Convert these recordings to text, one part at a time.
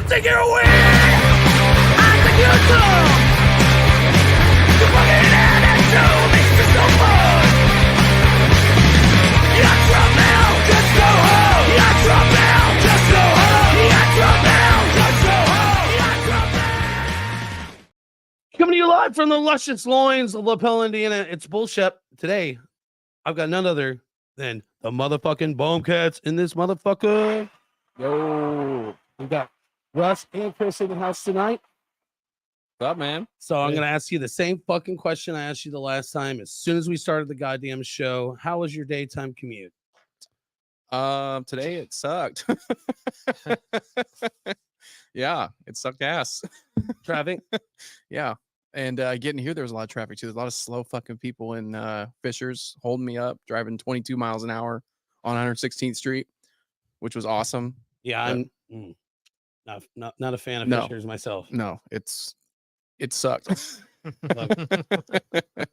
You think you're weird? I think you're dumb. You fucking had that show makes me so fun. You're drunk now, just go home. You're drunk now, just go home. You're drunk now, just go home. You're drunk now. Coming to you live from the luscious loins of LaPel, Indiana. It's bullshit. Today, I've got none other than the motherfucking Bombcats in this motherfucker. Yo, we got Russ and Chris in the house tonight. What's up, man? So I'm going to ask you the same fucking question I asked you the last time. As soon as we started the goddamn show, how was your daytime commute? Today it sucked. Yeah, it sucked ass. Traffic? Yeah. And getting here, there was a lot of traffic too. There's a lot of slow fucking people in Fishers holding me up, driving 22 miles an hour on 116th Street, which was awesome. Yeah, I'm not a fan of Fishers myself. No, it sucked.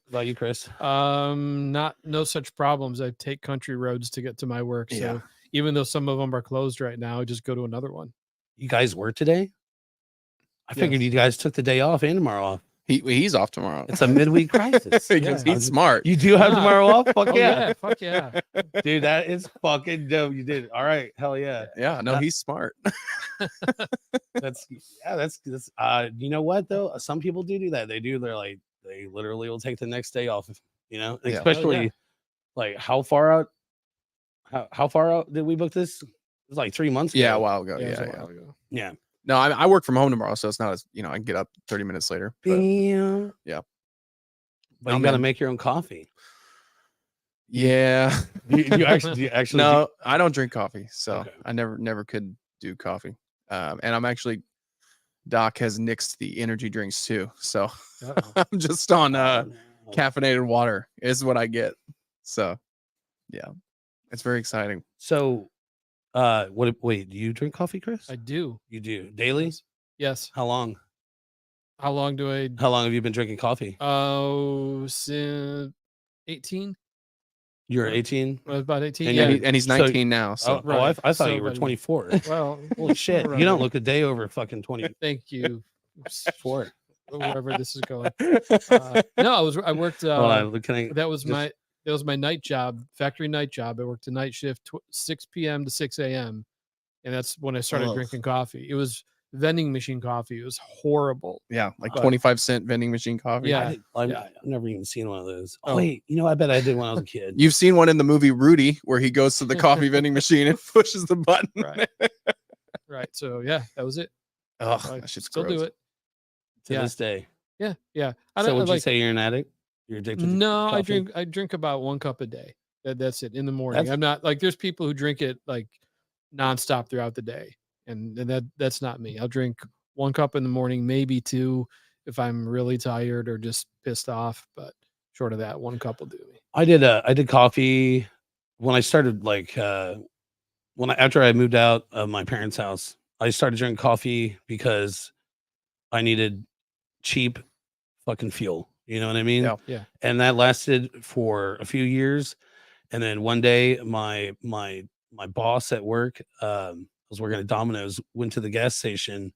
About you, Chris? No such problems. I take country roads to get to my work. So even though some of them are closed right now, I just go to another one. You guys work today? I figured you guys took the day off and tomorrow off. He's off tomorrow. It's a midweek crisis. Because he's smart. You do have tomorrow off? Fuck yeah. Fuck yeah. Dude, that is fucking dope. You did. All right. Hell yeah. Yeah, no, he's smart. That's you know what though? Some people do that. They literally will take the next day off, especially like how far out did we book this? It was like 3 months ago. Yeah, a while ago. Yeah. No, I work from home tomorrow, so it's not as I can get up 30 minutes later. But, yeah. But you got to make your own coffee. Yeah. Do you actually No, I don't drink coffee, so Okay. I never could do coffee. And I'm actually Doc has nixed the energy drinks too, so I'm just on caffeinated water is what I get. So yeah, it's very exciting. So wait, do you drink coffee, Chris? I do. You do daily? Yes. How long? How long Have you been drinking coffee? Oh, since 18. You're 18? I was about 18. And he's 19 now. So I thought So you were about- 24. Well, Holy shit. You don't look a day over fucking 24. Thank you. Wherever this is going. No, I worked. Hold on, can I That was my night job, factory night job. I worked a night shift, 6 p.m. to 6 a.m. And that's when I started drinking coffee. It was vending machine coffee. It was horrible. yeah, like 25-cent vending machine coffee. Yeah. I've never even seen one of those. Oh, wait, I bet I did when I was a kid. You've seen one in the movie Rudy where he goes to the coffee vending machine and pushes the button. Right. Right. So yeah, that was it. Oh, I that shit's still gross. do it. To this day. Yeah. So would you say you're an addict? You're addicted to No, coffee? I drink about 1 cup a day. That's it in the morning. That's- I'm not like there's people who drink it like nonstop throughout the day. And that's not me. I'll drink 1 cup in the morning, maybe 2 if I'm really tired or just pissed off. But short of that, 1 cup will do me. I did coffee when I started after I moved out of my parents' house. I started drinking coffee because I needed cheap fucking fuel. You know what I mean? Yeah. And that lasted for a few years. And then one day my boss at work, I was working at Domino's, went to the gas station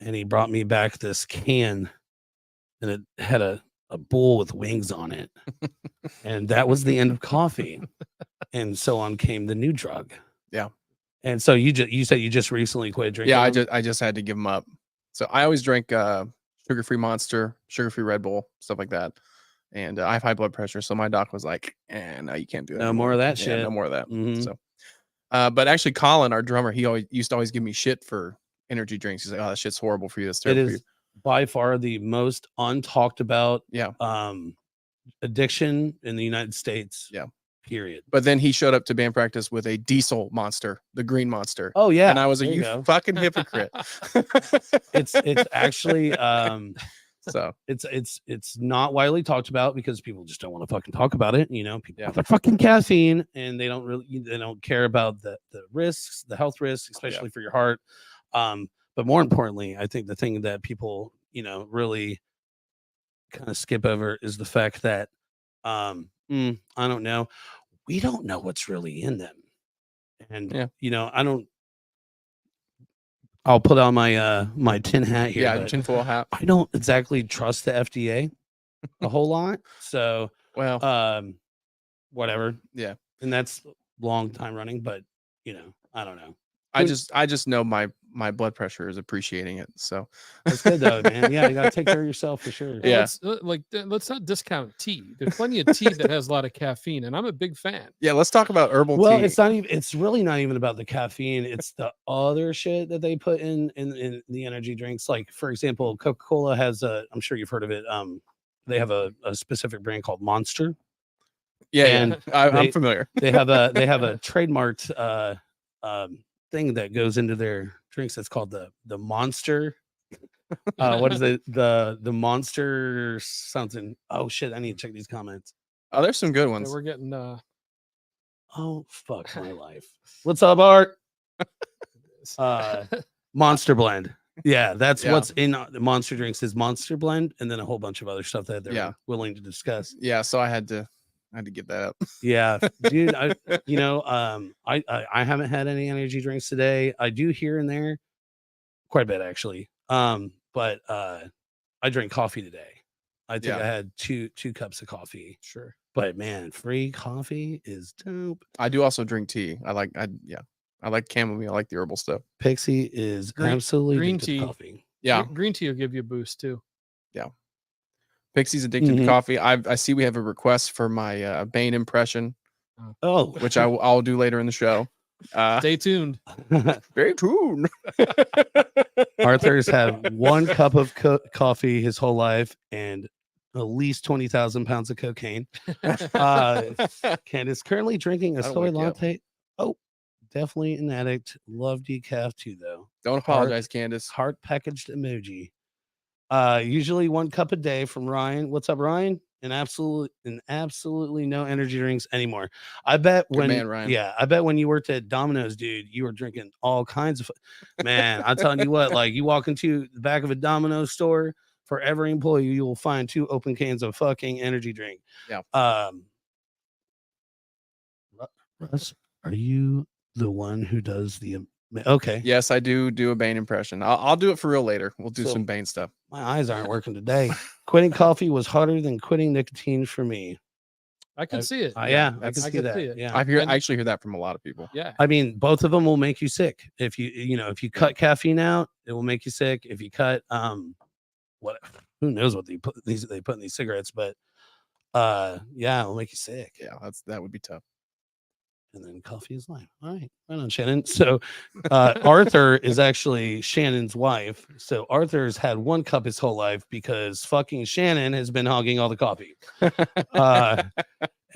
and he brought me back this can and it had a bull with wings on it. And that was the end of coffee. And so on came the new drug. Yeah. And so you said you just recently quit drinking. Yeah, them? I just had to give them up. So I always drink sugar-free Monster, sugar-free Red Bull, stuff like that. And I have high blood pressure, so my doc was like, no, you can't do that. No anymore. more of that Yeah, shit. no more of that. Mhm. So, but actually, Colin, our drummer, he used to always give me shit for energy drinks. He's like, "Oh, that shit's horrible for you. That's It terrible for you." is by far the most untalked about Yeah. addiction in the United States. Yeah. Period. But then he showed up to band practice with a diesel Monster, the green Monster. Oh yeah. And I was like, There you go. fucking hypocrite. It's actually So it's not widely talked about because people just don't want to fucking talk about it. People Yeah. want their fucking caffeine and they don't care about the risks, the health risks, especially for your heart. But more importantly, I think the thing that people, really kind of skip over is the fact that I don't know. We don't know what's really in them. And Yeah. I'll put on my my tin hat here. Yeah, but tinfoil hat. I don't exactly trust the FDA a whole lot. So Well, whatever. yeah. And that's long time running, but you know, I don't know. I just know my blood pressure is appreciating it. So That's good though, man. Yeah, you gotta take care of yourself for sure. Well, Yeah. let's not discount tea. There's plenty of tea that has a lot of caffeine, and I'm a big fan. yeah, let's talk about herbal Well, tea. it's not even. It's really not even about the caffeine. It's the other shit that they put in the energy drinks. Like for example, Coca Cola has a. I'm sure you've heard of it. They have a specific brand called Monster. Yeah, and I'm they- familiar. They have a trademarked thing that goes into their drinks. That's called the Monster. What is it? The Monster something. Oh shit! I need to check these comments. Oh, there's some good Yeah, ones. we're getting Oh fuck my life. What's up, Art? Monster Blend. Yeah, that's Yeah. what's in the Monster drinks is Monster Blend, and then a whole bunch of other stuff that they're Yeah. willing to discuss. Yeah, so I had to get that up. Yeah, dude. I haven't had any energy drinks today. I do here and there, quite a bit actually. But I drank coffee today. I think Yeah. I had two cups of coffee. sure. But man, free coffee is dope. I do also drink tea. I like chamomile. I like the herbal stuff. Pixie is Green- absolutely green addicted to tea. coffee. Yeah, Green tea will give you a boost too. Pixie's addicted Mhm. to coffee. I see we have a request for my Bane impression, Oh, which I'll do later in the show. Stay tuned. Very true. Arthur's had one cup of coffee his whole life and at least 20,000 pounds of cocaine. Candace currently drinking a That'll soy wake you up. latte. Oh, definitely an addict. Love decaf too, though. Don't apologize, Candace. Heart packaged emoji. Usually 1 cup a day from Ryan. What's up, Ryan? And absolutely no energy drinks anymore. I bet Good when man, Ryan. yeah, I bet when you worked at Domino's, dude, you were drinking all kinds of man. I'm telling you what, like you walk into the back of a Domino's store, for every employee, you will find 2 open cans of fucking energy drink. Yeah. Russ, are you the one who does the okay? Yes, I do a Bane impression. I'll do it for real later. We'll do So- some Bane stuff. My eyes aren't working today. Quitting coffee was harder than quitting nicotine for me. I can see it. Yeah, I can that's- see I can that. see it. Yeah. I actually hear that from a lot of people. Yeah. I mean, both of them will make you sick. If if you cut caffeine out, it will make you sick. If you cut what who knows what they put in these cigarettes, but yeah, it'll make you sick. Yeah, that would be tough. And then coffee is life. All right, right on, Shannon. So Arthur is actually Shannon's wife. So Arthur's had 1 cup his whole life because fucking Shannon has been hogging all the coffee.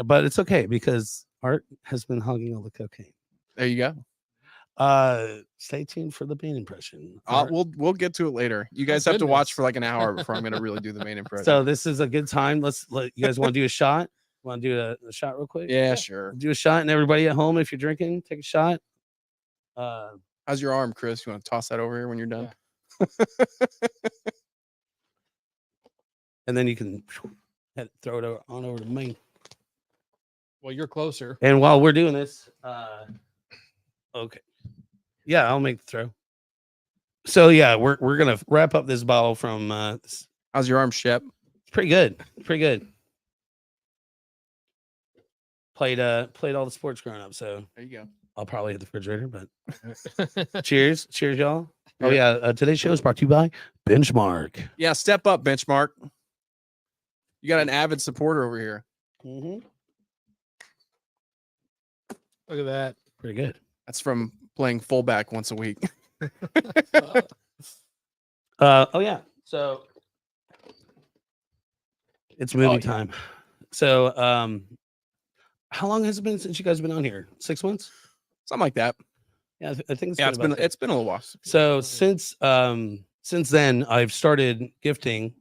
But it's okay because Art has been hogging all the cocaine. There you go. Stay tuned for the Bane impression. We'll get to it later. You guys have to watch for like an hour before I'm gonna really do the main impression. So this is a good time. You guys want to do a shot? Want to do a shot real quick? yeah, sure. Do a shot, and everybody at home, if you're drinking, take a shot. How's your arm, Chris? You want to toss that over here when you're done? And then you can throw it on over to me. Well, you're closer. And while we're doing this, okay, yeah, I'll make the throw. So yeah, we're gonna wrap up this bottle from. It's How's your arm, Shep? pretty good. Pretty good. Played all the sports growing up, so There you go. I'll probably hit the refrigerator. But cheers, y'all. Oh yeah, today's show is brought to you by Benchmark. Yeah, step up, Benchmark. You got an avid supporter over here. Mm-hmm. Look at that. Pretty good. That's from playing fullback once a week. Oh yeah. So it's movie yeah. time. So how long has it been since you guys have been on here? 6 months? Something like that. Yeah, I think Yeah, about it's been a little while. so since then I've started gifting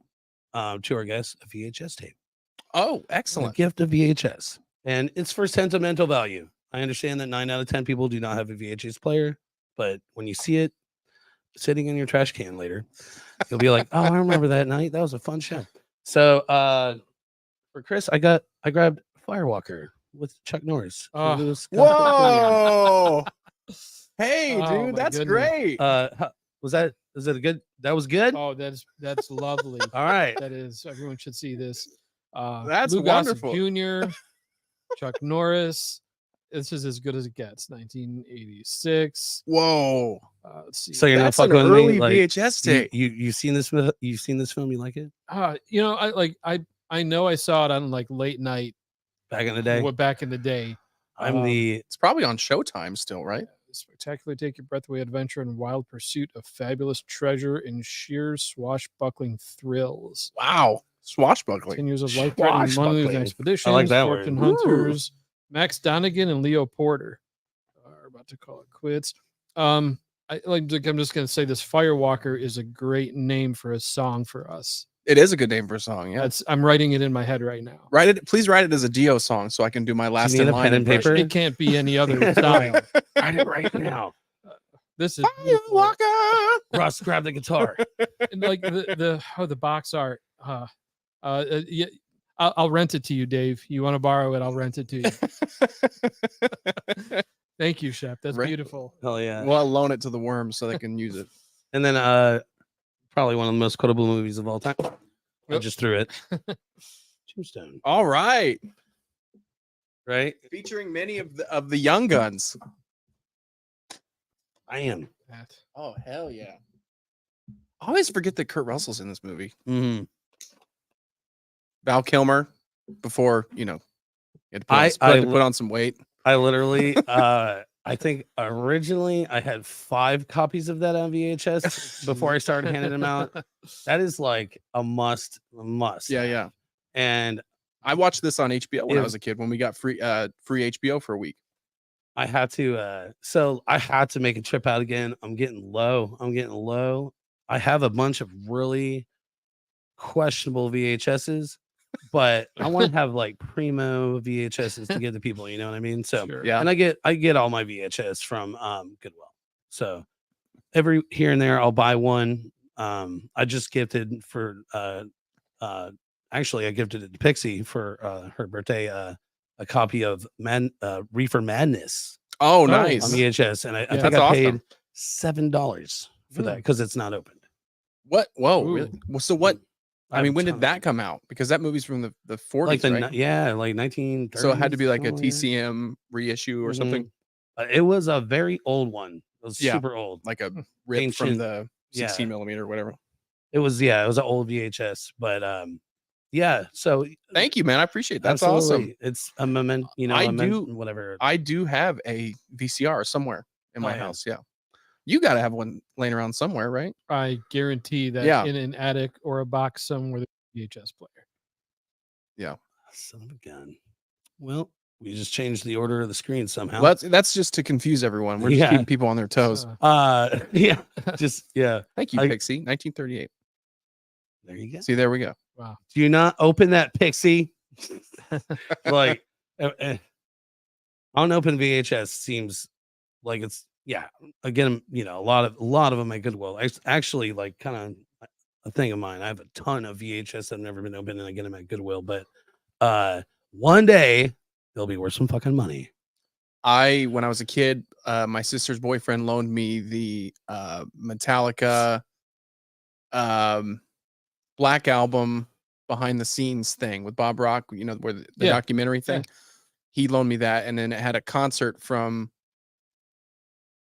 to our guests a VHS tape. Oh, A excellent. gift of VHS. And it's for sentimental value. I understand that 9 out of 10 people do not have a VHS player, but when you see it sitting in your trash can later, you'll be like, "Oh, I remember that night. That was a fun show." So, for Chris, I grabbed Firewalker with Chuck Norris. Oh. It was- Whoa! Hey, Oh, dude, my that's goodness. great. Was that? Is it a good? That was good. Oh, that's lovely. All right. That is. Everyone should see this. That's Lou Gossett wonderful. Jr., Chuck Norris. This is as good as it gets. 1986. Whoa. Let's see. So you're not That's an fucking with early me. Like, VHS tape. you've seen this? You've seen this film? You like it? You know, I know I saw it on like late night Back in the day. back in the day. I'm the. It's probably on Showtime still, right? Spectacularly take your breath away adventure and wild pursuit of fabulous treasure in sheer swashbuckling thrills. Wow. Swashbuckling. 10 years of life threatening money expeditions, I like that fortune word. hunters. Max Donegan and Leo Porter are about to call it quits. I'm just gonna say this. Firewalker is a great name for a song for us. It is a good name for a song. Yeah. I'm writing it in my head right now. Write it. Please write it as a Dio song so I can do my last need in a line pen and impression. paper? It can't be any other style. Write it right now. This is beautiful. Firewalker. Ross, grab the guitar. And like the box art. Yeah, I'll rent it to you, Dave. You want to borrow it? I'll rent it to you. Thank you, Shep. That's Right. beautiful. Hell yeah. Well, I'll loan it to the worms so they can use it. And then probably one of the most quotable movies of all time. I Yep. just threw it. Tombstone. All right. Right? Featuring many of the young guns. I am. That. Oh, hell yeah. I always forget that Kurt Russell's in this movie. Mm-hmm. Val Kilmer, before, you know, he had to put on some weight. I literally I think originally I had 5 copies of that on VHS before I started handing them out. That is like a must. Yeah, yeah. And I watched this on HBO when I If- was a kid, when we got free HBO for a week. I had to so I had to make a trip out again. I'm getting low. I have a bunch of really questionable VHSs, but I want to have like primo VHSs to give to people, you know what I mean? So Sure. Yeah. and I get all my VHS from Goodwill. So every here and there I'll buy one. I just gifted for actually I gifted it to Pixie for her birthday a copy of Reefer Madness Oh, Oh, nice. on VHS, and I think That's I paid awesome. $7 for that because it's not opened. What? Whoa. Ooh. Really? Well, so what? I have mean, a when ton did of that come out? Because that movie's from the 40s, like the right? yeah, like 1930s. So it had to be like a somewhere. TCM reissue or something, It was a very old one. It was Yeah. super old. like a rip from Ancient- the 16 yeah. millimeter or whatever. It was an old VHS, but yeah. So Thank you, man. I appreciate that. That's absolutely. awesome. It's a moment, you know. I a men- do- whatever. I do have a VCR somewhere in my Oh, yeah. house. Yeah. You got to have one laying around somewhere, right? I guarantee that Yeah. in an attic or a box somewhere, there's a VHS player. Son of a gun. Well, we just changed the order of the screen somehow. Well, that's just to confuse everyone. We're just Yeah. keeping people on their toes. Yeah. Just yeah. Thank you, I- Pixie. 1938. There you go. See, there we go. Wow. Do you not open that Pixie? Like unopened VHS seems like it's again, you know, a lot of them at Goodwill. Actually, like kind of a thing of mine. I have a ton of VHS that have never been opened, and I get them at Goodwill. But one day they'll be worth some fucking money. When I was a kid, my sister's boyfriend loaned me the Metallica Black Album behind the scenes thing with Bob Rock, you know, where the Yeah. documentary thing. He loaned me that, and then it had a concert from.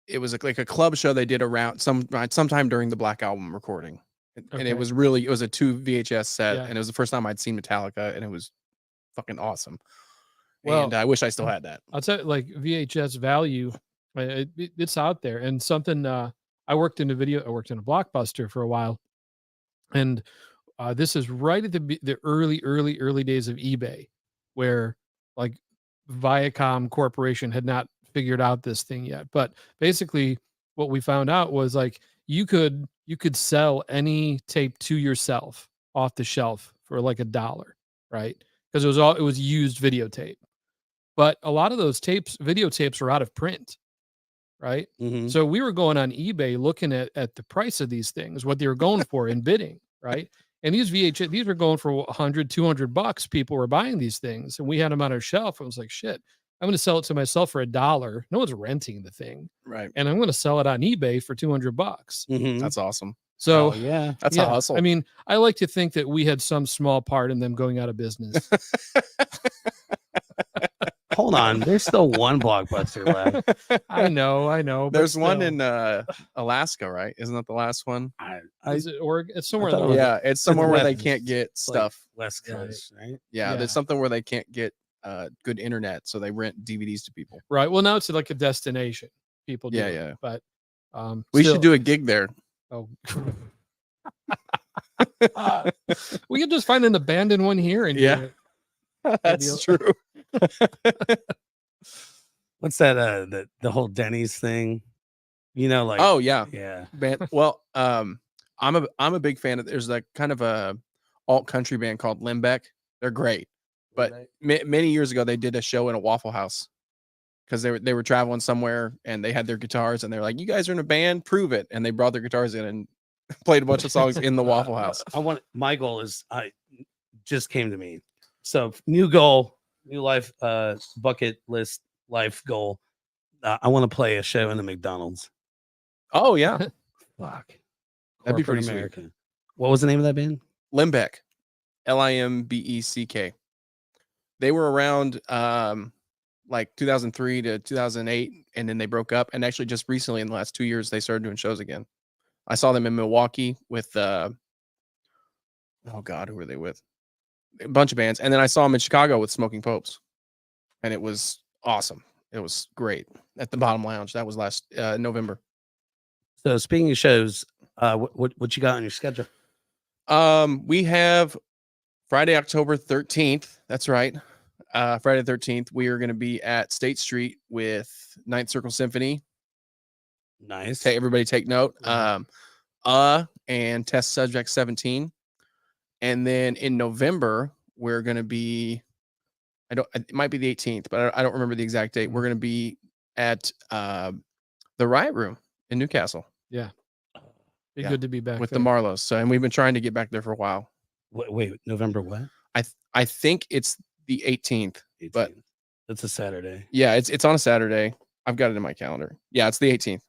It was like a club show they did around sometime during the Black Album recording, and Okay. it was a 2 VHS set, Yeah. and it was the first time I'd seen Metallica, and it was fucking awesome. Well, and I wish I still had that. I'll tell you, like VHS value, it's out there. And something I worked in a Blockbuster for a while, and this is right at the early days of eBay, where like Viacom Corporation had not figured out this thing yet. But basically, what we found out was like you could sell any tape to yourself off the shelf for like $1, right? Because it was used videotape. But a lot of those videotapes are out of print, right? Mhm. So we were going on eBay looking at the price of these things, what they were going for in bidding, right? And these these were going for $100, $200. People were buying these things, and we had them on our shelf. It was like, shit, I'm going to sell it to myself for $1. No one's renting the thing, Right. and I'm going to sell it on eBay for $200. Mhm. That's awesome. So yeah. That's yeah, a hustle. I mean, I like to think that we had some small part in them going out of business. Hold on, there's still one Blockbuster left. I know. But There's one still. in Alaska, right? Isn't that the last one? Is it Oregon? It's somewhere in thought the it was- Oregon. Yeah, it's somewhere where they West. can't get It's like stuff. West Right. Coast, right? Yeah, Yeah. there's something where they can't get good internet, so they rent DVDs to people. Right. Well, now it's like a destination. People do. Yeah, it, yeah. But We still- should do a gig there. Oh. We could just find an abandoned one here and do Yeah. it. That's true. What's that? The whole Denny's thing. You know, like Oh yeah, yeah. band. Well, I'm a big fan of. There's like kind of a alt country band called Limbeck. They're great, but many years ago they did a show in a Waffle House because they were traveling somewhere and they had their guitars and they're like, "You guys are in a band, prove it!" And they brought their guitars in and played a bunch of songs in the Waffle House. My goal is just came to me. So new goal, new life bucket list life goal. I want to play a show in the McDonald's. Oh yeah, Fuck. That'd be Corporate pretty sweet. America. What was the name of that band? Limbeck, Limbeck. They were around like 2003 to 2008, and then they broke up. And actually, just recently, in the last 2 years, they started doing shows again. I saw them in Milwaukee with oh god, who were they with? A bunch of bands, and then I saw them in Chicago with Smoking Popes, and it was awesome. It was great at the Bottom Lounge. That was last November. So speaking of shows, what you got on your schedule? We have Friday, October 13th. That's right. Friday the 13th, we are going to be at State Street with Ninth Circle Symphony. Nice. Everybody take note. And Test Subject 17. And then in November, we're going to be, it might be the 18th, but I don't remember the exact date. We're going to be at the Riot Room in Newcastle. Yeah. Be Yeah. good to be back with there. the Marlows. So, and we've been trying to get back there for a while. Wait, November what? I think it's the 18th, but 18th. It's a Saturday. yeah, it's on a Saturday. I've got it in my calendar. Yeah, it's the 18th.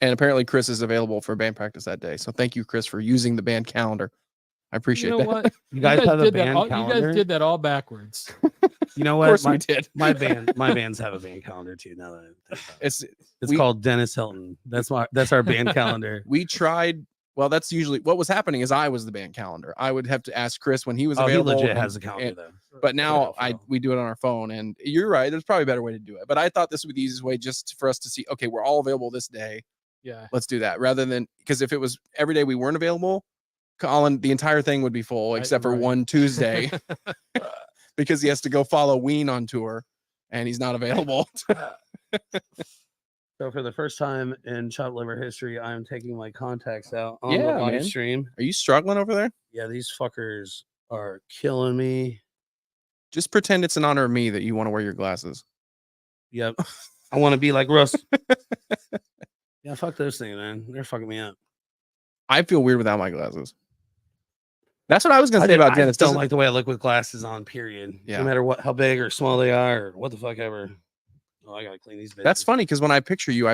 And apparently Chris is available for band practice that day. So thank you, Chris, for using the band calendar. I appreciate You know that. what? You guys have a did band that all, calendar? You guys did that all backwards. You know Of what? course we did. My bands have a band calendar too. Now that I think about it. It's we- called Dennis Hilton. That's our band calendar. We tried. Well, that's usually what was happening is I was the band calendar. I would have to ask Chris when he was Oh, he available. legit and- has a calendar and- though. But now For real. we do it on our phone, and you're right. There's probably a better way to do it. But I thought this would be the easiest way just for us to see. Okay, we're all available this day. Yeah. Let's do that rather than because if it was every day we weren't available, Colin, the entire thing would be full except for right. one Tuesday because he has to go follow Ween on tour, and he's not available. So for the first time in chopped liver history, I am taking my contacts out on the Yeah, live man. stream. Are you struggling over there? Yeah, these fuckers are killing me. Just pretend it's in honor of me that you want to wear your glasses. Yep. I want to be like Russ. Yeah, fuck those things, man. They're fucking me up. I feel weird without my glasses. That's what I was going to say about I Dennis. don't Doesn't- like the way I look with glasses on, period. Yeah. No matter how big or small they are or what the fuck ever. Oh, I gotta clean these bitches. That's funny because when I picture you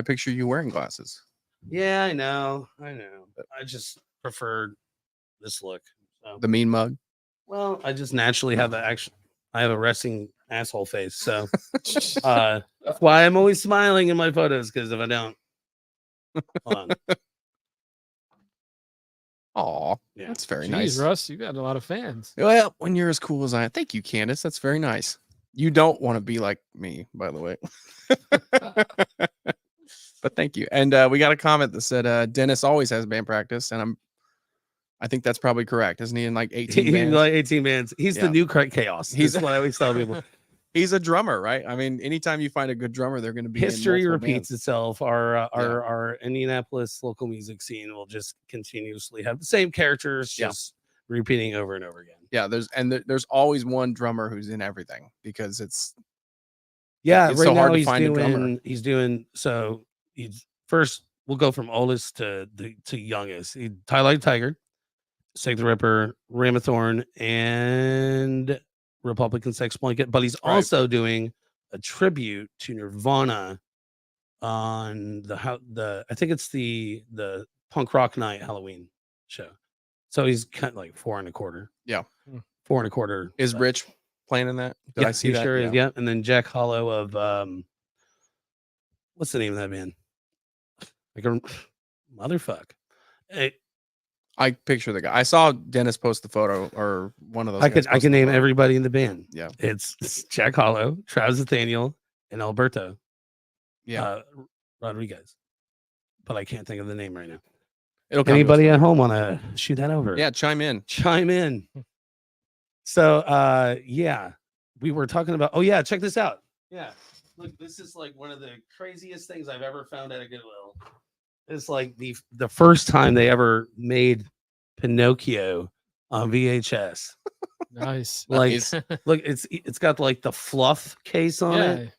wearing glasses. Yeah, I know. I just prefer this look. So. The mean mug. Well, I just naturally have I have a resting asshole face. So that's why I'm always smiling in my photos, because if I don't, hold on. Aw, Yeah. that's very Jeez, nice. Russ, you got a lot of fans. Well, when you're as cool as I am. Thank you, Candace. That's very nice. You don't want to be like me, by the way. But thank you. And we got a comment that said Dennis always has band practice, and I think that's probably correct. Isn't he in like 18 He's bands? like 18 bands. He's Yeah. the new Chaos. He's what I always tell people. He's a drummer, right? I mean, anytime you find a good drummer, they're going to be History in multiple repeats bands. itself. Our Indianapolis local music scene will just continuously have the same characters, Yeah. just repeating over and over again. Yeah, there's always one drummer who's in everything because it's Yeah, It's right so hard now to he's find a drummer. doing so. He's first. We'll go from oldest to youngest. Tie Like Tiger, Sake the Ripper, Ramathorn, and Republican Sex Blanket. But he's Right. also doing a tribute to Nirvana on the I think it's the Punk Rock Night Halloween show. So he's kind of like 4.25. Yeah. 4.25. Is Rich playing in that? Did I see he that? Sure is. Yeah. Yeah. And then Jack Hollow of what's the name of that band? Like a motherfuck. Hey, I picture the guy. I saw Dennis post the photo, or one of those. I guys can posted the name photo. everybody in the band. Yeah. It's Jack Hollow, Travis Nathaniel, and Alberto. Yeah. Rodriguez. But I can't think of the name right now. It'll come to us Anybody later. at home want to shoot that over? Yeah, chime in. Chime in. So yeah, we were talking about, oh yeah, check this out. Yeah. Look, this is like one of the craziest things I've ever found at a Goodwill. It's like the first time they ever made Pinocchio on VHS. Nice. Like Nice. look, it's got like the fluff case on Yeah. it.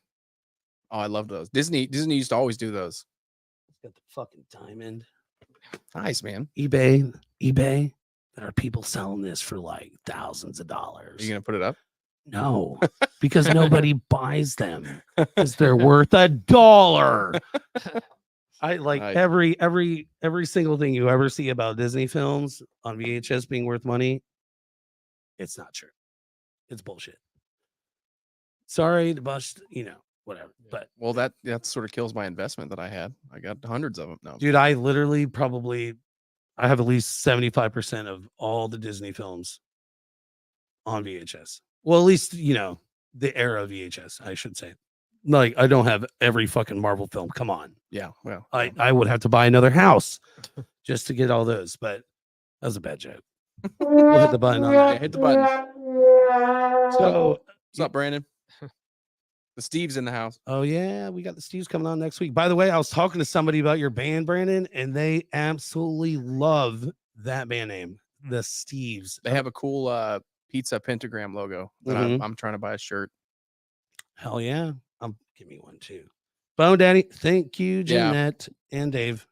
Oh, I love those. Disney used to always do those. It's got the fucking diamond. Nice, man. eBay. There are people selling this for like thousands of dollars. Are you gonna put it up? No, because nobody buys them because they're worth $1. I like Nice. every single thing you ever see about Disney films on VHS being worth money. It's not true. It's bullshit. Sorry to bust, whatever. But Well, that sort of kills my investment that I had. I got hundreds of them now. dude, I literally I have at least 75% of all the Disney films on VHS. Well, at least, the era of VHS, I should say. Like, I don't have every fucking Marvel film. Come on. Yeah, well, I would have to buy another house just to get all those, but that was a bad joke. We'll hit the button on yeah, that. hit the button. So, What's up, Brandon? The Steve's in the house. oh yeah, we got the Steves coming on next week. By the way, I was talking to somebody about your band, Brandon, and they absolutely love that band name, the Steves. They have a cool pizza pentagram logo that Mhm. I'm trying to buy a shirt. Hell yeah. Give me one too. Bone Daddy. Thank you, Yeah. Jeanette and Dave.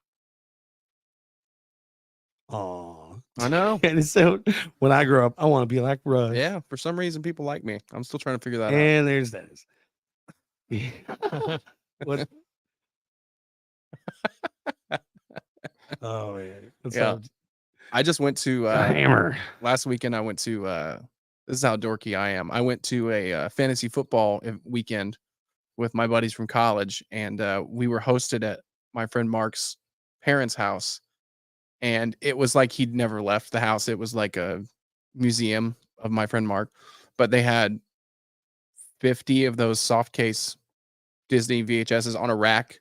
Oh, I know. and so when I grow up, I want to be like Rush. Yeah, for some reason people like me. I'm still trying to figure that out. And there's Dennis. What? Oh man. What's Yeah. up? I just went to Hammer. last weekend. I went to this is how dorky I am. I went to a fantasy football weekend with my buddies from college, and we were hosted at my friend Mark's parents' house, and it was like he'd never left the house. It was like a museum of my friend Mark, but they had 50 of those soft case Disney VHSs on a rack,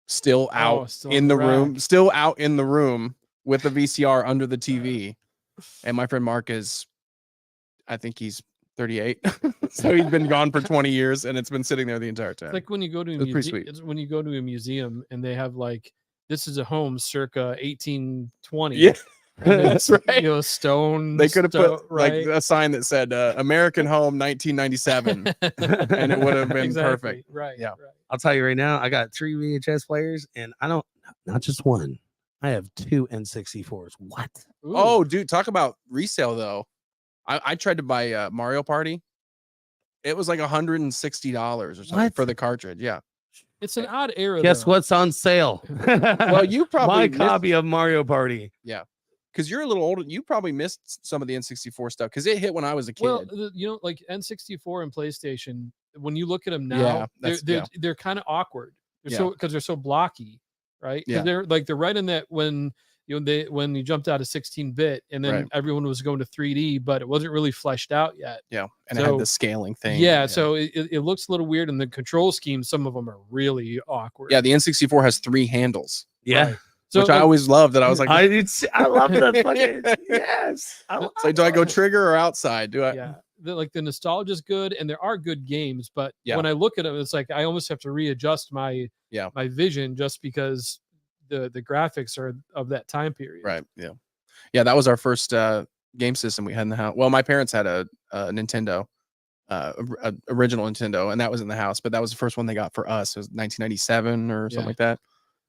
still out still in on the the room, rack. still out in the room with the VCR under the TV. And my friend Mark is, I think he's 38. So he's been gone for 20 years and it's been sitting there the entire time. It's like when you go to a It's pretty museum. sweet. It's when you go to a museum and they have like, this is a home circa 1820. Yeah, And that's it's, right. Stone. They could have put right? like a sign that said American Home 1997 and it would have been Exactly, perfect. Right. Yeah. Right. I'll tell you right now, I got 3 VHS players, and I don't, not just one. I have 2 N64s. What? Ooh. Oh, dude, talk about resale though. I tried to buy Mario Party. It was like $160 or something What? for the cartridge. Yeah. It's an odd era. Guess though. what's on sale? Well, you probably my missed- copy of Mario Party. Because you're a little older. You probably missed some of the N64 stuff because it hit when I was a kid. Well, like N64 and PlayStation, when you look at them now, Yeah, that's- they're kind of awkward. They're Yeah. because they're so blocky, right? 'Cause Yeah. they're right in that when when you jumped out of 16-bit and then Right. everyone was going to 3D, but it wasn't really fleshed out yet. Yeah. And it So- had the scaling thing. Yeah, so it looks a little weird, and the control schemes, some of them are really awkward. Yeah, the N64 has 3 handles, Yeah. Right. So which I like, always loved. That I was like, I love the fucking, yes. it's like, do I go trigger or outside? Do I? yeah, the nostalgia is good, and there are good games, but Yeah. when I look at them, it's like I almost have to readjust my my vision just because the graphics are of that time period. Right. Yeah. Yeah. That was our first game system we had in the house. Well, my parents had a Nintendo, original Nintendo, and that was in the house, but that was the first one they got for us. It was 1997 or something Yeah. like that.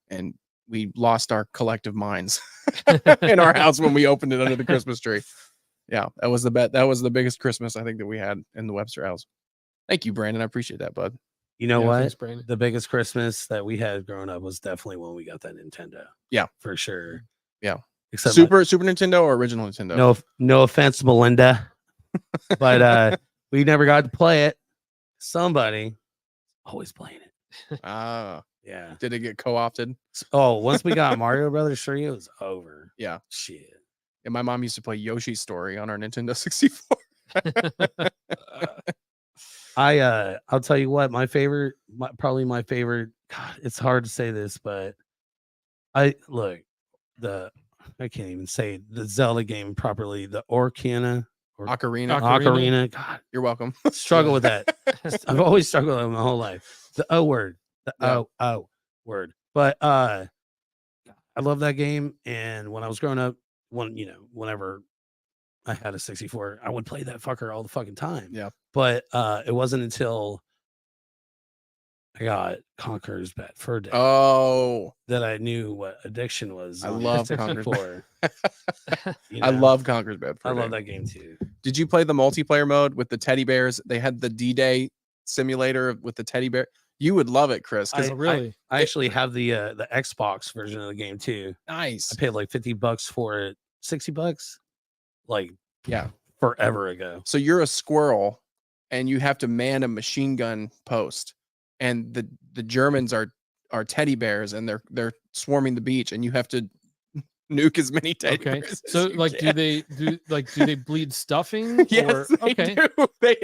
And we lost our collective minds in our house when we opened it under the Christmas tree. Yeah. That was the biggest Christmas I think that we had in the Webster house. Thank you, Brandon. I appreciate that, bud. You know Yeah, what? thanks, Brandon. The biggest Christmas that we had growing up was definitely when we got that Nintendo. Yeah. For sure. Yeah. Except Super Nintendo or original Nintendo? no offense, Melinda. But we never got to play it. Somebody always playing it. Ah, Yeah. did it get co-opted? Oh, once we got Mario Brothers 3, it was over. Yeah. Shit. And my mom used to play Yoshi's Story on our Nintendo 64. I'll tell you what, probably my favorite. God, it's hard to say this, but I can't even say the Zelda game properly. The Ocarina. Ocarina. God, You're welcome. struggle with that. I've always struggled with it my whole life. The O word, the Yeah. O word. But I love that game. And when I was growing up, whenever I had a 64, I would play that fucker all the fucking time. Yeah. But it wasn't until I got Conker's Bad Fur Day Oh, that I knew what addiction was. I on love the Conker's 64. I love Conker's Bad Fur I love Day. that game too. Did you play the multiplayer mode with the teddy bears? They had the D-Day simulator with the teddy bear. You would love it, Chris. Oh, really? I actually have the Xbox version of the game too. Nice. I paid like $50 for it, $60, like Yeah. forever ago. So you're a squirrel and you have to man a machine gun post, and the Germans are teddy bears and they're swarming the beach, and you have to nuke as many teddy Okay. bears. So as you like, can. do they bleed stuffing? Yes, Or, they okay. do. They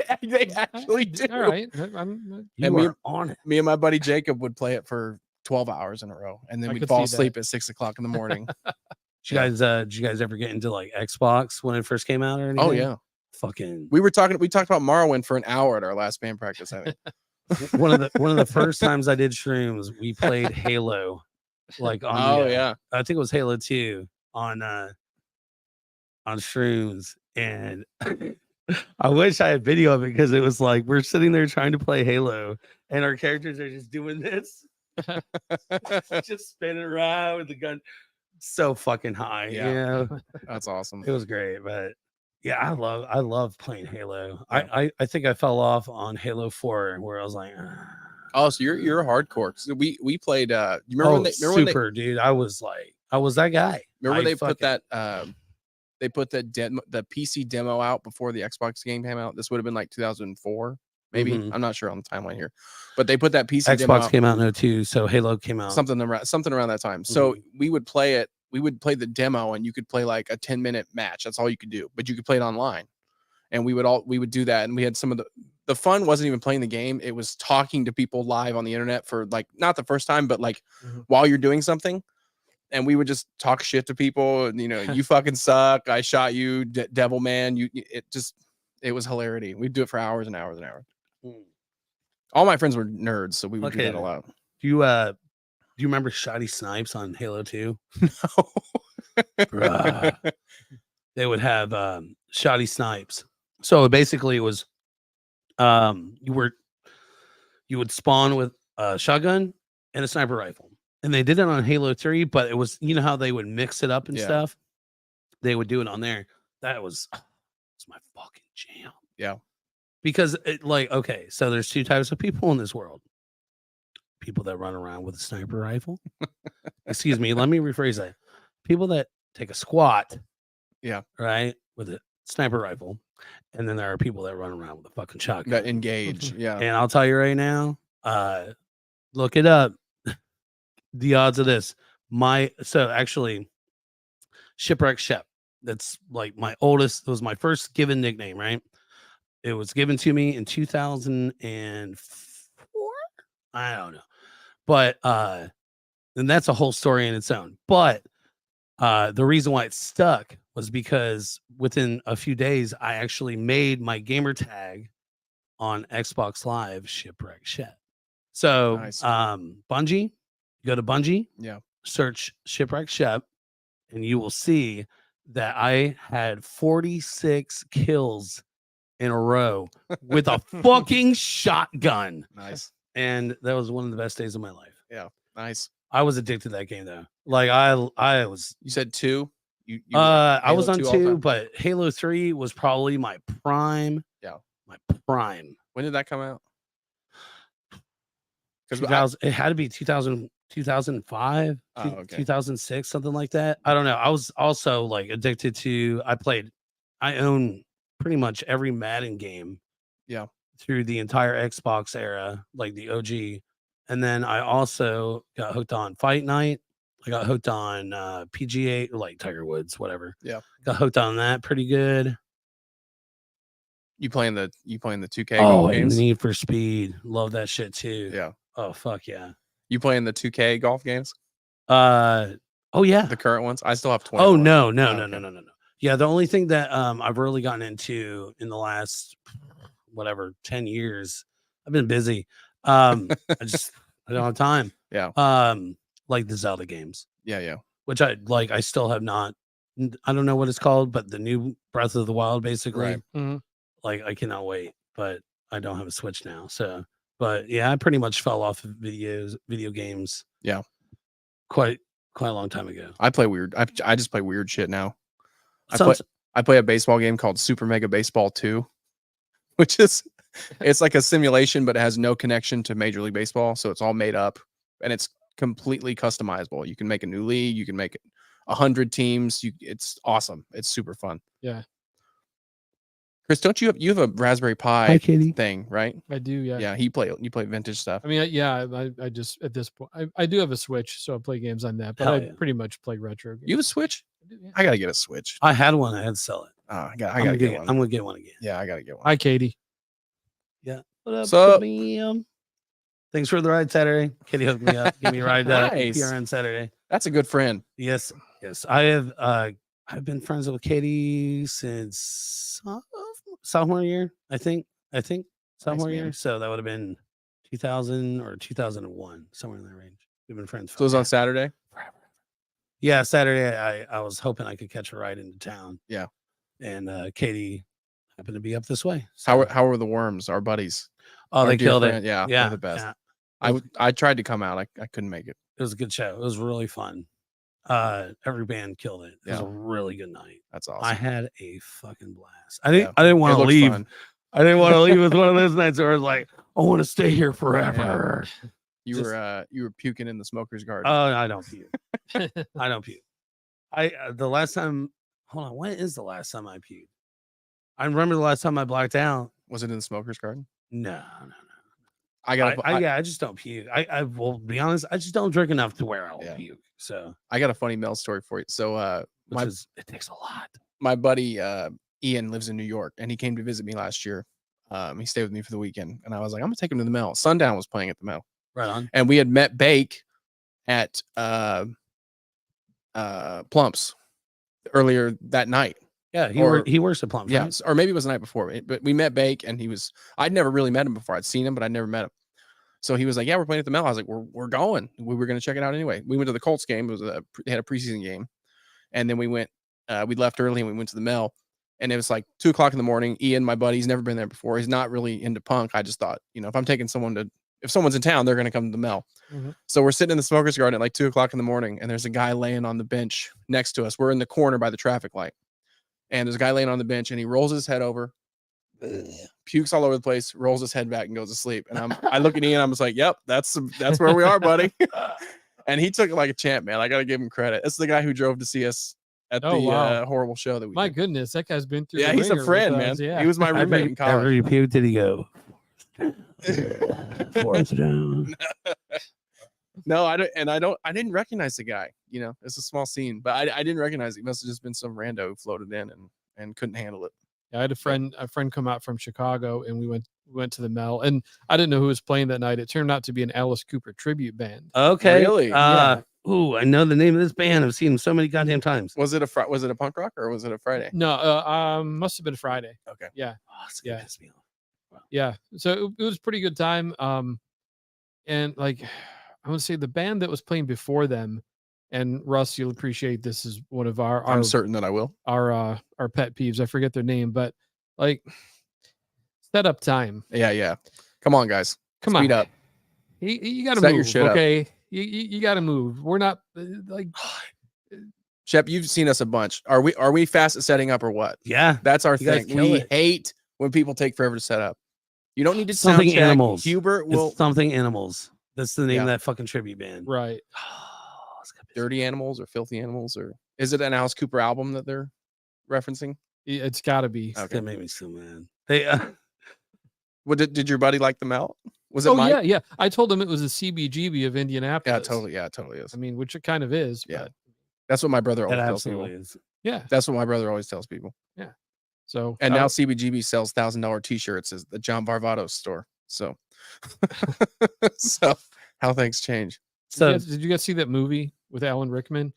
actually do. All right. And You me- are on it. Me and my buddy Jacob would play it for 12 hours in a row, and then I we'd could fall see asleep at 6 o'clock in the morning. Did you guys ever get into like Xbox when it first came out or anything? Oh yeah. Fucking We talked about Morrowind for an hour at our last band practice, I think. one of the first times I did shrooms, we played Halo. Like on I think it was Halo 2 on shrooms, and I wish I had video of it because it was like we're sitting there trying to play Halo and our characters are just doing this. Just spinning around with the gun. So fucking high. Yeah. That's awesome. It was great, but yeah, I love playing Halo. I think I fell off on Halo 4 where I was like, Oh, so you're a hardcore. So we played you remember when they super dude. I was that guy. Remember they put that the PC demo out before the Xbox game came out. This would have been like 2004, maybe. Mhm. I'm not sure on the timeline here, but they put that PC demo Xbox out, came out in 02, so Halo came out. something around that time. So we would play it. We would play the demo, and you could play like a 10-minute match. That's all you could do, but you could play it online. And we would do that, and we had some of the fun wasn't even playing the game. It was talking to people live on the internet for like not the first time, but like while you're doing something. And we would just talk shit to people, and you fucking suck. I shot you, devil man. It was hilarity. We'd do it for hours and hours and hours. All my friends were nerds, so we would do that a lot. Do you remember Shoddy Snipes on Halo 2? No. Bruh. They would have Shoddy Snipes. So basically it was you would spawn with a shotgun and a sniper rifle. And they did it on Halo 3, but it was, how they would mix it up and stuff. They would do it on there. That was my fucking jam. Yeah. Because okay, so there's two types of people in this world. People that run around with a sniper rifle. Excuse me, let me rephrase that. People that take a squat. Yeah. Right? With a sniper rifle. And then there are people that run around with a fucking shotgun. That engage. Yeah. And I'll tell you right now, look it up. The odds of this. Actually, Shipwreck Shep. That's like my oldest. It was my first given nickname, right? It was given to me in 2004. I don't know. But and that's a whole story in its own. But the reason why it stuck was because within a few days, I actually made my gamer tag on Xbox Live Shipwreck Shep. So Nice. Bungie. Go to Bungie, search Shipwreck Shep, and you will see that I had 46 kills in a row with a fucking shotgun. Nice. And that was one of the best days of my life. Yeah. Nice. I was addicted to that game though. Like I was. You said 2. I was on Halo 2, but Halo 3 was probably my prime. Yeah. My prime. When did that come out? Because 2000, it had to be 2000, 2005, Oh, okay. 2006, something like that. I don't know. I was also like addicted to. I own pretty much every Madden game. Yeah. Through the entire Xbox era, like the OG, and then I also got hooked on Fight Night. I got hooked on PGA, like Tiger Woods, whatever. Yeah. Got hooked on that pretty good. You playing the 2K Oh, golf and games? Need for Speed, love that shit too. Yeah. Oh fuck yeah. You playing the 2K golf games? Oh yeah. The current ones? I still have 20. Oh no. okay. Yeah, the only thing that I've really gotten into in the last whatever 10 years, I've been busy. I don't have time. Yeah. Like the Zelda games, Yeah. which I still have not. I don't know what it's called, but the new Breath of the Wild, basically. Right. Mhm. Like I cannot wait, but I don't have a Switch now. So, but yeah, I pretty much fell off of video games. Yeah. Quite a long time ago. I play weird. I just play weird shit now. Sounds- I play a baseball game called Super Mega Baseball 2, which is it's like a simulation, but it has no connection to Major League Baseball. So it's all made up and it's completely customizable. You can make a new league, you can make it 100 teams. It's awesome. It's super fun. Yeah. Chris, don't you have a Raspberry Pi Hi, Katie. thing, right? I do. Yeah. Yeah, you play vintage stuff. I mean, yeah, I just at this point, I do have a Switch, so I play games on that, but Hell I yeah. pretty much play retro games. You have a Switch? I do, yeah. I gotta get a Switch. I had one. I had to sell it. I I'm gotta gonna get one. I'm gonna get one again. Yeah, I gotta get one. Hi, Katie. Yeah. What up? Sup? Ma'am? Thanks for the ride Saturday. Kitty hooked me up. Give me a ride Nice. here on Saturday. That's a good friend. Yes. I have I've been friends with Katie since sophomore year, I think. Sophomore year. man. So that would have been 2000 or 2001, somewhere in that range. We've been friends So it was on forever. Saturday. Yeah, Saturday I was hoping I could catch a ride into town. Yeah. And Katie happened to be up this way. How were the worms? Our buddies. Oh, Our they dear killed friend. it. Yeah, Yeah. they're the best. Yeah. I tried to come out. I couldn't make it. It was a good show. It was really fun. Every band killed it. It was Yeah. a really good night. That's awesome. I had a fucking blast. Yeah. I didn't It want to looked leave. fun. I didn't want to leave. It was one of those nights where I was like, I want to stay here forever. You were puking in the smoker's garden. Oh, I don't puke. I don't puke. The last time, hold on, when is the last time I puked? I remember the last time I blacked out. Was it in the smoker's garden? No. I I just don't puke. I will be honest, I just don't drink enough to where I'll Yeah. puke. So got a funny mail story for you. So it takes a lot. my buddy Ian lives in New York and he came to visit me last year. He stayed with me for the weekend and I was like, I'm gonna take him to the mill. Sundown was playing at the mill. Right on. And we had met Bake at Plumps earlier that night. Yeah, he works at Plum. Yeah, Right? or maybe it was the night before. But we met Bake, and I'd never really met him before. I'd seen him, but I'd never met him. So he was like, "Yeah, we're playing at the Mill." I was like, "We're going. We were going to check it out anyway." We went to the Colts game. It was they had a preseason game, and then we went. We left early and we went to the Mill, and it was like 2:00 in the morning. Ian, my buddy, he's never been there before. He's not really into punk. I just thought, if I'm taking if someone's in town, they're going to come to the Mill. Mhm. So we're sitting in the smoker's garden at like 2:00 in the morning, and there's a guy laying on the bench next to us. We're in the corner by the traffic light. And there's a guy laying on the bench and he rolls his head over, pukes all over the place, rolls his head back and goes to sleep. And I look at Ian, I'm just like, yep, that's where we are, buddy. And he took it like a champ, man. I got to give him credit. It's the guy who drove to see us at the horrible show that we My did. goodness, that guy's been through. Yeah, the he's a ringer friend, with man. us, Yeah. He was my roommate in college. After you puked, did he go? Fourth down. No, I didn't recognize the guy. It's a small scene, but I didn't recognize it. He must have just been some rando who floated in and couldn't handle it. I had a friend come out from Chicago, and we went to the Mel, and I didn't know who was playing that night. It turned out to be an Alice Cooper tribute band. Okay. Really? Yeah. Ooh, I know the name of this band. I've seen them so many goddamn times. Was it a punk rock or was it a Friday? No, must have been Friday. Okay. Yeah, Oh, it's gonna Yeah. piss me off. yeah. So it was a pretty good time. And like I want to say the band that was playing before them, and Russ, you'll appreciate this, is one of our I'm certain that I will. our pet peeves. I forget their name, but like setup time. Yeah. Come on, guys. Come Speed on, up. You got to Set move. your shit up. Okay, you got to move. We're not like Shep, you've seen us a bunch. Are we fast at setting up or what? Yeah. That's our You guys thing. kill We it. hate when people take forever to set up. You don't need to Something sound check. animals. Hubert will. It's something animals. That's the name Yeah. of that fucking tribute band. Right. Oh, it's gonna be Dirty Animals or Filthy Animals, or is it an Alice Cooper album that they're referencing? It's got to be. It's Okay. gonna make me so mad. They What did your buddy like them out? Was it Oh Mike? yeah. I told him it was a CBGB of Indianapolis. Yeah, totally. Yeah, it totally is. I mean, which it kind of is. Yeah. But That's what my brother that always tells people. absolutely is. yeah. That's what my brother always tells people. So And now CBGB sells $1,000 T-shirts at the John Varvatos store. So, so how things change. So did you guys see that movie with Alan Rickman?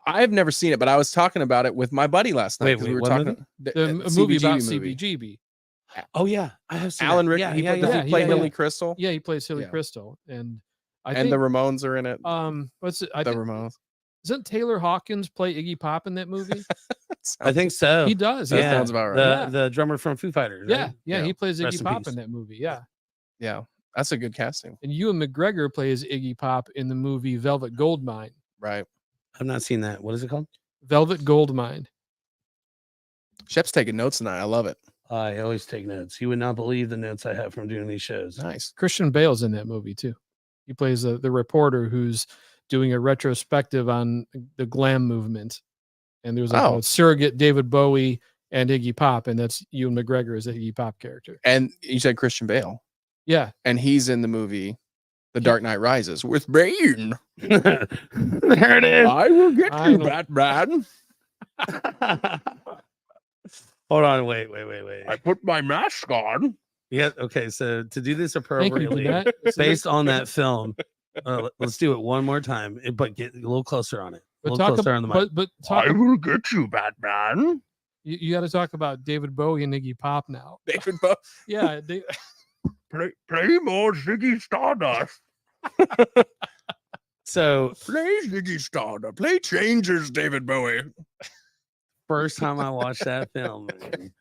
I've never seen it, but I was talking about it with my buddy last night. Wait, 'cause wait, we were what talking The movie about CBGB. oh yeah, I have seen Alan that. Rickman. Does he play yeah. Hilly Crystal? Yeah, he plays Hilly Yeah. Crystal, and I And think the Ramones are in it. what's it? I The think, Ramones. doesn't Taylor Hawkins play Iggy Pop in that movie? I think so. He does. That Yeah. sounds about right. The drummer from Foo Fighters. Yeah, right? yeah, Yeah. he plays Rest Iggy in Pop peace. in that movie. Yeah, Yeah, that's a good casting. and Ewan McGregor plays Iggy Pop in the movie Velvet Goldmine. Right. I've not seen that. What is it called? Velvet Goldmine. Shep's taking notes tonight. I love it. I always take notes. You would not believe the notes I have from doing these shows. Nice. Christian Bale's in that movie too. He plays the reporter who's doing a retrospective on the glam movement, and there was like Oh. a surrogate David Bowie and Iggy Pop, and that's Ewan McGregor as the Iggy Pop character. And you said Christian Bale, Yeah, and he's in the movie The Dark Knight Rises with Bane. There it is. I will get I you, know. Batman. Hold on, wait. I put my mask on. Yeah, okay. So to do this thank you for appropriately, that. based on that film, let's do it one more time, but get a little closer on it. A But little talk closer about, on the mic. but talk. will get you, Batman. You got to talk about David Bowie and Iggy Pop now. David Bowie. Yeah, Play more Ziggy Stardust. So Play Ziggy Stardust. Play Changes, David Bowie. first time I watched that film, man,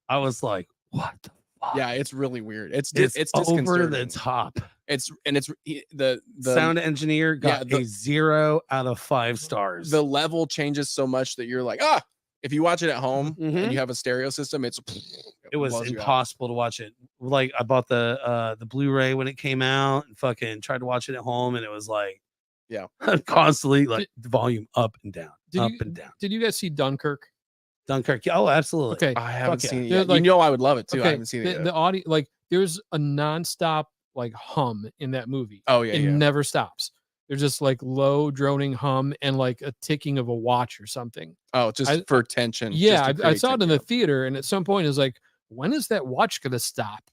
I was like, "What the fuck?" Yeah, it's really weird. It's It's over disconcerting. the top. It's the Sound engineer got yeah, a 0 out of 5 stars. the level changes so much that you're like, if you watch it at home Mhm. and you have a stereo system, it was blows you out. impossible to watch it. Like I bought the Blu-ray when it came out and fucking tried to watch it at home, and it was like, Yeah. constantly like the volume up and down, Did up you- and down. did you guys see Dunkirk? Dunkirk. Oh, absolutely. Okay, I haven't Fuck seen it yeah. yet. Like- You know I would love it too. I okay. haven't seen it yet. The audio, like, there's a nonstop like hum in that movie. Oh yeah, It yeah. never stops. There's just like low droning hum and like a ticking of a watch or something. Oh, just for tension. just Yeah, to I create saw it in the tension. theater, and at some point, it's like, when is that watch gonna stop?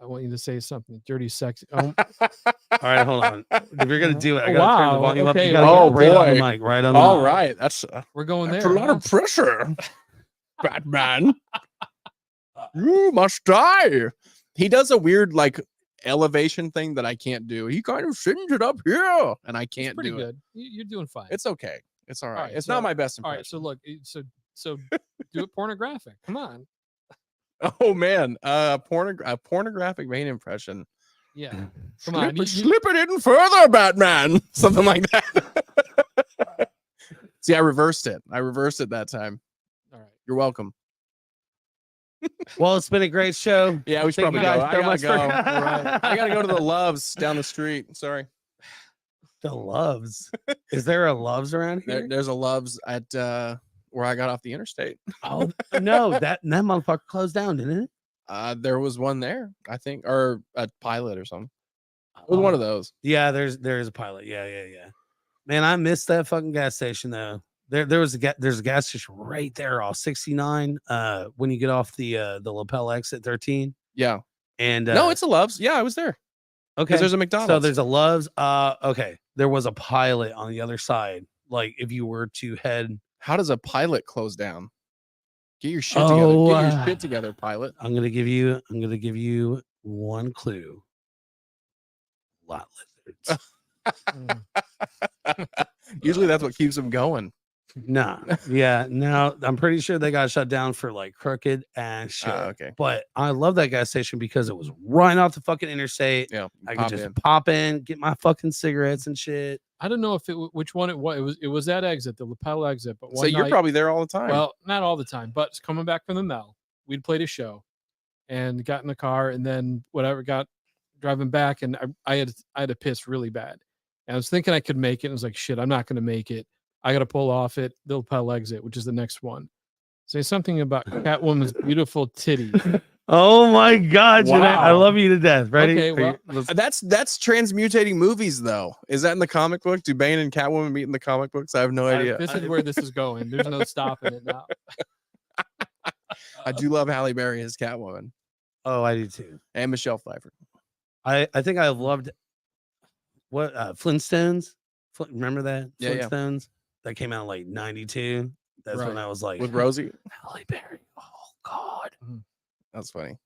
I want you to say something dirty, sexy. Oh, All right, hold on. If you're gonna do it, I gotta turn the Wow, volume up. You okay, gotta oh, get right on the boy. mic, right on the All mic. right, that's we're going that's there. a lot huh? of pressure, Batman. You must die. He does a weird like elevation thing that I can't do. He kind of sends it up here, and I It's can't pretty do good. it. You're doing fine. It's okay. It's all right. right, It's so- not my best all impression. right. So look, so do it pornographic. Come on. Oh man, pornographic vein impression. Yeah. Come Slip, on. slip it in further, Batman. Something like that. See, I reversed it. That time. All right. You're welcome. Well, it's been a great show. Yeah, we should Thank probably you go. guys I so gotta much go. for- Right. I gotta go to the Loves down the street. Sorry. The Loves. Is there a Loves around here? There's a Loves at where I got off the interstate. Oh no, that motherfucker closed down, didn't it? There was one there, I think, or a Pilot or something. It was one of those. Yeah, there's a Pilot. Yeah. Man, I missed that fucking gas station though. There's a gas station right there off 69. When you get off the lapel exit 13. Yeah. And No, it's a Loves. Yeah, I was there. okay. Because there's a McDonald's. So there's a Loves. Okay. There was a Pilot on the other side. Like if you were to head, How does a Pilot close down? Get your shit together. Get your shit together, Pilot. I'm gonna give you one clue. Lot lizards. Mm. Usually that's what keeps them going. Nah, yeah, no, I'm pretty sure they got shut down for like crooked ass shit. Okay. But I love that gas station because it was right off the fucking interstate. Yeah. I could pop just in. pop in, get my fucking cigarettes and shit. I don't know if which one it was. It was that exit, the lapel exit. But So one you're night, probably there all the time. well, not all the time, but coming back from the Mel, we'd played a show and got in the car, and then whatever got driving back, and I had to piss really bad. And I was thinking I could make it. And I was like, shit, I'm not going to make it. I got to pull off it. The lapel exit, which is the next one. Say something about Catwoman's beautiful titties. Oh my God, Jeanette, I Wow. love you to death. Ready? Okay, Are you- well, That's transmutating movies though. Is that in the comic book? Do Bane and Catwoman meet in the comic books? I have no idea. This is where this is going. There's no stopping it now. I do love Halle Berry as Catwoman oh, I do too. and Michelle Pfeiffer. I think I loved what Flintstones. Remember that? Yeah, yeah. Flintstones that came out in like '92. That's when Right. I was like, With Rosie. Halle Berry. Oh God, That's funny.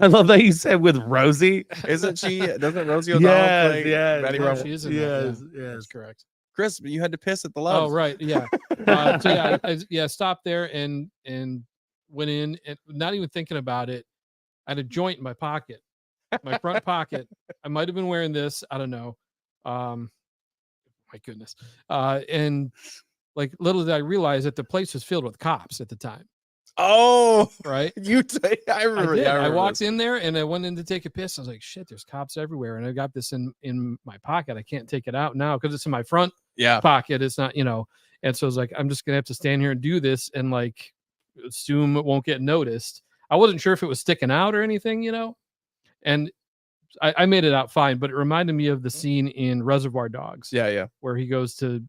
I love that you said with Rosie. Isn't she? Doesn't Rosie O'Donnell play Betty Yeah, Ross? she is in that, Yes, yeah. yes. That's correct. Chris, you had to piss at the Oh, love. right. Yeah. So yeah, stopped there and went in and not even thinking about it. I had a joint in my pocket, my front pocket. I might have been wearing this. I don't know. My goodness. And like little did I realize that the place was filled with cops at the time. Oh, Right. I remember. I did. Yeah, I remember walked this. in there and I went in to take a piss. I was like, shit, there's cops everywhere. And I got this in my pocket. I can't take it out now because it's in my front Yeah. pocket. It's not, and so I was like, I'm just gonna have to stand here and do this and like assume it won't get noticed. I wasn't sure if it was sticking out or anything, and I made it out fine, but it reminded me of the scene in Reservoir Dogs. Yeah, yeah. Where he goes to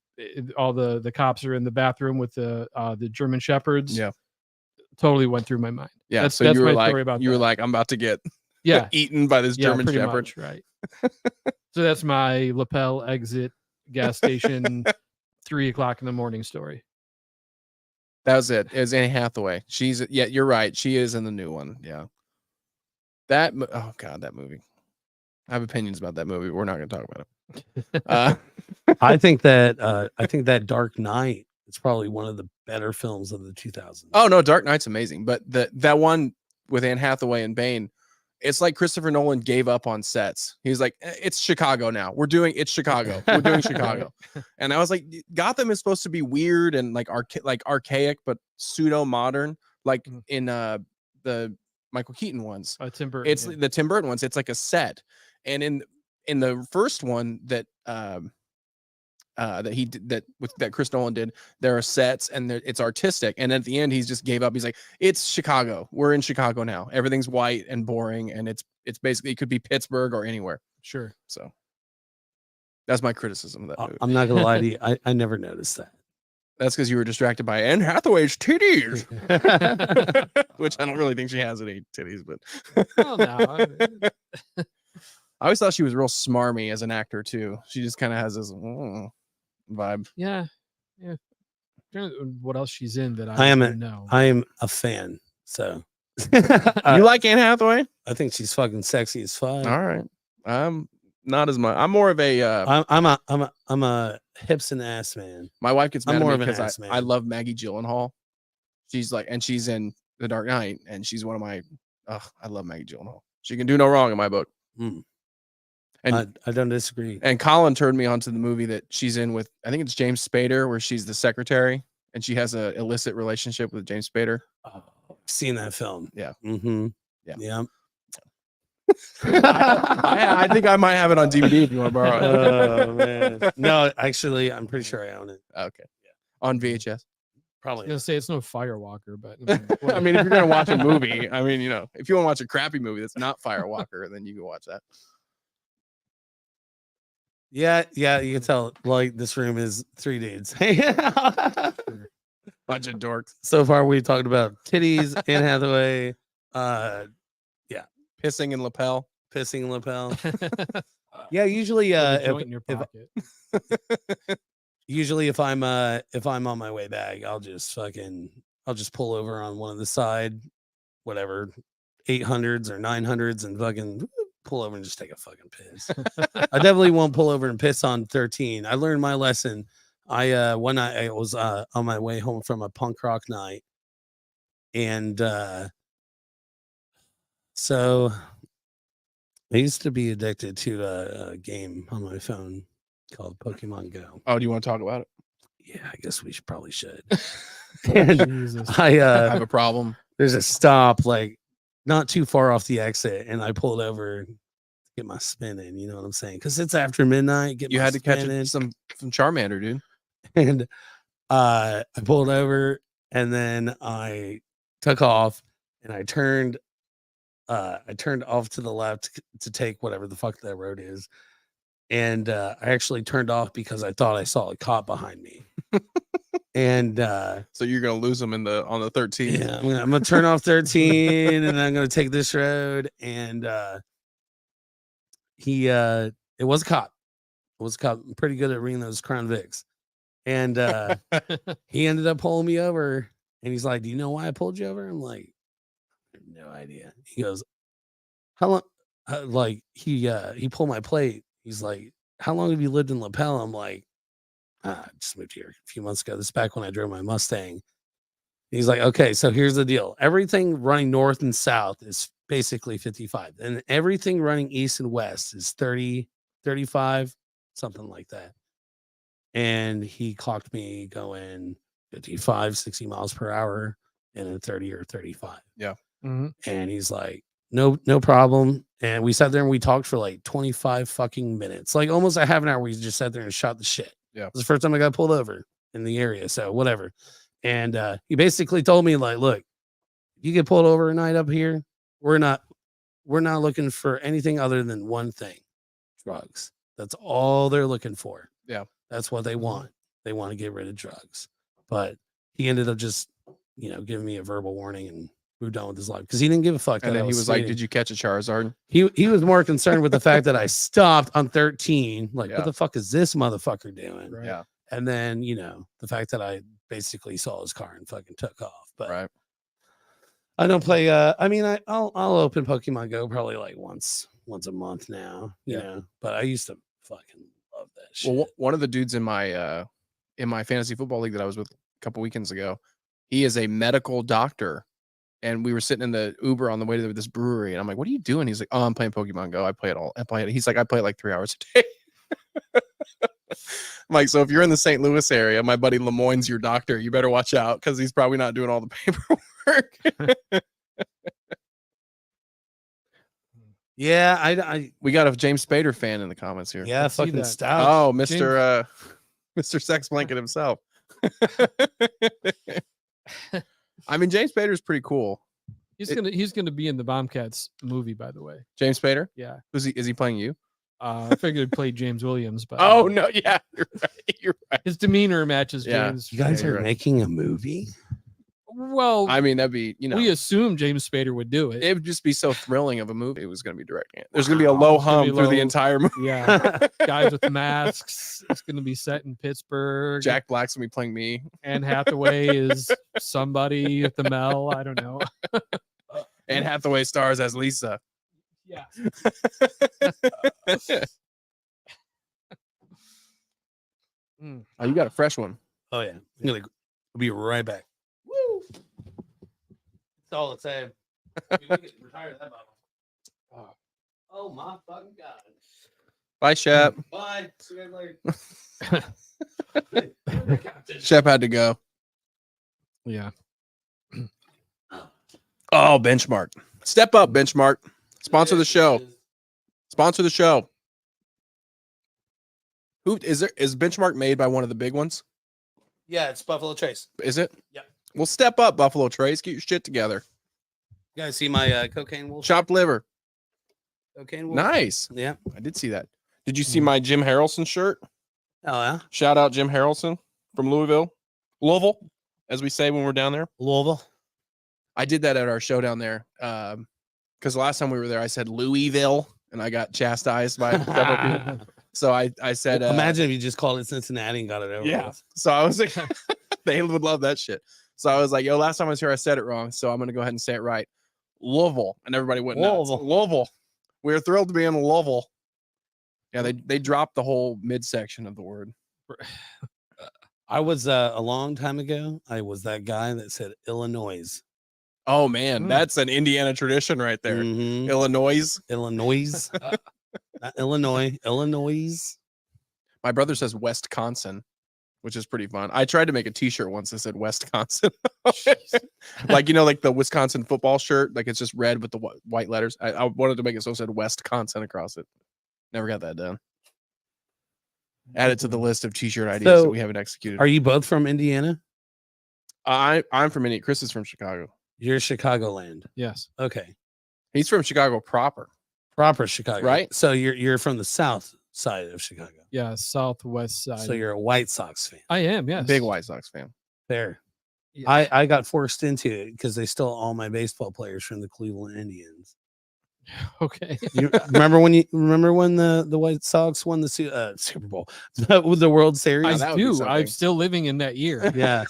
all the cops are in the bathroom with the German Shepherds. Yeah. Totally went through my mind. Yeah. That's you were my like, story about you were that. like, I'm about to get Yeah. eaten by this German pretty Shepherd. much, right. So that's my lapel exit gas station 3:00 in the morning story. That was it. It was Anne Hathaway. You're right. She is in the new one. Yeah. Oh God, that movie. I have opinions about that movie. We're not going to talk about it. I think that Dark Knight is probably one of the better films of the 2000s. Oh no, Dark Knight's amazing, but that one with Anne Hathaway and Bane, it's like Christopher Nolan gave up on sets. He was like, "It's Chicago now. It's Chicago. We're doing Chicago." And I was like, Gotham is supposed to be weird and like archaic, but pseudo modern, like in the Michael Keaton ones. Tim Burton. It's the Tim Burton ones. It's like a set, and in the first one that Chris Nolan did, there are sets and it's artistic, and at the end he's just gave up. He's like, it's Chicago. We're in Chicago now. Everything's white and boring, and it's basically, it could be Pittsburgh or anywhere. Sure. So that's my criticism of that movie. I'm not gonna lie to you. I never noticed that. That's because you were distracted by Anne Hathaway's titties, which I don't really think she has any titties, but Well, no. I always thought she was real smarmy as an actor too. She just kind of has this vibe. Yeah. What else she's in that I am don't know? I am a fan. So You like Anne Hathaway? I think she's fucking sexy as fuck. All right. I'm not as much. I'm more of a. I'm a hips and ass man. My wife gets I'm mad at more me of an because ass man. I love Maggie Gyllenhaal. She's like, and she's in The Dark Knight, and she's one of my. I love Maggie Gyllenhaal. She can do no wrong in my book. Mm. And I don't disagree. And Colin turned me on to the movie that she's in with. I think it's James Spader, where she's the secretary, and she has a illicit relationship with James Spader. Oh, I've seen that film. Yeah. Mm-hmm. Yeah. I think I might have it on DVD if you want to borrow it. Oh man. No, actually, I'm pretty sure I own it. Okay. On VHS. I was Probably. gonna say it's no Firewalker, but I mean, if you're gonna watch a movie, I mean, if you want to watch a crappy movie that's not Firewalker, then you can watch that. Yeah, you can tell. Like this room is 3 dudes. Bunch of dorks So far, we talked about titties, Anne Hathaway, pissing in lapel. pissing lapel. Yeah, usually, joint in your if pocket. usually if I'm on my way back, I'll just pull over on one of the side, whatever, 800s or 900s, and fucking pull over and just take a fucking piss. I definitely won't pull over and piss on 13. I learned my lesson. One night I was on my way home from a punk rock night, and so I used to be addicted to a game on my phone called Pokemon Go. Oh, do you want to talk about it? Yeah, I guess we probably should. And Jesus. I have a problem. there's a stop like not too far off the exit, and I pulled over to get my spin in. You know what I'm saying? Because it's after midnight. You had to catch some Charmander, dude. And I pulled over, and then I took off, and I turned off to the left to take whatever the fuck that road is. And I actually turned off because I thought I saw a cop behind me. And so you're gonna lose them on the 13th. Yeah, I'm gonna turn off 13, and I'm gonna take this road. And it was a cop. It was a cop. I'm pretty good at reading those Crown Vics. And he ended up pulling me over, and he's like, "Do you know why I pulled you over?" I'm like, "I have no idea." He goes, "How long?" Like he pulled my plate. He's like, "How long have you lived in Lapel?" I'm like, "I just moved here a few months ago. This is back when I drove my Mustang." He's like, "Okay, so here's the deal. Everything running north and south is basically 55. And everything running east and west is 30, 35, something like that." And he clocked me going 55, 60 miles per hour in a 30 or 35. Yeah. Mm-hmm. And he's like, no problem. And we sat there and we talked for like 25 fucking minutes, like almost a half an hour. We just sat there and shot the shit. Yeah. It was the first time I got pulled over in the area. So whatever. And he basically told me, like, look, you get pulled over a night up here, we're not looking for anything other than one thing: drugs. That's all they're looking for. Yeah. That's what they want. They want to get rid of drugs. But he ended up just, giving me a verbal warning and moved on with his life because he didn't give a fuck. And that then I he was speeding. like, "Did you catch a Charizard?" He was more concerned with the fact that I stopped on 13. Like, Yeah. what the fuck is this motherfucker doing? Right. Yeah. And then, the fact that I basically saw his car and fucking took off. But Right. I don't play. I'll open Pokemon Go probably like once a month now. You know, but I used to fucking love that shit. Well, one of the dudes in my fantasy football league that I was with a couple weekends ago, he is a medical doctor, and we were sitting in the Uber on the way to this brewery, and I'm like, "What are you doing?" He's like, "Oh, I'm playing Pokemon Go. I play it all. I play it." He's like, "I play it like 3 hours a day." I'm like, "So if you're in the St. Louis area, my buddy Lemoyne's your doctor. You better watch out because he's probably not doing all the paperwork." Yeah, I We got a James Spader fan in the comments here. yeah, Let's see fucking that. stout. Oh, Mr. Sex Blanket himself. I mean, James Spader's pretty cool. He's gonna be in the Bombcats movie, by the way. James Spader? Yeah. Is he playing you? I figured he'd play James Williams, but Oh no, yeah, you're right. You're right. his demeanor matches Yeah. James. You guys Yeah, are you're right. making a movie? Well, I mean, that'd be, we assume James Spader would do it. it would just be so thrilling of a movie. It was going to be directing it. There's going to be a Wow. low It's gonna hum be through the low. entire movie. Yeah, guys with masks. It's going to be set in Pittsburgh. Jack Black's going to be playing me. Anne Hathaway is somebody at the Mel. I don't know. Anne Hathaway stars as Lisa. Yeah. Oh, you got a fresh one. Oh yeah. I'll be right back. Woo! That's all it's saying. We can retire that bottle. Oh my fucking god. Bye, Shep. Bye. See you guys later. Shep had to go. Yeah. Oh, Benchmark. Step up, Benchmark. Sponsor the show. Sponsor the show. Who is Benchmark made by one of the big ones? Yeah, it's Buffalo Trace. Is it? Yeah. Well, step up, Buffalo Trace. Get your shit together. You guys see my cocaine wolf? Chopped liver. Cocaine wolf? Nice. Yeah. I did see that. Did you see my Jim Harrelson shirt? Oh yeah. Shout out Jim Harrelson from Louisville, as we say when we're down there. Louisville. I did that at our show down there because the last time we were there, I said Louisville, and I got chastised by several people. So I said, Imagine if you just called it Cincinnati and got it over. yeah. with. So I was like, they would love that shit. So I was like, yo, last time I was here, I said it wrong. So I'm going to go ahead and say it right. Louisville. And everybody went nuts. Louisville. We're thrilled to be in Louisville. Yeah, they dropped the whole midsection of the word. I was a long time ago. I was that guy that said Illinois. Oh, man. That's an Indiana tradition right there. Mhm. Illinois. Illinois. Not Illinois. Illinois. My brother says Wisconsin, which is pretty fun. I tried to make a T-shirt once that said Wisconsin, Jeez. like like the Wisconsin football shirt, like it's just red with the white letters. I wanted to make it so it said Wisconsin across it. Never got that done. Add it to the list of T-shirt ideas that we haven't executed. Are you both from Indiana? I'm from Indiana. Chris is from Chicago. You're Chicagoland. Yes. Okay. He's from Chicago proper. Proper Chicago. Right. So you're from the south side of Chicago. Yeah. Southwest side. So you're a White Sox fan. I am. Yes. Big White Sox fan. Fair. Yeah. I got forced into it because they stole all my baseball players from the Cleveland Indians. Okay. You remember when the White Sox won the Super Bowl, the World Series? that I would be do. something. I'm still living in that year. Yeah.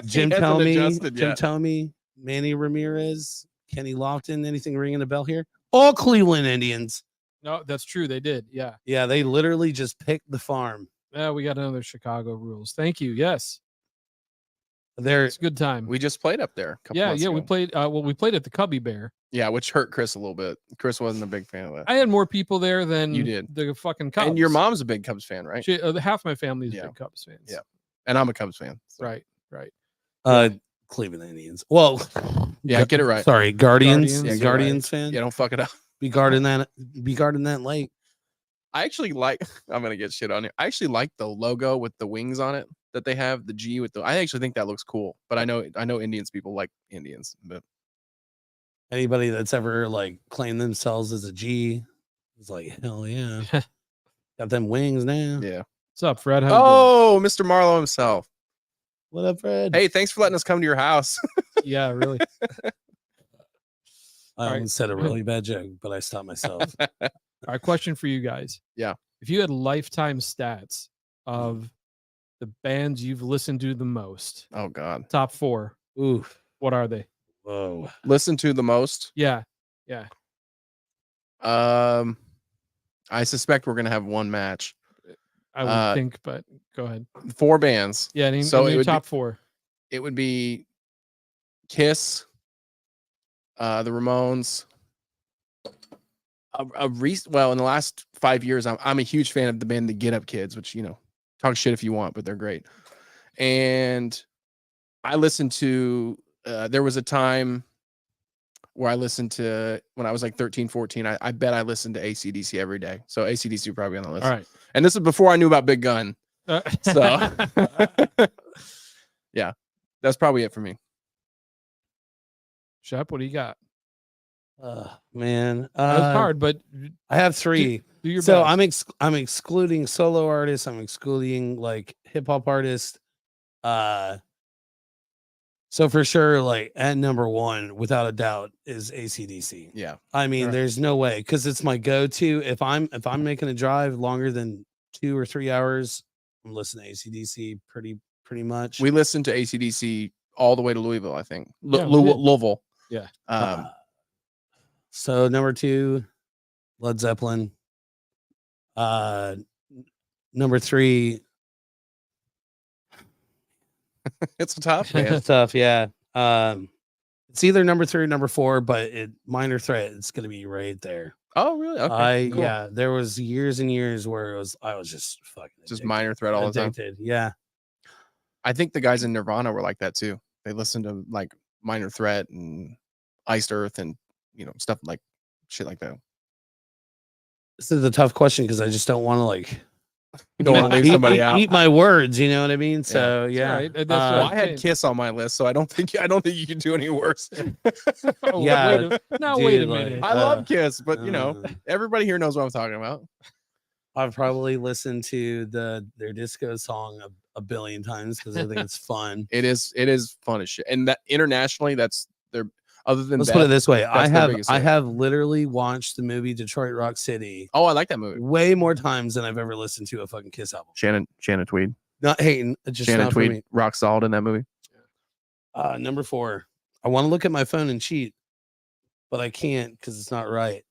Jim hasn't adjusted yet. Tomey, Manny Ramirez, Kenny Lofton. Anything ringing a bell here? All Cleveland Indians. No, that's true. They did. Yeah. Yeah, they literally just picked the farm. Yeah. We got another Chicago rules. Thank you. Yes. They're It's a good time. We just played up there. A couple Yeah. months Yeah. We ago. played. Well, we played at the Cubby Bear. Yeah, which hurt Chris a little bit. Chris wasn't a big fan of that. I had more people there than You did. the fucking Cubs. And your mom's a big Cubs fan, right? Half my family is Yeah. big Cubs fans. Yeah. And I'm a Cubs fan. so- Right. Right. Cleveland Indians. Well, Yeah, get it right. sorry, Guardians. Guardians. Yeah, get it Guardians fan. Yeah, don't fuck it up. Be guarding that. Be guarding that light. I actually like. I'm gonna get shit on here. I actually like the logo with the wings on it that they have. The G with the. I actually think that looks cool. But I know Indians people like Indians. But Anybody that's ever like claimed themselves as a G is like, hell yeah, got them wings now. yeah. What's up, Fred? How you doing? Oh, Mr. Marlowe himself. What up, Fred? Hey, thanks for letting us come to your house. Yeah, really. I all right. almost said a really bad joke, but I stopped myself. All right, question for you guys. Yeah. If you had lifetime stats of the bands you've listened to the most, Oh God. top 4, Oof. what are they? Whoa. Listen to the most. Yeah. Yeah. I suspect we're gonna have one match. I would think, but go ahead. 4 bands. Yeah. Name, So it name would be- top 4. It would be Kiss, the Ramones. Well, in the last 5 years, I'm a huge fan of the band the Get Up Kids, which talk shit if you want, but they're great. And I listened to. There was a time where I listened to when I was like 13, 14. I bet I listened to AC/DC every day. So AC/DC would probably be on the list. All right. And this is before I knew about Big Gun. So yeah, that's probably it for me. Shep, what do you got? Man, That's hard, but I have 3. do your So best. I'm excluding solo artists. I'm excluding like hip hop artists. So for sure, like at number 1, without a doubt, is AC/DC. Yeah. I mean, Right. there's no way because it's my go-to. If I'm making a drive longer than 2 or 3 hours, I'm listening to AC/DC pretty much. We listened to AC/DC all the way to Louisville, I think. Yeah, we did. Louisville. Yeah. So number 2, Led Zeppelin. Number 3, It's tough, man. it's tough. Yeah. It's either number 3 or number 4, but Minor Threat. It's gonna be right there. Oh, really? Okay. Cool. Yeah. There was years and years where I was just fucking Just addicted. Minor Threat all the time. Addicted. Yeah. I think the guys in Nirvana were like that too. They listened to like Minor Threat and Iced Earth and stuff like shit like that. This is a tough question because I just don't want to like You don't want to leave somebody out. eat my words, you know what I mean? So It's yeah. all right. That's Uh, what Well, I'm I had saying. Kiss on my list, so I don't think you can do any worse. Oh, Yeah, wait now dude, wait a like, minute. I love Kiss, but uh, everybody here knows what I'm talking about. I've probably listened to their disco song a billion times because I think it's fun. It is fun as shit. And that internationally, that's their other than Let's Beth, put it this way: I that's their have biggest I hit. have literally watched the movie Detroit Rock City Oh, I like that movie. way more times than I've ever listened to a fucking Kiss album. Shannon Tweed. Not hating, just Shannon not for Tweed me. rock solid in that movie. Number 4. I want to look at my phone and cheat, but I can't because it's not right.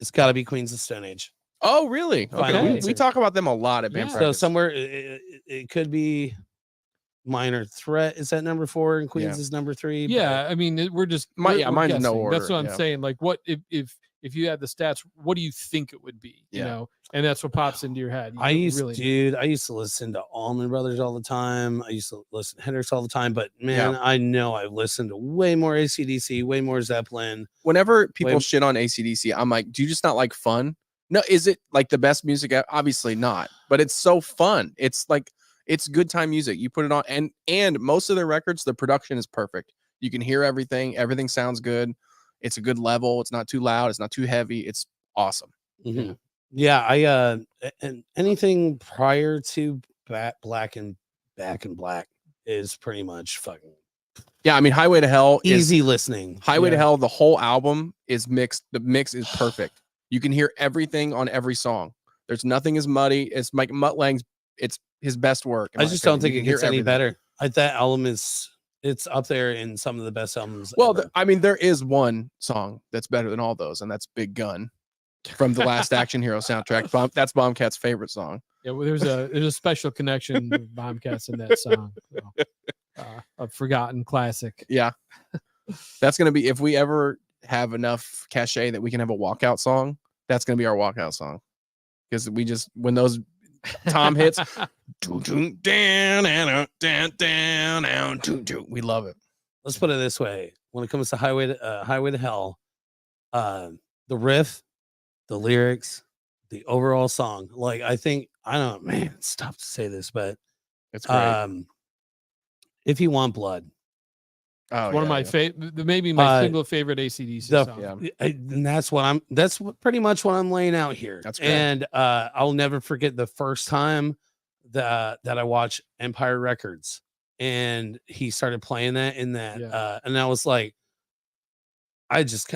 It's got to be Queens of Stone Age. Oh, really? Final Okay. answer. We talk about them a lot at band Yeah. So practice. somewhere it could be Minor Threat. Is that number 4 and Queens Yeah. is number 3? Yeah, I mean, we're just Mine's we're no guessing. order, That's what I'm yeah. saying. Like, what if if you had the stats, what do you think it would be? You Yeah. know, and that's what pops into your head. You I don't used, really dude, I used to listen to Allman Brothers all the time. I used to listen to Hendrix all the time, but man, Yeah. I know I've listened to way more AC/DC, way more Zeppelin. Whenever people Wait. shit on AC/DC, I'm like, do you just not like fun? No, is it like the best music? Obviously not, but it's so fun. It's like, it's good time music. You put it on, and most of their records, the production is perfect. You can hear everything. Everything sounds good. It's a good level. It's not too loud. It's not too heavy. It's awesome. Mhm. Yeah, and anything prior to Black and Back in Black is pretty much fucking Yeah, I mean, Highway to Hell is easy listening. Highway to Yeah. Hell. The whole album is mixed. The mix is perfect. You can hear everything on every song. There's nothing as muddy. It's Mike Mutt Lang's. It's his best work. in I my just don't opinion. think You it can hear gets any everything. better. That album it's up there in some of the best albums. Well, ever. I mean, there is one song that's better than all those, and that's Big Gun from the Last Action Hero soundtrack. That's Bombcat's favorite song. Yeah, well, there's a special connection with Bombcats in that song. So, a forgotten classic. Yeah. That's going to be, if we ever have enough cachet that we can have a walkout song, that's going to be our walkout song. Because we just, when those Tom hits, we love it. Let's put it this way: when it comes to Highway to Hell, the riff, the lyrics, the overall song, like I don't, man, it's tough to say this, but It's great. If You Want Blood, Oh, One of my favorite, maybe my single favorite AC/DC song. Yeah. and that's pretty much what I'm laying out here. That's great. And I'll never forget the first time that I watched Empire Records, and he started playing that in that, Yeah. and I was like, I just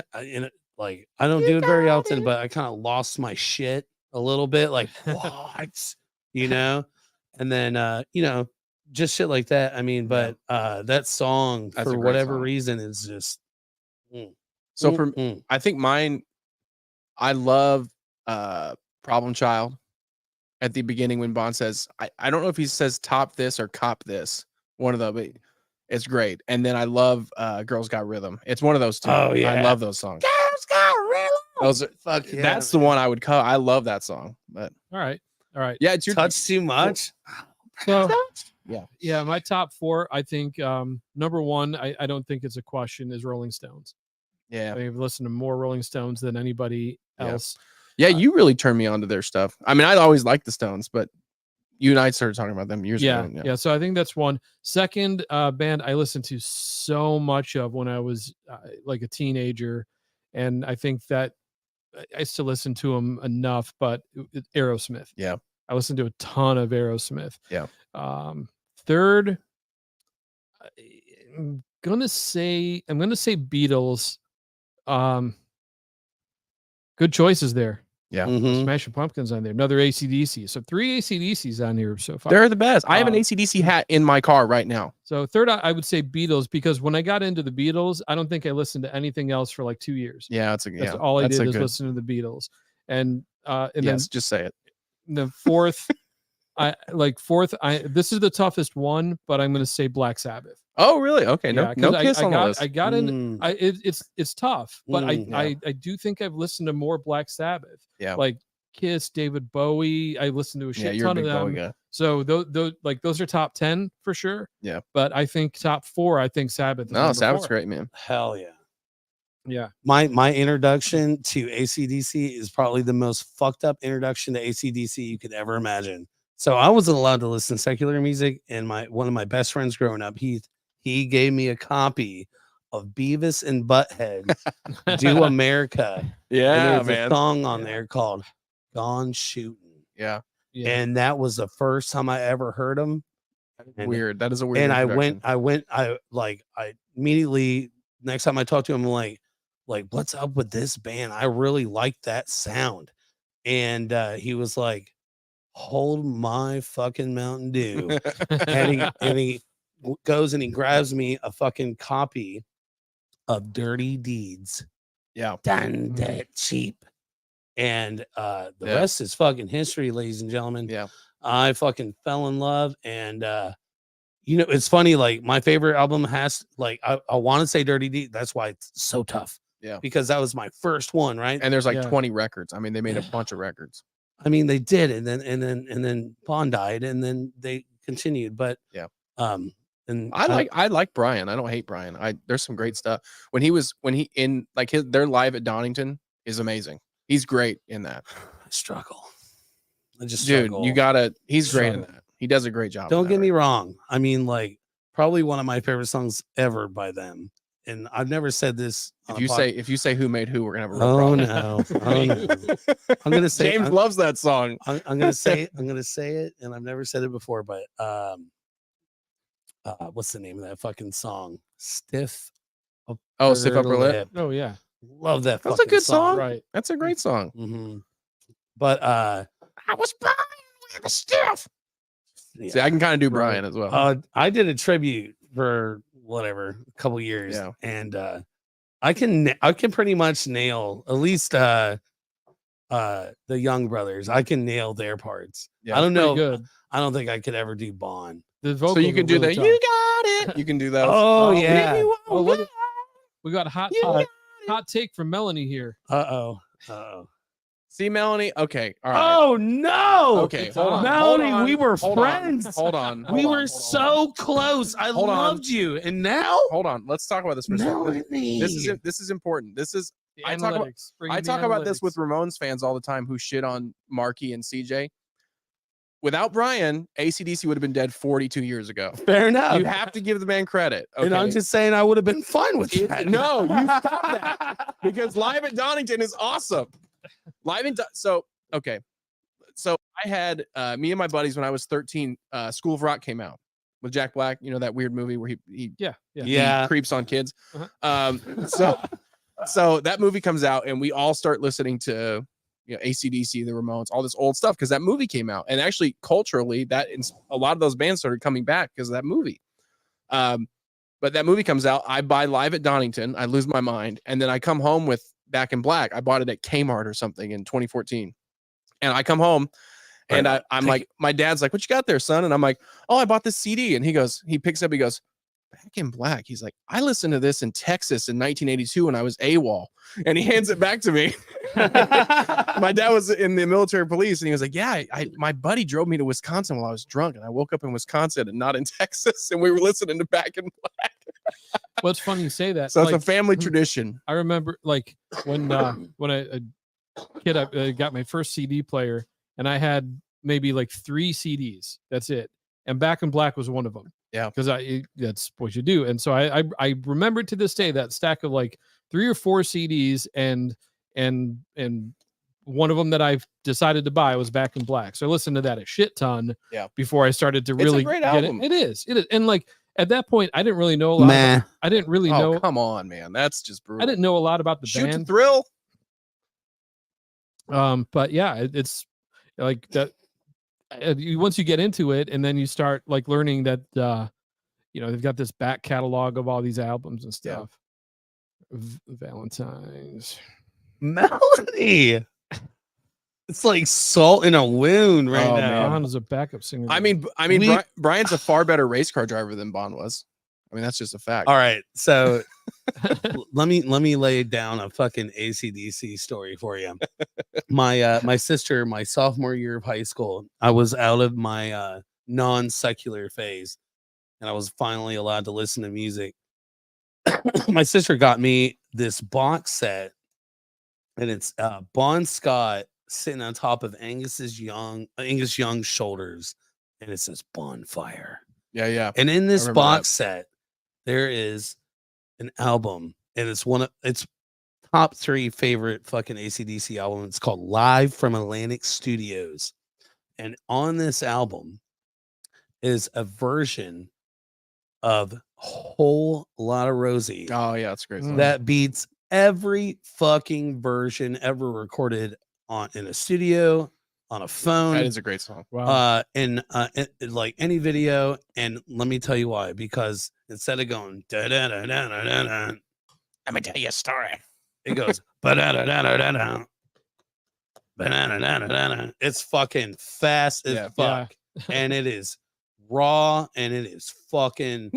like, I don't do it very often, but I kind of lost my shit a little bit, like what, you know, and then just shit like that. I mean, but that song, That's a for great whatever song. reason, is just So for I think mine, I love Problem Child at the beginning when Bond says, I don't know if he says top this or cop this, one of them, but it's great. And then I love Girls Got Rhythm. It's one of those two. Oh, I yeah. love those songs. Girls Got Rhythm. Those are, Fuck yeah, that's the one I would cut. I love that song. But All right. yeah, it's your Touch Too Much. So Yeah. yeah, my top four, I think number one, I don't think it's a question, is Rolling Stones. Yeah. I've listened to more Rolling Stones than anybody Yeah. else. Yeah, you really turned me on to their stuff. I mean, I always liked the Stones, but you and I started talking about them years Yeah, ago. yeah. So I think that's one. Second band I listened to so much of when I was like a teenager, and I think that I still listen to them enough. But Aerosmith. Yeah. I listened to a ton of Aerosmith. Yeah. Third, I'm gonna say Beatles. Good choices there. Yeah. Mhm. Smashing Pumpkins on there. Another AC/DC. So 3 AC/DCs on here so far. They're the best. I have an Um, AC/DC hat in my car right now. So third, I would say Beatles, because when I got into the Beatles, I don't think I listened to anything else for like 2 years. Yeah, that's That's all I that's did a is good. listen to the Beatles. And Yes, just say it. then the fourth, this is the toughest one, but I'm going to say Black Sabbath. Oh, really? Okay. Yeah, No 'cause Kiss on the got list. I got in. It's tough, but Mm, I do think I've listened to more Black Sabbath. Yeah. Like Kiss, David Bowie. I listened to a Yeah, shit you're a ton of big them. Bowie guy. So those are top 10 for sure. Yeah. But I think top 4, I think Sabbath. Is No, number Sabbath's 4. great, man. Hell yeah. Yeah. My introduction to AC/DC is probably the most fucked up introduction to AC/DC you could ever imagine. So I wasn't allowed to listen to secular music, and one of my best friends growing up, he gave me a copy of Beavis and Butthead Do America. Yeah, and there's a song on there called Gone Shooting. Yeah. Yeah. And that was the first time I ever heard them. And- Weird. That is a weird. And I introduction. I immediately, next time I talked to him, I'm like, what's up with this band? I really like that sound. And he was like, hold my fucking Mountain Dew. and he goes and he grabs me a fucking copy of Dirty Deeds. Yeah. Done that cheap. And the Yeah. rest is fucking history, ladies and gentlemen. Yeah. I fucking fell in love. And it's funny, like my favorite album has, like, I want to say Dirty Deeds. That's why it's so tough. Yeah. because that was my first one, right? And there's like Yeah. 20 records. I mean, they made a bunch of records. I mean, they did, and then Bond died, and then they continued. But Yeah. and I like Brian. I don't hate Brian. There's some great stuff. When he in like their live at Donington is amazing. He's great in that. I struggle. I just Dude, struggle. he's great in that. He does a great job. Don't get me wrong. I mean, like probably one of my favorite songs ever by them. And I've never said this. If you say who made who, we're gonna have a real Oh problem. no. Oh no. I'm gonna say James loves that song. I'm gonna say it, and I've never said it before, but what's the name of that fucking song? Stiff. Oh, Stiff Upper Lip. Oh yeah, Love that. That's a good song. right. That's a great song. Mm-hmm. But I was born with a stiff. yeah. See, I can kind of do Brian as well. I did a tribute for whatever a couple years, Yeah. and I can pretty much nail at least the Young Brothers. I can nail their parts. Yeah, I don't know. Good. I don't think I could ever do Bond. The So vocals you can are do really that. tough. You got it. You can do that. Oh yeah. Oh, look at- we got a hot take from Melanie here. Uh oh. See, Melanie. Okay. All right. Oh no. Okay. It's Hold on. on. Melanie, hold on, we were hold friends. On, hold on. We hold were on, so close. I Hold on. loved you, and now Hold on. Let's talk about this for a second. Melanie. This is important. This is The I talk about- analytics, bring I in the talk about this with analytics. Ramones fans all the time who shit on Marky and CJ. Without Brian, AC/DC would have been dead 42 years ago. Fair enough. You have to give the man credit. Okay? And I'm just saying I would have been fine with that. No, you stop that. Because Live at Donington is awesome. So I had me and my buddies when I was 13. School of Rock came out with Jack Black. You know that weird movie where he Yeah. creeps on kids. Uh-huh. So that movie comes out and we all start listening to AC/DC, the Ramones, all this old stuff because that movie came out. And actually culturally, a lot of those bands started coming back because of that movie. But that movie comes out. I buy Live at Donington. I lose my mind, and then I come home with Back in Black. I bought it at Kmart or something in 2014, and I come home. And I'm like, my dad's like, what you got there, son? And I'm like, oh, I bought this CD. And he picks up, he goes, Back in Black. He's like, I listened to this in Texas in 1982 when I was AWOL. And he hands it back to me. My dad was in the military police. And he was like, yeah, my buddy drove me to Wisconsin while I was drunk. And I woke up in Wisconsin and not in Texas. And we were listening to Back in Black. Well, it's funny you say that. So it's a Like, family tradition. I remember like when a kid I got my first CD player and I had maybe like 3 CDs. That's it. And Back in Black was one of them. Yeah. Because that's what you do. And so I remember to this day that stack of like 3 or 4 CDs and one of them that I've decided to buy was Back in Black. So I listened to that a shit ton before I started to really great get album. it. It is. And like at that point I didn't really know a lot. I didn't really know. Oh, come on, man. That's just brutal. I didn't know a lot about the Shoot to band. Thrill. But yeah, it's like that. Once you get into it, and then you start like learning that they've got this back catalog of all these albums and stuff. Valentine's Melody. It's like salt in a wound right Oh, now. Bond is a backup singer. I mean, Brian's a far better race car driver than Bond was. I mean, that's just a fact. All right, so let me lay down a fucking AC/DC story for you. My sister, my sophomore year of high school, I was out of my non-secular phase, and I was finally allowed to listen to music. My sister got me this box set, and it's Bon Scott sitting on top of Angus Young's shoulders, and it says Bonfire. Yeah. And in this remember box set, there is an album, and it's top 3 favorite fucking AC/DC album. It's called Live from Atlantic Studios. And on this album is a version of Whole Lotta Rosie Oh, yeah. That's a great. Song. that beats every fucking version ever recorded in a studio, on a phone. That is a great song. wow. In like any video, and let me tell you why. Because instead of going da da da da da da da, let me tell you a story. It goes ba da da da da da da, ba da da da da da. It's fucking fast as Yeah. fuck, and it is raw, and it is fucking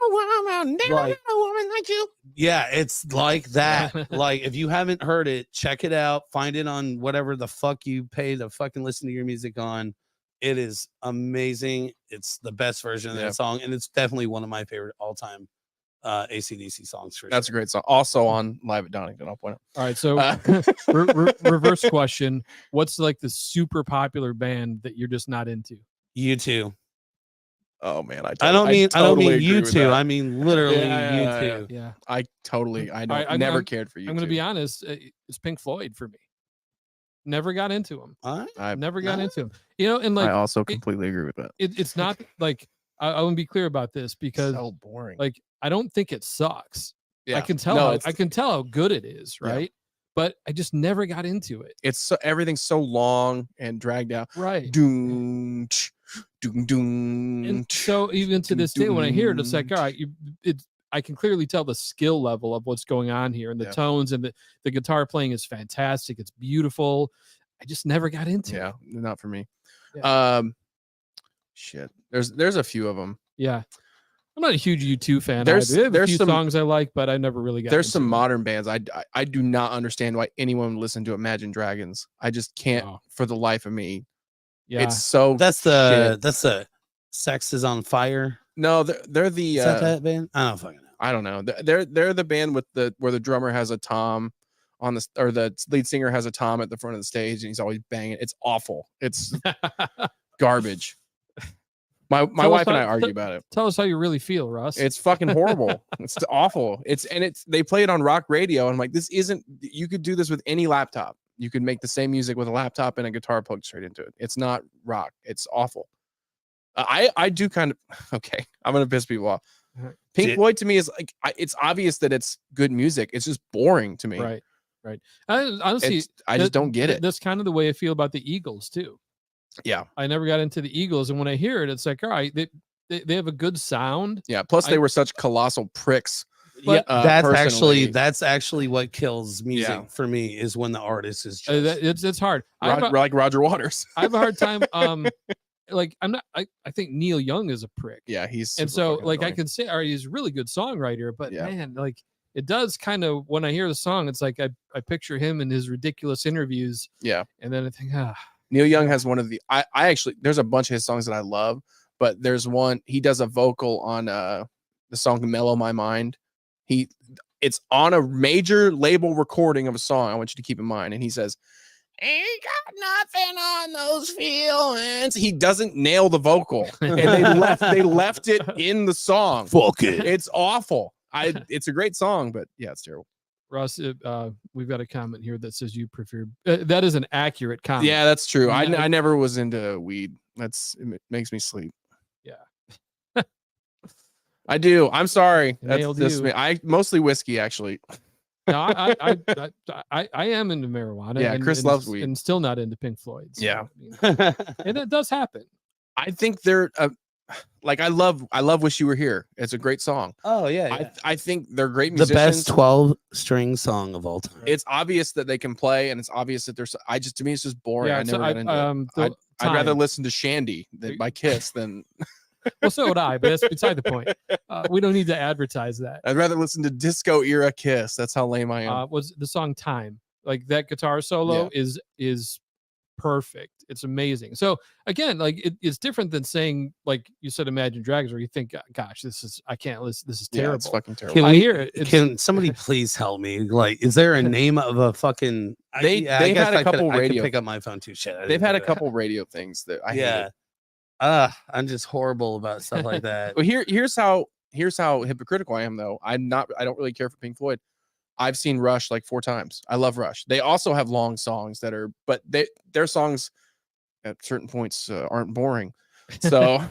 Like- a woman like you. Yeah, it's like that. Like, if you haven't heard it, check it out. Find it on whatever the fuck you pay to fucking listen to your music on. It is amazing. It's the best version of Yeah. that song, and it's definitely one of my favorite all-time AC/DC songs. For That's a great song. Also on Live at Donington, I'll point out. All right, so Uh, reverse question: what's like the super popular band that you're just not into? You too. Oh man, I don't mean totally agree you with two. that. I mean literally Yeah, you two. Yeah, I I'm- never cared for you. I'm going to be honest. It's Pink Floyd for me. Never got into them. I Never got into them. You know, and like also completely agree with that. it's not like I want to be clear about this because So boring. like I don't think it sucks. yeah. I can tell No, I can tell how good it is, Yeah. right? But I just never got into it. it's so, everything's so long and dragged out. Right. Doom, tch, doom, doom, And tch. so even to this day, when I hear it, it's like, all right, I can clearly tell the skill level of what's going on here and the Yeah. tones and the guitar playing is fantastic. It's beautiful. I just never got into Yeah, it. not for me. Yeah. Shit. There's a few of them. Yeah. I'm not a huge U2 fan. There's- They have a there's few some- songs I like, but I never really got There's into some it. modern bands. I do not understand why anyone would listen to Imagine Dragons. I just can't Wow. for the life of me. Yeah. It's so That's shit. the Sex is on Fire. No, they're the Is that that band? I don't fucking know. I don't know. They're the band with where the drummer has a tom on the or the lead singer has a tom at the front of the stage and he's always banging. It's awful. It's garbage. My Tell us wife and I how- argue about it. Tell us how you really feel, Russ. It's fucking horrible. It's awful. They play it on rock radio and I'm like, this isn't. You could do this with any laptop. You could make the same music with a laptop and a guitar plugged straight into it. It's not rock. It's awful. I do kind of okay. I'm gonna piss people off. Pink Did- Floyd to me is like it's obvious that it's good music. It's just boring to me. right. Honestly, I just don't get it. That's kind of the way I feel about the Eagles too. Yeah, I never got into the Eagles, and when I hear it, it's like, all right, they have a good sound. yeah. Plus, they I- were such colossal pricks. But- that's personally. actually what kills music Yeah. for me is when the artist is just It's hard. I have, Like Roger Waters. I have a hard time. Like I'm not. I think Neil Young is a prick, Yeah, he's and super so fucking like I annoying. can say, all right, he's a really good songwriter, but Yeah. man, like it does kind of when I hear the song, it's like I picture him in his ridiculous interviews, Yeah, and then I think, Neil Young has one of the. I actually there's a bunch of his songs that I love, but there's one he does a vocal on the song "Mellow My Mind." It's on a major label recording of a song. I want you to keep in mind, and he says, "Ain't got nothing on those feelings." He doesn't nail the vocal, and they left it in the song. fuck it. It's awful. It's a great song, but yeah, it's terrible. Russ, we've got a comment here that says you prefer. That is an accurate comment. Yeah, that's true. Yeah. I never was into weed. It makes me sleep. Yeah. I do. I'm sorry. That's Nailed just you. me. I mostly whiskey actually. No, I am into marijuana. Yeah, Chris loves weed. and still not into Pink Floyd. so, Yeah. I mean, and it does happen. I think they're like I love "Wish You Were Here." It's a great song. Oh yeah, I think they're great the musicians. best 12-string song of all time. It's obvious that they can play, and it's obvious that there's. To me, it's just boring. Yeah, I so never got into it. I'd rather Time. listen to Shandy by Kiss than Well, so would I, but that's beside the point. We don't need to advertise that. I'd rather listen to disco era Kiss. That's how lame I am. Was the song "Time"? Like that guitar solo is perfect. It's amazing. So again, like it's different than saying, like you said, Imagine Dragons, where you think, gosh, I can't listen. This is Yeah, terrible. it's fucking terrible. Can I we- hear it. It's- Can somebody please help me? Like, is there a name of a fucking? They've had a couple I could radio- pick up my phone too. Shit, I They've didn't had do a that. couple radio things that I Yeah. hate. I'm just horrible about stuff like that. Well, here's how hypocritical I am though. I don't really care for Pink Floyd. I've seen Rush like 4 times. I love Rush. They also have long songs but their songs at certain points aren't boring. So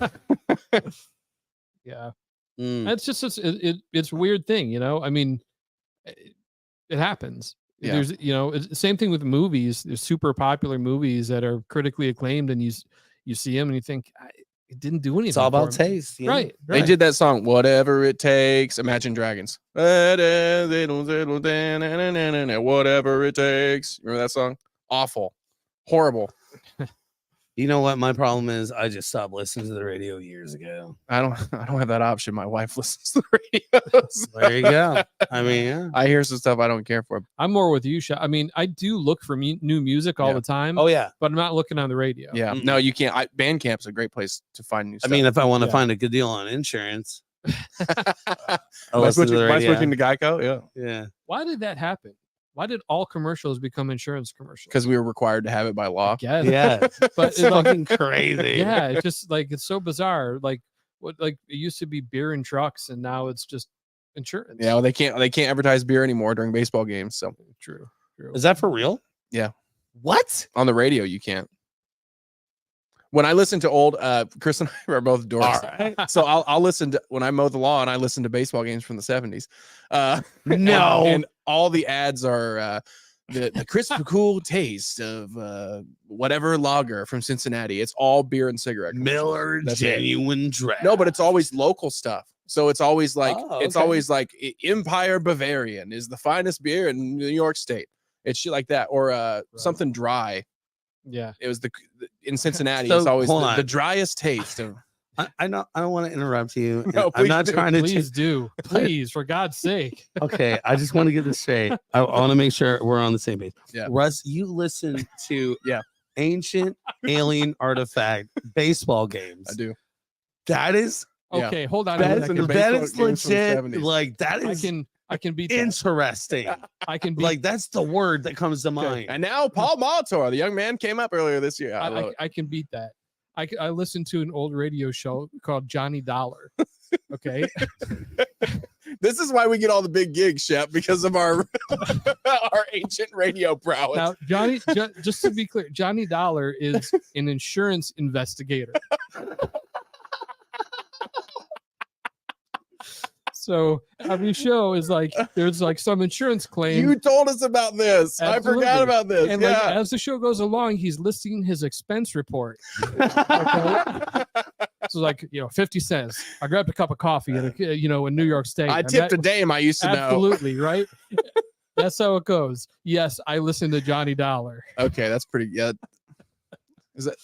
Yeah. Mm. It's just it's a weird thing, you know. I mean, it happens. Yeah. There's it's the same thing with movies. There's super popular movies that are critically acclaimed, and you see them and you think it didn't do anything. It's all about for me." taste, you know? right? they did that song, "Whatever It Takes." Imagine Dragons. Whatever it takes. Remember that song? Awful, horrible. You know what my problem is? I just stopped listening to the radio years ago. I don't have that option. My wife listens to the radios. There you go. I mean, yeah. I hear some stuff I don't care for. I'm more with you, Sha. I mean, I do look for new music all Yeah. the time, Oh yeah. but I'm not looking on the radio. Yeah. Mm-mm. No, you can't. Bandcamp's a great place to find new I stuff. mean, if I want to Yeah. find a good deal on insurance, I'll By listen to the radio. switching to Geico, yeah, Yeah. Why did that happen? Why did all commercials become insurance commercials? because we were required to have it by law. Yeah, Yeah. but It's it's like, fucking crazy. yeah, it's just like it's so bizarre. Like it used to be beer and trucks, and now it's just insurance. Yeah, well, they can't advertise beer anymore during baseball games. So True. Is that for real? Yeah. What? on the radio, you can't. When I listen to old, Chris and I are both dorks. All right. So I'll listen to when I mow the lawn. I listen to baseball games from the 70s. No. and all the ads are the crisp, cool taste of whatever lager from Cincinnati. It's all beer and cigarette. commercials. Miller That's it. Genuine Draft. No, but it's always local stuff. So it's always like Oh, it's okay. always like Empire Bavarian is the finest beer in New York State. It's shit like that, or something dry. Yeah. It was in Cincinnati. So, it's always hold the on. driest taste of. I don't want to interrupt you. and No, I'm please not do. trying to. Please do. Please, for God's sake. Okay, I just want to get this straight. I want to make sure we're on the same page. Yeah. Russ, you listen to Yeah. ancient alien artifact baseball games. I do. That is Yeah. Okay, hold on a That is second. the that baseball is games from the legit. 70s. Like that is I can beat that. interesting. I can beat Like that's the word that comes to mind. And now Paul Molitor, the young man, came up earlier this year. I love it. I can beat that. I listened to an old radio show called Johnny Dollar. Okay. This is why we get all the big gigs, Shep, because of our our ancient radio prowess. Now, just to be clear, Johnny Dollar is an insurance investigator. So every show is like there's like some insurance claim. You told us about this. I Absolutely. forgot about this. And like yeah. as the show goes along, he's listing his expense report. Okay? So like 50 cents. I grabbed a cup of coffee at in New York State. I and tipped that- a dame I used to know. Absolutely, right? That's how it goes. Yes, I listen to Johnny Dollar. Okay, that's pretty. Yeah,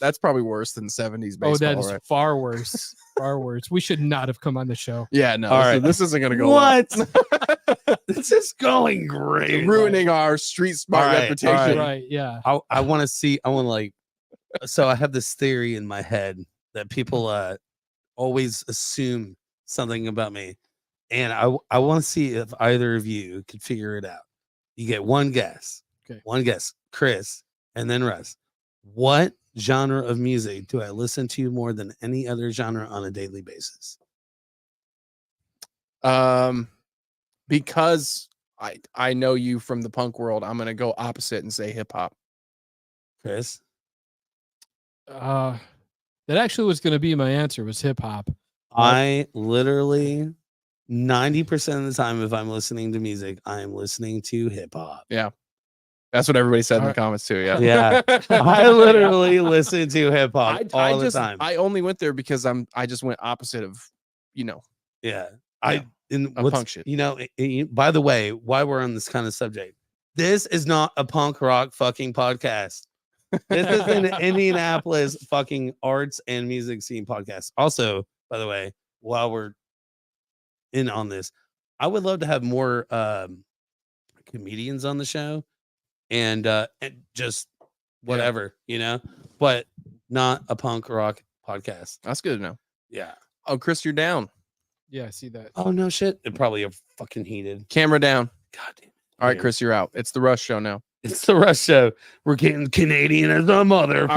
that's probably worse than 70s baseball. Oh, that is right? far worse. Far worse. We should not have come on the show. Yeah, no. All this, right. this isn't going to go well. What? This is going great. Ruining our street smart All right, reputation. all right. Right, yeah. I want to see. I want to like. So I have this theory in my head that people always assume something about me, and I want to see if either of you could figure it out. You get one guess. Okay. One guess, Chris, and then Russ. What genre of music do I listen to more than any other genre on a daily basis? Because I know you from the punk world, I'm going to go opposite and say hip hop. Chris? That actually was going to be my answer. Was hip hop. I literally 90% of the time, if I'm listening to music, I am listening to hip hop. That's what everybody said in the Alright. comments too. Yeah. Yeah. I literally listen to hip hop all the time. I only went there because I just went opposite of, Yeah. Yeah. In Of punk shit. By the way, while we're on this kind of subject, this is not a punk rock fucking podcast. This is an Indianapolis fucking arts and music scene podcast. Also, by the way, while we're in on this, I would love to have more comedians on the show and just whatever, but not a punk rock podcast. That's good to know. Yeah. Oh, Chris, you're down. Yeah, I see that. Oh no shit. It probably a fucking heated. Camera down. God damn it. All right, Yeah. Chris, you're out. It's the Rush show now. It's the Rush show. We're getting Canadian as a motherfucker.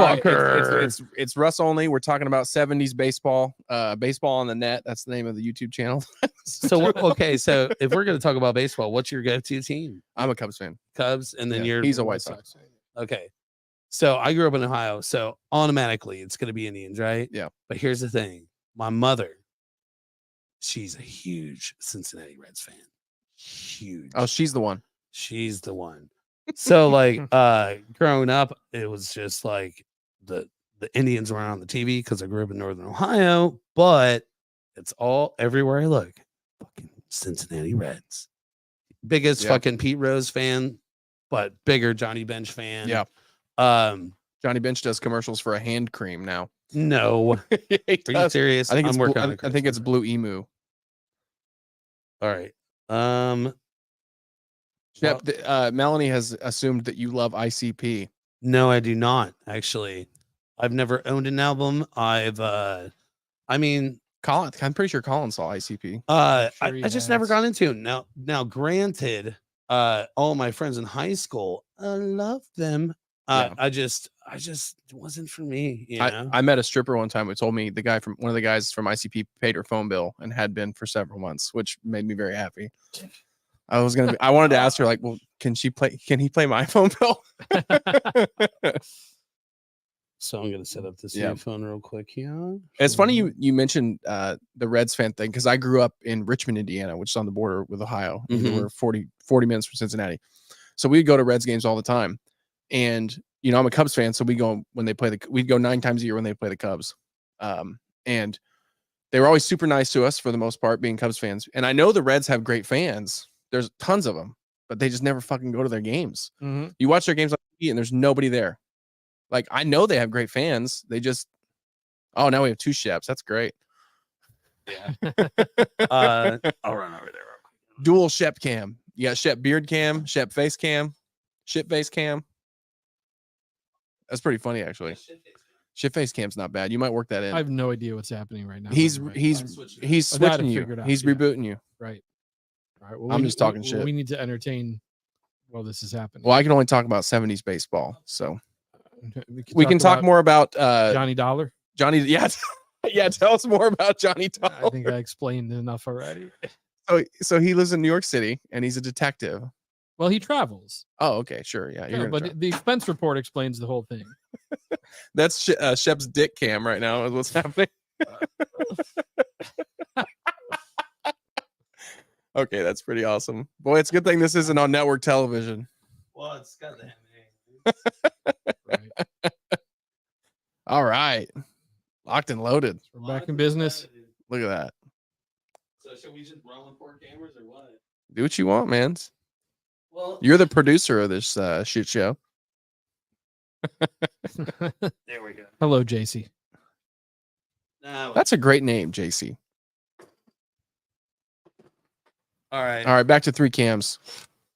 All right, it's Russ only. We're talking about 70s baseball. Baseball on the net. That's the name of the YouTube channel. So okay, so if we're gonna talk about baseball, what's your go-to team? I'm a Cubs fan. Cubs, and then Yeah, you're he's a White Sox. okay. So I grew up in Ohio, so automatically it's gonna be Indians, right? Yeah. But here's the thing: my mother, she's a huge Cincinnati Reds fan. Huge. Oh, she's the one. She's the one. So like growing up, it was just like the Indians were on the TV because I grew up in Northern Ohio, but it's all everywhere I look. Fucking Cincinnati Reds. Biggest Yeah. fucking Pete Rose fan, but bigger Johnny Bench fan. Yeah. Johnny Bench does commercials for a hand cream now. No. He Are you does. serious? I think I'm it's working on I a think it's commercial. Blue Emu. All right. Shep, Melanie has assumed that you love ICP. No, I do not actually. I've never owned an album. I mean, Colin, I'm pretty sure Colin saw ICP. sure I he just never has. got into it. Now, granted, all my friends in high school, I loved them. Yeah. I just wasn't for me. You know, I met a stripper one time who told me one of the guys from ICP paid her phone bill and had been for several months, which made me very happy. I wanted to ask her, like, well, can he play my phone bill? so I'm gonna set up this Yeah. new phone real quick here. It's funny you mentioned the Reds fan thing, because I grew up in Richmond, Indiana, which is on the border with Ohio. Mhm. We're 40 minutes from Cincinnati. So we'd go to Reds games all the time. And, you know, I'm a Cubs fan, so we'd go 9 times a year when they play the Cubs. And they were always super nice to us for the most part, being Cubs fans. And I know the Reds have great fans. There's tons of them, but they just never fucking go to their games. Mhm. You watch their games on TV and there's nobody there. Like, I know they have great fans. They just, oh, now we have 2 Sheps. That's great. Yeah. I'll run over there. Dual Shep cam. You got Shep beard cam, Shep face cam, Ship face cam. That's pretty funny, actually. Ship face cam's not bad. You might work that in. I have no idea what's happening right now. He's by the way. he's I gotta switching you. figure it out, He's yeah. rebooting you. Right. All right. Well, I'm just talking shit. We need to entertain while this is happening. Well, I can only talk about 70s baseball, so we can talk about more about Johnny Dollar. Johnny. Yeah, yeah. Tell us more about Johnny I Dollar. think I explained enough already. So he lives in New York City and he's a detective. Well, he travels. Oh, okay, sure, yeah. Yeah, but the expense report explains the whole thing. That's Shep's dick cam right now is what's happening. Okay, that's pretty awesome. Boy, it's a good thing this isn't on network television. Well, it's got the Right. All right, locked and loaded. We're back in business. Look at that. So should we just run with 4 cameras or what? Do what you want, man. Well, You're the producer of this shit show. there we go. Hello, JC. Now, That's a great name, JC. all right. All right, back to 3 cams.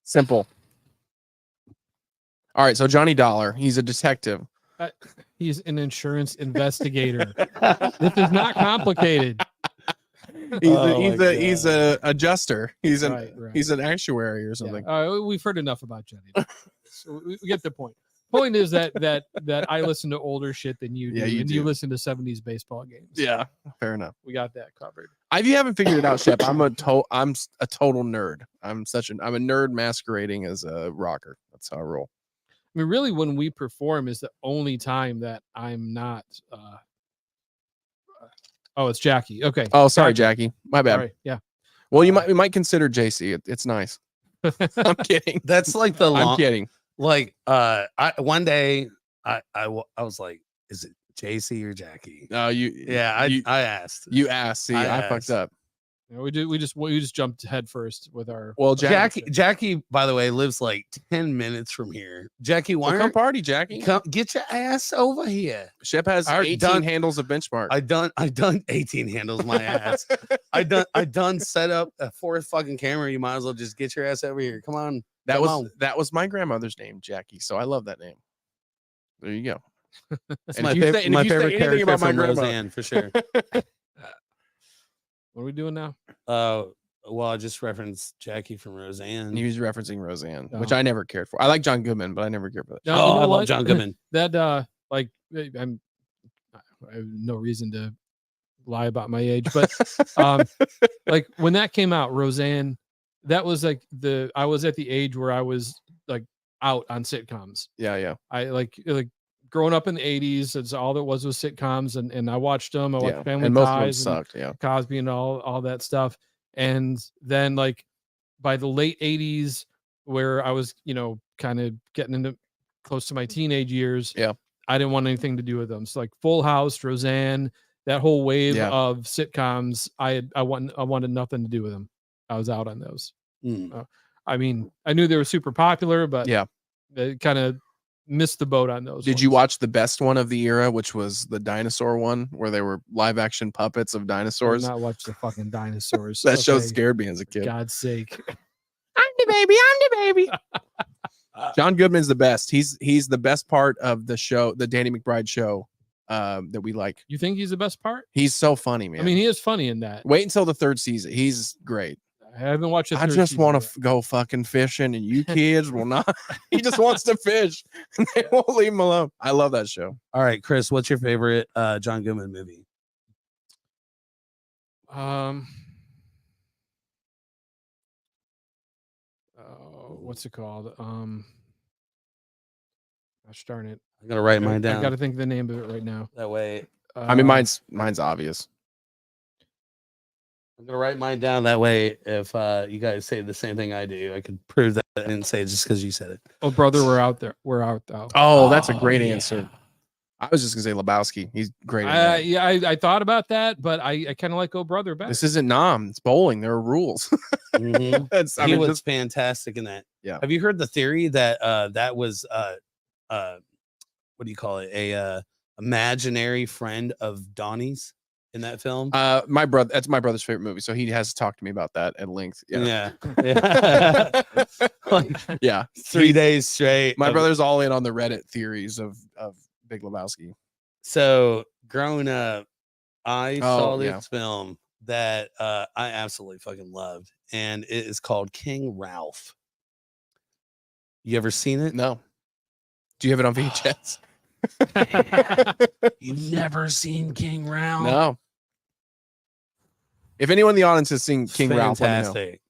Simple. All right, so Johnny Dollar, he's a detective. He's an insurance investigator. This is not complicated. He's a adjuster. He's Right. he's an actuary or something. Yeah. We've heard enough about Johnny. So we get the point. Point is that I listen to older shit than you do, Yeah, you and do. you listen to 70s baseball games. Yeah, fair enough. We got that covered. If you haven't figured it out, Shep, I'm a total nerd. I'm a nerd masquerading as a rocker. That's how I roll. I mean, really, when we perform is the only time that I'm not. Oh, it's Jackie. Okay. Oh, sorry, Gotcha. Jackie. My bad. All right. Yeah. Well, you might consider JC. It's nice. I'm kidding. That's like the I'm kidding. like one day I was like, is it JC or Jackie? No, I asked. You asked. See, I fucked asked. up. You know, we just jumped head first with our. Well, Jackie, by the way, lives like 10 minutes from here. Jackie, why come aren't party, Jackie? come get your ass over here? Shep has Alright, 18 done. handles of benchmark. I done 18 handles my ass. I done set up a 4th fucking camera. You might as well just get your ass over here. Come on. That Come was my grandmother's name, Jackie. So I love that name. There you go. That's And my, if you fav- say- and my if you say favorite anything character about my from grandma- Roseanne, for sure. What are we doing now? Well, I just referenced Jackie from Roseanne. And he was referencing Roseanne, which Oh. I never cared for. I like John Goodman, but I never cared for that. No, Oh, you know I love what? John Goodman. That I have no reason to lie about my age, but like when that came out, Roseanne, that was like I was at the age where I was like out on sitcoms. Yeah. I like growing up in the 80s, it's all there was sitcoms, and I watched them. I watched Yeah. Family And most of them Ties and sucked. Yeah. Cosby and all that stuff. And then like by the late 80s, where I was, kind of getting into close to my teenage years, Yeah. I didn't want anything to do with them. So like Full House, Roseanne, that whole wave Yeah. of sitcoms, I wanted nothing to do with them. I was out on those. Mm. I mean, I knew they were super popular, but Yeah. it kind of missed the boat on those. Did you ones. watch the best one of the era, which was the dinosaur one, where they were live action puppets of I did dinosaurs? not watch the fucking dinosaurs. That show okay? scared me as a For kid. God's sake. I'm the baby. I'm the baby. John Goodman's the best. He's the best part of the show, the Danny McBride show, that we like. You think he's the best part? He's so funny, man. I mean, he is funny in that. wait until the third season. He's great. I haven't watched the I third just season want yet. to go fucking fishing, and you kids will not. He just wants to fish, and they won't leave him alone. I love that show. All right, Chris, what's your favorite John Goodman movie? What's it called? Gosh darn it. I'm gonna write mine down. I got to think of the name of it right now. That way, I mean, mine's obvious. I'm gonna write mine down. That way, if you guys say the same thing I do, I can prove that I didn't say it just because you said it. Oh, brother, we're out there. We're out though. Oh, that's a Oh, great yeah. answer. I was just gonna say Lebowski. He's great. in that. Yeah, I thought about that, but I kind of like Oh Brother better. This isn't Nom. It's bowling. There are rules. Mhm. That's, I He mean, was just- fantastic in that. Yeah. Have you heard the theory that that was what do you call it? A imaginary friend of Donnie's in that film? my brother. That's my brother's favorite movie. So he has talked to me about that at length. Yeah. Yeah. Like, Yeah. 3 days straight. My of- brother's all in on the Reddit theories of Big Lebowski. So growing up, I saw Oh, this yeah. film that I absolutely fucking loved, and it is called King Ralph. You ever seen it? No. Do you have it on VHS? You've never seen King Ralph? No. If anyone in the audience has seen It's King Ralph, let me know. fantastic.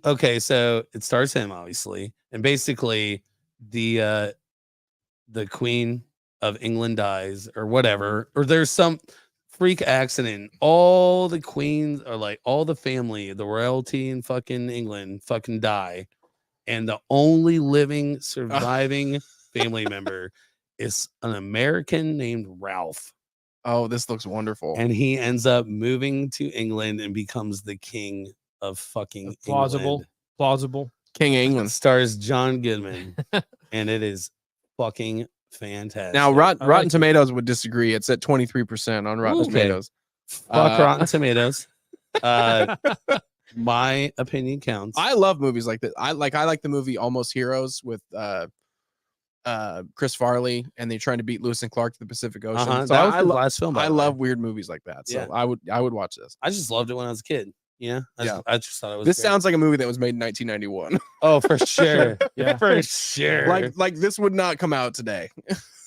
Okay, so it stars him obviously, and basically the Queen of England dies or whatever, or there's some freak accident. All the queens are like all the family, the royalty in fucking England fucking die, and the only living surviving family member is an American named Ralph. Oh, this looks wonderful. And he ends up moving to England and becomes the king of fucking Plausible. King of England. England. Stars John Goodman, and it is fucking fantastic. Now, I Rotten like it. Tomatoes would disagree. It's at 23% on Rotten Ooh, okay. Tomatoes. fuck Rotten Tomatoes. My opinion counts. I love movies like that. I like the movie Almost Heroes with Chris Farley, and they're trying to beat Lewis and Clark to the Pacific Ocean. So that was I the last film. by I the way. love weird movies like that. So Yeah. I would watch this. I just loved it when I was a kid. Yeah. I just thought it was. This great. sounds like a movie that was made in 1991. Oh, for sure. Yeah. For sure. like this would not come out today.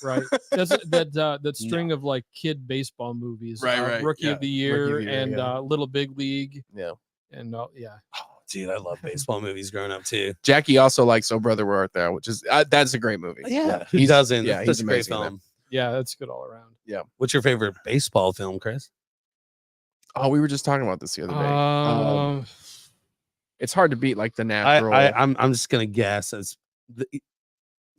Right. That's that string of like kid baseball movies. Right, Rookie yeah. of the Year Rookie of the Year, and yeah. Little Big League. Yeah. And yeah. Oh, dude, I love baseball movies growing up too. Jackie also likes Oh Brother Where Art Thou, which is that's a great movie. Who he's- doesn't? Yeah, That's he's a great amazing in that. film. Yeah, that's good all around. What's your favorite baseball film, Chris? Oh, we were just talking about this the other day. It's hard to beat like The Natural. I'm just gonna guess as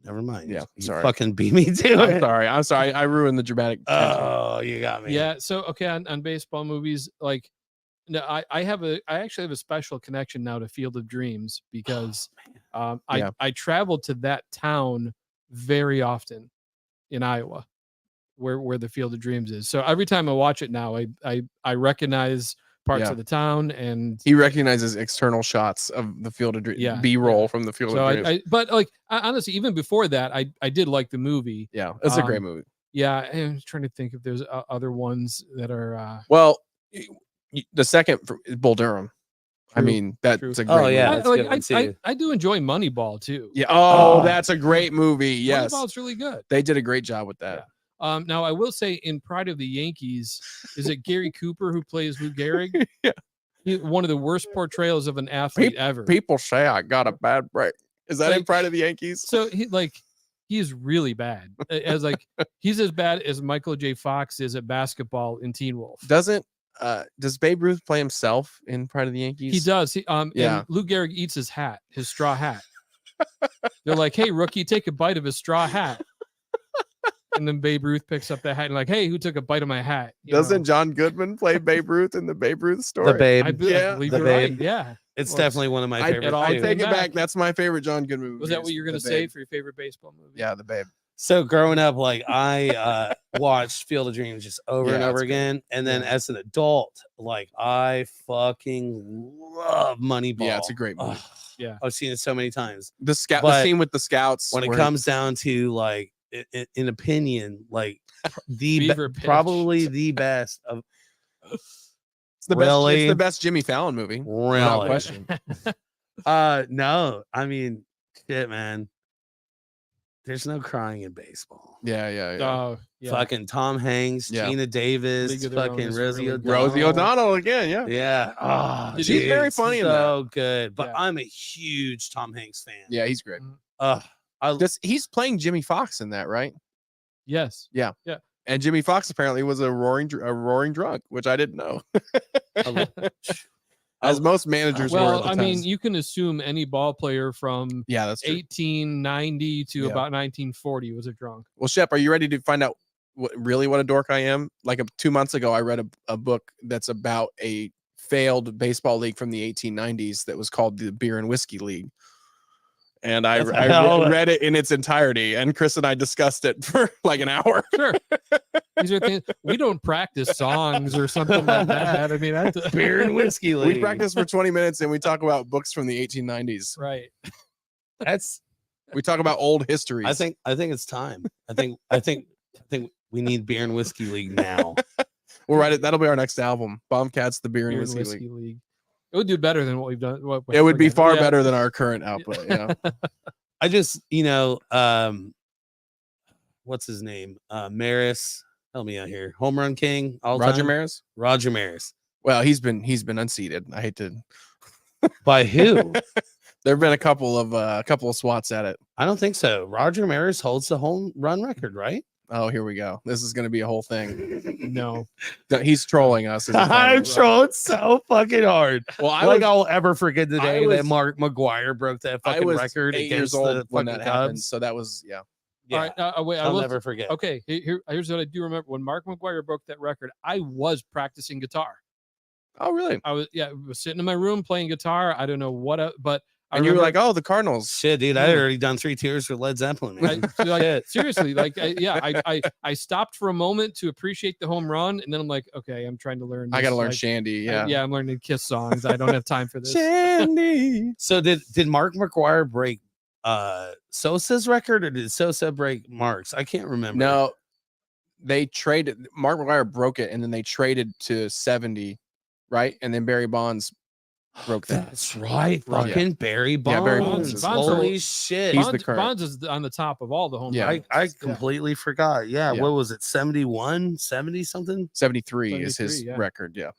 never mind. Yeah, you sorry. fucking beat me to I'm it. sorry. I'm sorry. I ruined the dramatic. tension. Oh, you got me. Yeah. So okay, on baseball movies, like no, I actually have a special connection now to Field of Dreams because Yeah. I traveled to that town very often in Iowa, where the Field of Dreams is. So every time I watch it now, I recognize parts Yeah. of the town, and He recognizes external shots of the Field of Dreams, Yeah, B-roll yeah. from the Field so of Dreams. but like honestly, even before that, I did like the movie. Yeah, it's a great um, movie. Yeah, I'm trying to think if there's other ones that are. Well, the second is Bull Durham. I True, mean, that's true. a great Oh, yeah. movie. that's a good one, too. I do enjoy Moneyball too. Yeah. Oh, Oh. that's a great movie. Yes. Moneyball's really good. They did a great job with that. Now I will say in Pride of the Yankees, is it Gary Cooper who plays Lou Gehrig? Yeah. One of the worst portrayals of an athlete ever. People say I got a bad break. Is that in Like- Pride of the Yankees? So he's really bad. He's as bad as Michael J. Fox is at basketball in Teen Wolf. Does Babe Ruth play himself in Pride of the Yankees? He does. Yeah. And Lou Gehrig eats his hat, his straw hat. They're like, "Hey, rookie, take a bite of his straw hat." and then Babe Ruth picks up that hat and like, hey, who took a bite of my hat? You Doesn't know? John Goodman play Babe Ruth in the Babe Ruth story? The Babe. I Yeah, believe the you're right. Babe. Yeah. It's Well, definitely one of my I, favorites. all I came take it back. back. That's my favorite John Goodman movie. Was that what is you were going to The say Babe. for your favorite baseball movie? Yeah, The Babe. So growing up, like I watched Field of Dreams just over and Yeah, over it's great. again, and then Yeah. as an adult, like I fucking love Moneyball. Yeah, it's a great movie. Ugh, Yeah. I've seen it so many times. The scout, But the scene with the scouts. When it where- comes down to like, in opinion, like Beaver Pitch. probably the best of it's the best. Really? It's the best Jimmy Fallon movie. Without really. question. No, I mean, shit, man. There's no crying in baseball. Yeah, yeah, yeah. Oh, yeah. Fucking Tom Hanks, Yeah. Gina Davis, League of Their Own fucking is Rosie really good. O'Donnell. Rosie O'Donnell again. Yeah. Yeah. Oh, Did She's you- very funny in that. So good. But Yeah. I'm a huge Tom Hanks fan. Yeah, he's great. He's playing Jimmy Fox in that, right? Yes. And Jimmy Fox apparently was a roaring drunk, which I didn't know. As most managers were at Well, the I time. mean, you can assume any ball player from Yeah, that's true. 1890 to Yeah. about 1940 was a drunk. Well, Shep, are you ready to find out what a dork I am? Like 2 months ago, I read a book that's about a failed baseball league from the 1890s that was called the Beer and Whiskey League. And I read it in its entirety, and Chris and I discussed it for like an hour. Sure. These are things we don't practice songs or something like that. I mean, that's Beer and Whiskey League. We practice for 20 minutes and we talk about books from the 1890s. right. That's We talk about old histories. I think it's time. I think we need Beer and Whiskey League now. we'll write it. That'll be our next album. Bombcats, the Beer and Beer and Whiskey, Whiskey League. League. It would do better than what we've done. It would be again, far yeah. better than our current output. Yeah. I just, what's his name? Maris. Help me out here. Home run king. All Roger time? Maris. Roger Maris. Well, he's been unseated. I hate to. By who? There have been a couple of swats at it. I don't think so. Roger Maris holds the home run record, right? Oh, here we go. This is going to be a whole thing. No. He's trolling us. is the I'm final. trolling so fucking hard. Well, I like I'll ever forget the I day that was- Mark McGuire broke that I fucking was record 8 against years the old when fucking that happened. Cubs. So that was Yeah, All right. Wait. I I'll will never forget. Okay. Here's what I do remember. When Mark McGuire broke that record, I was practicing guitar. Oh, really? I was sitting in my room playing guitar. I don't know what, but I And you were remember- like, oh, the Cardinals. Shit, dude, I had already done 3 Tears for Led Zeppelin. Man. like, seriously, like, I stopped for a moment to appreciate the home run, and then I'm like, okay, I'm trying to learn. I got to this, learn like, Shandy. Yeah. yeah, I'm learning Kiss songs. I don't have time for this. Shandy. So did Mark McGuire break Sosa's record, or did Sosa break Mark's? I can't remember. No, they traded. Mark McGuire broke it, and then they traded to 70, right? And then Barry Bonds broke that. That's right. Right. Fucking Barry Bonds. Yeah, Barry Bonds is- Holy shit. He's the Bonds, current. Bonds is on the top of all the home Yeah. runs. I completely forgot. Yeah, Yeah. what was it? 71, 70 something? 73 is his 73, yeah. record. Yeah.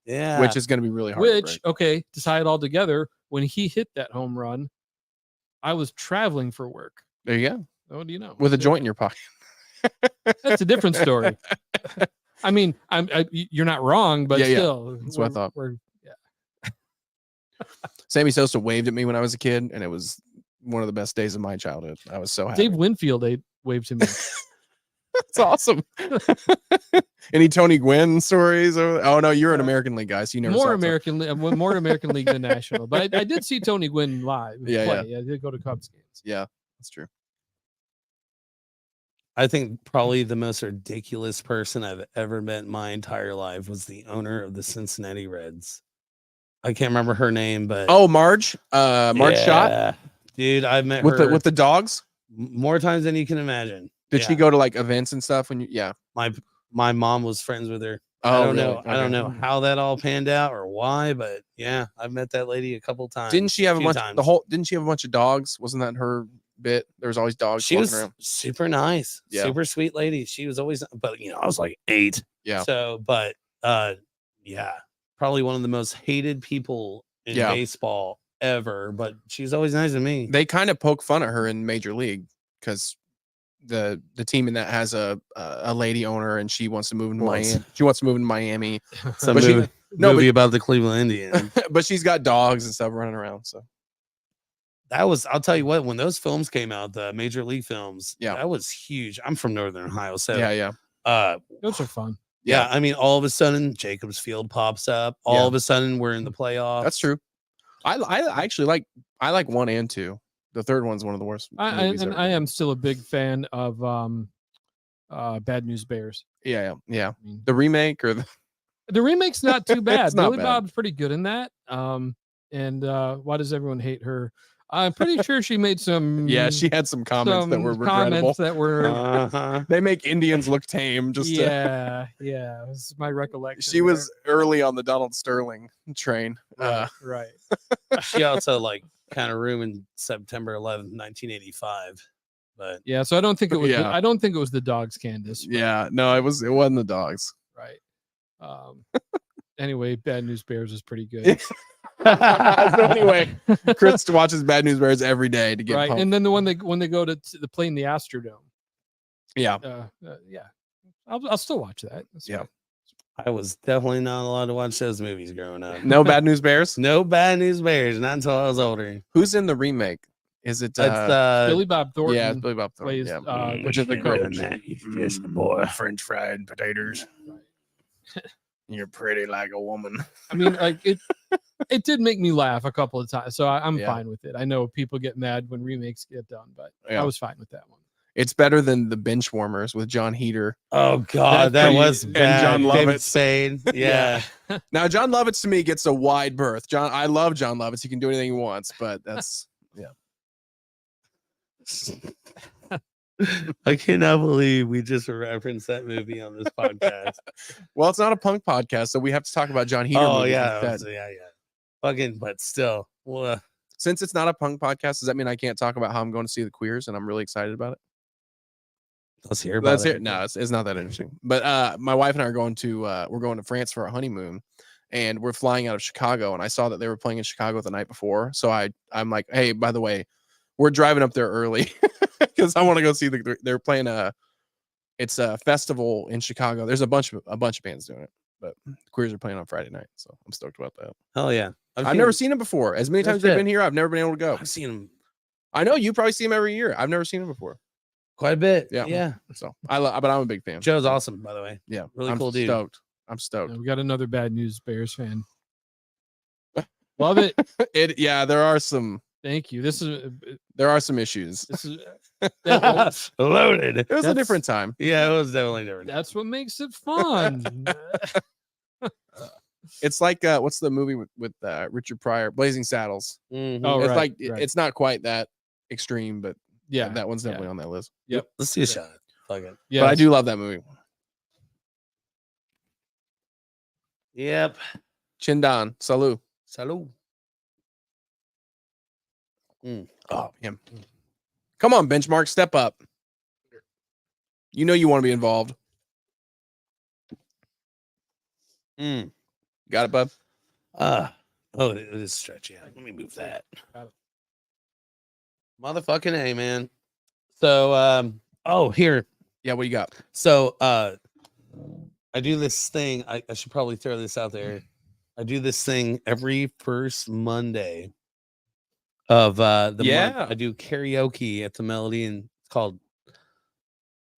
Yeah. Which is going to be really hard. to Which, break. okay, to tie it all together, when he hit that home run, I was traveling for work. There you go. What do you know? With a joint in your pocket. That's a different story. I mean, you're not wrong, but Yeah, yeah. still, That's what I thought. We're, Sammy Sosa waved at me when I was a kid, and it was one of the best days of my childhood. I was so happy. Dave Winfield waved to me. That's awesome. Any Tony Gwynn stories? Oh no, you're an American League guy, so you never saw more it. More American League than National. But I did see Tony Gwynn live. Yeah, play. I did go to Cubs games. Yeah, that's true. I think probably the most ridiculous person I've ever met in my entire life was the owner of the Cincinnati Reds. I can't remember her name, but Oh, Marge Shot Yeah. Dude, I've met with her the dogs. more times than you can imagine. Did Yeah. she go to like events and stuff when you? Yeah. My mom was friends with her. Oh, I don't really? know. I don't know how that all panned out or why, but yeah, I've met that lady a couple times. Didn't she have a few bunch? times. Didn't she have a bunch of dogs? Wasn't that her bit? There was always dogs. She walking was around. super nice, Yeah. super sweet lady. She was always, but I was like 8. Yeah. So, but yeah, probably one of the most hated people in Yeah. baseball ever. But she's always nice to me. They kind of poke fun at her in Major League because the team in that has a lady owner, and she wants to move into Wants. Miami. She wants to move into Miami. Some but she- movie, no, movie about the Cleveland Indians. but she's got dogs and stuff running around. So that was, I'll tell you what, when those films came out, the Major League films, Yeah. that was huge. I'm from Northern Ohio, so Yeah. Those are fun. yeah. I mean, all of a sudden, Jacobs Field pops up. All of a sudden, we're in the playoffs. That's true. I actually like 1 and 2. The third one's one of the worst. I am still a big fan of Bad News Bears. Yeah. I mean, The remake or the remake's not too bad. It's not Billy bad. Bob's pretty good in that. And why does everyone hate her? I'm pretty sure she made some. yeah, she had some comments that were regrettable. comments that were. Uh-huh. They make Indians look tame. Just Yeah. It was my recollection. she was early on the Donald Sterling train. right. She also like kind of ruined September 11th, 1985. But Yeah. So I don't think it was. Yeah. I don't think it was the dogs, Candace. but- Yeah, no, it wasn't the dogs. Right. Anyway, Bad News Bears is pretty good. So anyway, Chris watches Bad News Bears every day to get Right. pumped. And then when they go to the play in the Astrodome. Yeah, Yeah. I'll still watch that. That's Yeah. fine. I was definitely not allowed to watch those movies growing up. no Bad News Bears. No Bad News Bears, not until I was older. Who's in the remake? Is it That's Billy Bob Thornton. yeah, it's Billy Bob Thornton. plays, Yeah. which is the coach. Just a boy, French fried potatoes. Right. You're pretty like a woman. I mean, like it did make me laugh a couple of times, so I'm Yeah. fine with it. I know people get mad when remakes get done, but Yeah. I was fine with that one. It's better than the Bench Warmers with John Heater. Oh God, That's that was pretty- bad. John David Lovitz. Spade. Yeah. Now, John Lovitz to me gets a wide berth. I love John Lovitz. He can do anything he wants, but that's I cannot believe we just referenced that movie on this podcast. well, it's not a punk podcast, so we have to talk about John Heater. Oh movies yeah, instead. yeah. Fucking, but still, well, Since it's not a punk podcast, does that mean I can't talk about how I'm going to see the Queers and I'm really excited about it? let's hear about That's it. it. No, it's not that interesting. But my wife and I are going to we're going to France for our honeymoon, and we're flying out of Chicago. And I saw that they were playing in Chicago the night before, so I'm like, hey, by the way, we're driving up there early because I want to go see they're playing it's a festival in Chicago. There's a bunch of bands doing it, but the Queers are playing on Friday night, so I'm stoked about that. Hell yeah, I've never seen them before. As many That's times as they've it. been here, I've never been able to go. I've seen him I know you probably see them every year. I've never seen them before. quite a bit. Yeah. Yeah. So but I'm a big fan. Joe's awesome, by the way. Yeah, really I'm cool dude. Stoked. I'm stoked. We got another Bad News Bears fan. Love it. Yeah, there are some Thank you. This is issues. this is Loaded. It was a That's- different time. Yeah, it was definitely different. that's what makes it fun. It's like what's the movie with Richard Pryor, Blazing Saddles? Mhm. Oh, It's right, like right. it's not quite that extreme, but Yeah. that one's yeah. definitely on that list. Yep. Let's see a shot. Fuck it. Yeah. But I do love that movie. Yep. Chindan, Salud. Salud. Oh, him. Come on, Benchmark, step up. You know you want to be involved. Mm. Got it, bub? Oh, it is stretchy. Let me move that. Got it. Motherfucking A, man. So, oh, here. Yeah, what you got? So, I do this thing. I should probably throw this out there. I do this thing every first Monday of the Yeah. month. I do karaoke at the Melody, and it's called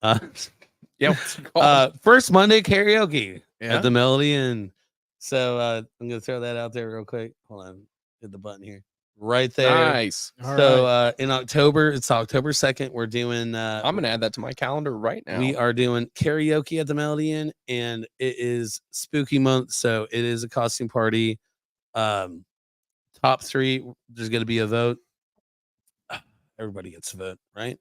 Yeah, what's it called? First Monday Karaoke Yeah? at the Melody. And so I'm gonna throw that out there real quick. Hold on, hit the button here. Right there. Nice. All So right. in October, it's October 2nd. We're doing I'm gonna add that to my calendar right now. we are doing karaoke at the Melody Inn, and it is spooky month, so it is a costume party. Top 3, there's gonna be a vote. Everybody gets a vote, right?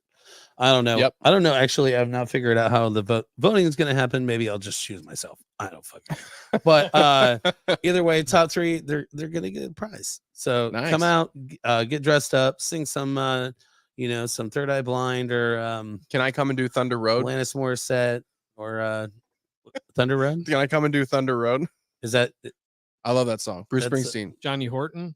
I don't know. Yep. I don't know. Actually, I've not figured out how the voting is gonna happen. Maybe I'll just choose myself. I don't fucking know. But either way, top 3, they're gonna get a prize. So Nice. come out, get dressed up, sing some some Third Eye Blind or Can I come and do Thunder Road? Alanis Morissette or Thunder Road. Can I come and do Thunder Road? Is that I love that song. Bruce That's- Springsteen. Johnny Horton,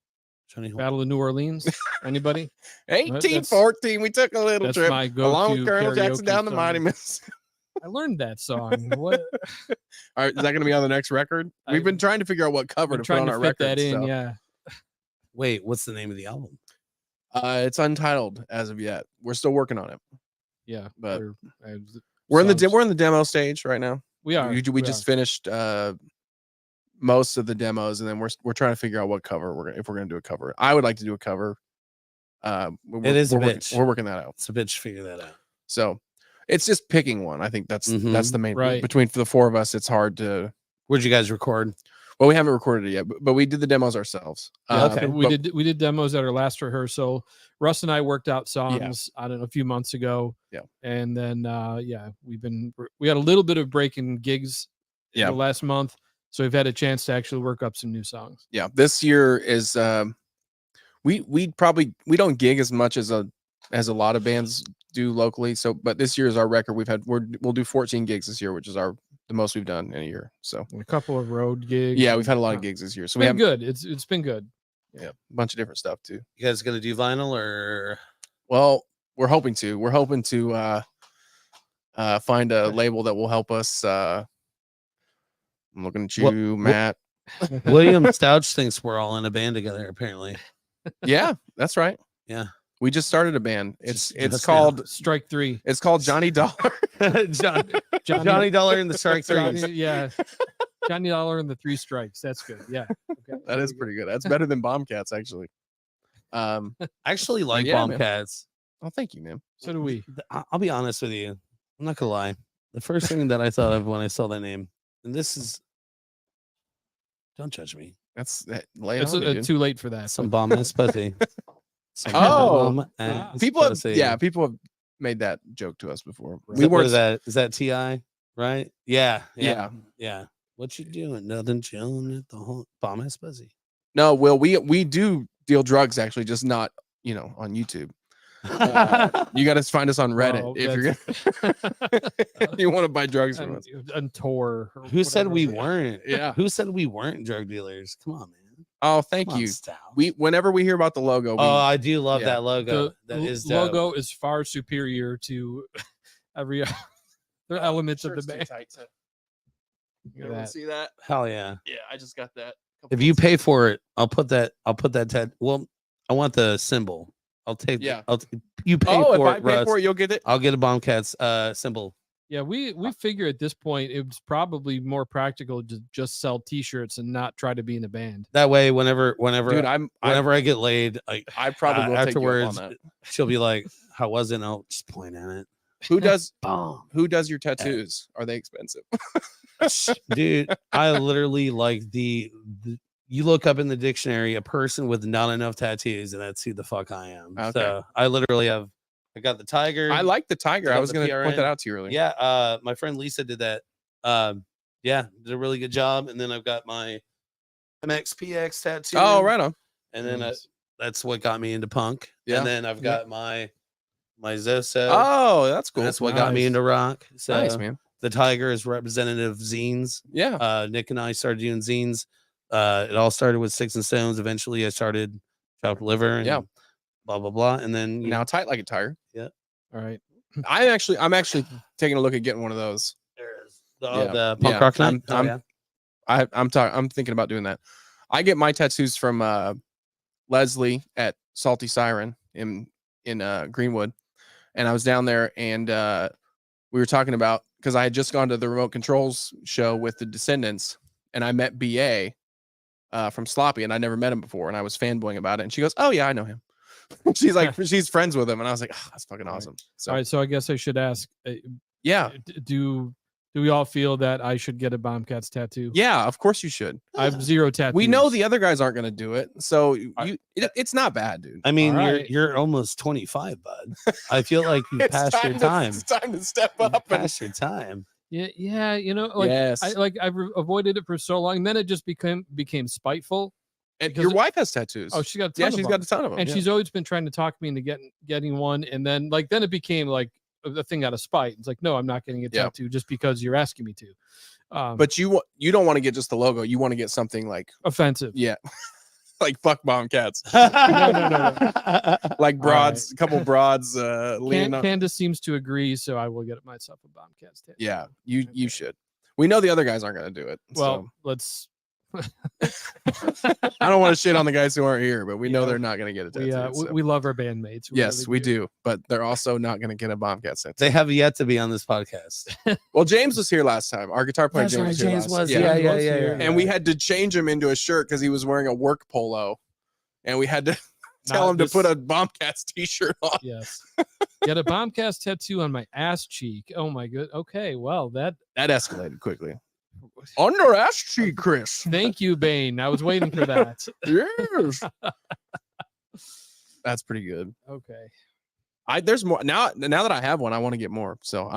Johnny Horton? Battle of New Orleans. Anybody? 1814. We took a little That's trip my along go-to with Colonel Jackson karaoke down the song. Mighty Mississippi. I learned that song. What? All right, is that going to be on the next record? We've been trying to figure out what cover I'm to put trying on to our fit record. that in. so. Yeah. Wait, what's the name of the album? It's untitled as of yet. We're still working on it. Yeah, But I- We're in the songs- we're in the demo stage right now. We are. We just finished most of the demos, and then we're trying to figure out what cover if we're gonna do a cover. I would like to do a cover. It is a we're working, bitch. we're working that out. It's a bitch. Figure that out. So it's just picking one. I think that's the main Right. between the four of us. It's hard to. Where'd you guys record? Well, we haven't recorded it yet, but we did the demos ourselves. Yeah, Okay. we but- did demos at our last rehearsal. Russ and I worked out songs, I don't know, a few months ago. Yeah. And then we had a little bit of break in gigs in Yeah. the last month. So we've had a chance to actually work up some new songs. Yeah, this year is we don't gig as much as a lot of bands do locally. So, but this year is our record. We'll do 14 gigs this year, which is the most we've done in a year. So And a couple of road gigs. yeah, we've had a lot and, of gigs this year. So It's we been have good. It's been good. a bunch of different stuff too. You guys gonna do vinyl or? Well, we're hoping to find a label that will help us. I'm looking at you, What- Matt. William Stouch thinks we're all in a band together. Apparently, Yeah, that's right. Yeah. We just started a band. Just It's now. called Strike 3. it's called Johnny Dollar. Johnny Dollar in the Strike Johnny, Threes. yeah. Johnny Dollar and the 3 Strikes. That's good. Yeah. Okay. That is pretty good. That's better than Bombcats, actually. I actually like Yeah, man. Bombcats. Oh, thank you, man. So do we. I'll be honest with you. I'm not gonna lie. The first thing that I thought of when I saw that name, and this is, don't judge me. That's that. Lay it It's on me, dude. too late for that. Some bomb ass pussy. Some Oh. bomb-ass People have, pussy. people have made that joke to us before. Is We that- what weren't. is that? Is that Ti? Right? Yeah. Yeah. Yeah. What you doing? Nothing. Chilling at the whole bomb ass pussy. No, Will, we do deal drugs actually, just not on YouTube. You got to find us on Reddit Well, if you're gonna you want to buy drugs from us. And tour. or Who said whatever. we weren't? Yeah. Who said we weren't drug dealers? Come on, man. Oh, thank Come on, you. Stout. Whenever we hear about the logo, we, Oh, I do love yeah. that logo. The That is dope. logo is far superior to every other elements of the band. Look at that. see that? Hell yeah. Yeah, I just got that. If you pay for it, I'll put that well, I want the symbol. I'll take Yeah. you pay Oh, if for I it, pay Russ. for it, you'll get it. I'll get a Bombcats symbol. Yeah, we figure at this point it's probably more practical to just sell T-shirts and not try to be in a band. That way, whenever Dude, whenever I get laid, I probably will afterwards, take you up on she'll be like, "How was it?" And I'll just point at it. that. Who does Bomb. who does your tattoos? Are they expensive? Dude, I literally like the you look up in the dictionary a person with not enough tattoos, and that's who the fuck I am. Okay. So I literally I got the tiger. I like the tiger. I I got was the going to point PRN. that out to you earlier. Yeah, my friend Lisa did that. Yeah, did a really good job. And then I've got my MXPX tattoo. Oh, right on. And then Nice. that's what got me into punk. Yeah. And then I've got my Zoso. Oh, that's cool. That's what got me Nice. into rock. So Nice, man. the tiger is representative of zines. Yeah. Nick and I started doing zines. It all started with Sticks and Stones. Eventually, I started Chopped Liver. And Yeah. Blah blah blah. And then Now tight like a tiger. All right. I'm actually taking a look at getting one of those. there is the, Yeah. the punk Yeah. rock night. Oh, I'm- yeah. I'm thinking about doing that. I get my tattoos from Leslie at Salty Siren in Greenwood, and I was down there and we were talking about because I had just gone to the remote controls show with the Descendants, and I met BA from Sloppy, and I never met him before, and I was fanboying about it, and she goes, "Oh yeah, I know him." She's like, she's friends with him, and I was like, oh, "That's fucking Right. awesome." So All right. So I guess I should ask: yeah, Do we all feel that I should get a Bombcats tattoo? yeah, of course you should. I have 0 tattoos. We know the other guys aren't going to do it, so it's not bad, dude. I mean, All you're right. you're almost 25, bud. I feel like you passed your time. It's time to step You up. And, passed your time. Yeah. You know, like yes. I've avoided it for so long. Then it just became spiteful. And because your it- wife has tattoos. Oh, she got a ton yeah, of she's them. got a ton of them. And yeah. she's always been trying to talk me into getting one. And then then it became like a thing out of spite. It's like, no, I'm not getting a Yeah. tattoo just because you're asking me to. But you don't want to get just the logo. You want to get something like Offensive. yeah, like fuck Bombcats, no. like broads, a couple broads. Leaning on. Candace seems to agree, so I will get myself a Bombcats tattoo. Yeah, you should. We know the other guys aren't going to do it. Well, so. let's I don't want to shit on the guys who aren't here, but we know Yeah, they're not going to get a tattoo. so. we love our bandmates. Yes, really we do, but they're also not going to get a Bombcat tattoo. They have yet to be on this podcast. Well, James was here last time. Our guitar player That's James, right, was here James last- was. Yeah. James was here. And we had to change him into a shirt because he was wearing a work polo, and we had to tell Not him this- to put a Bombcats t-shirt on. Yes. Get a Bombcast tattoo on my ass cheek. Oh my good. Okay. Well, that. That escalated quickly. On your ass cheek, Chris. Thank you, Bane. I was waiting for that. Yes. That's pretty good. Okay. There's more now that I have one, I want to get more. So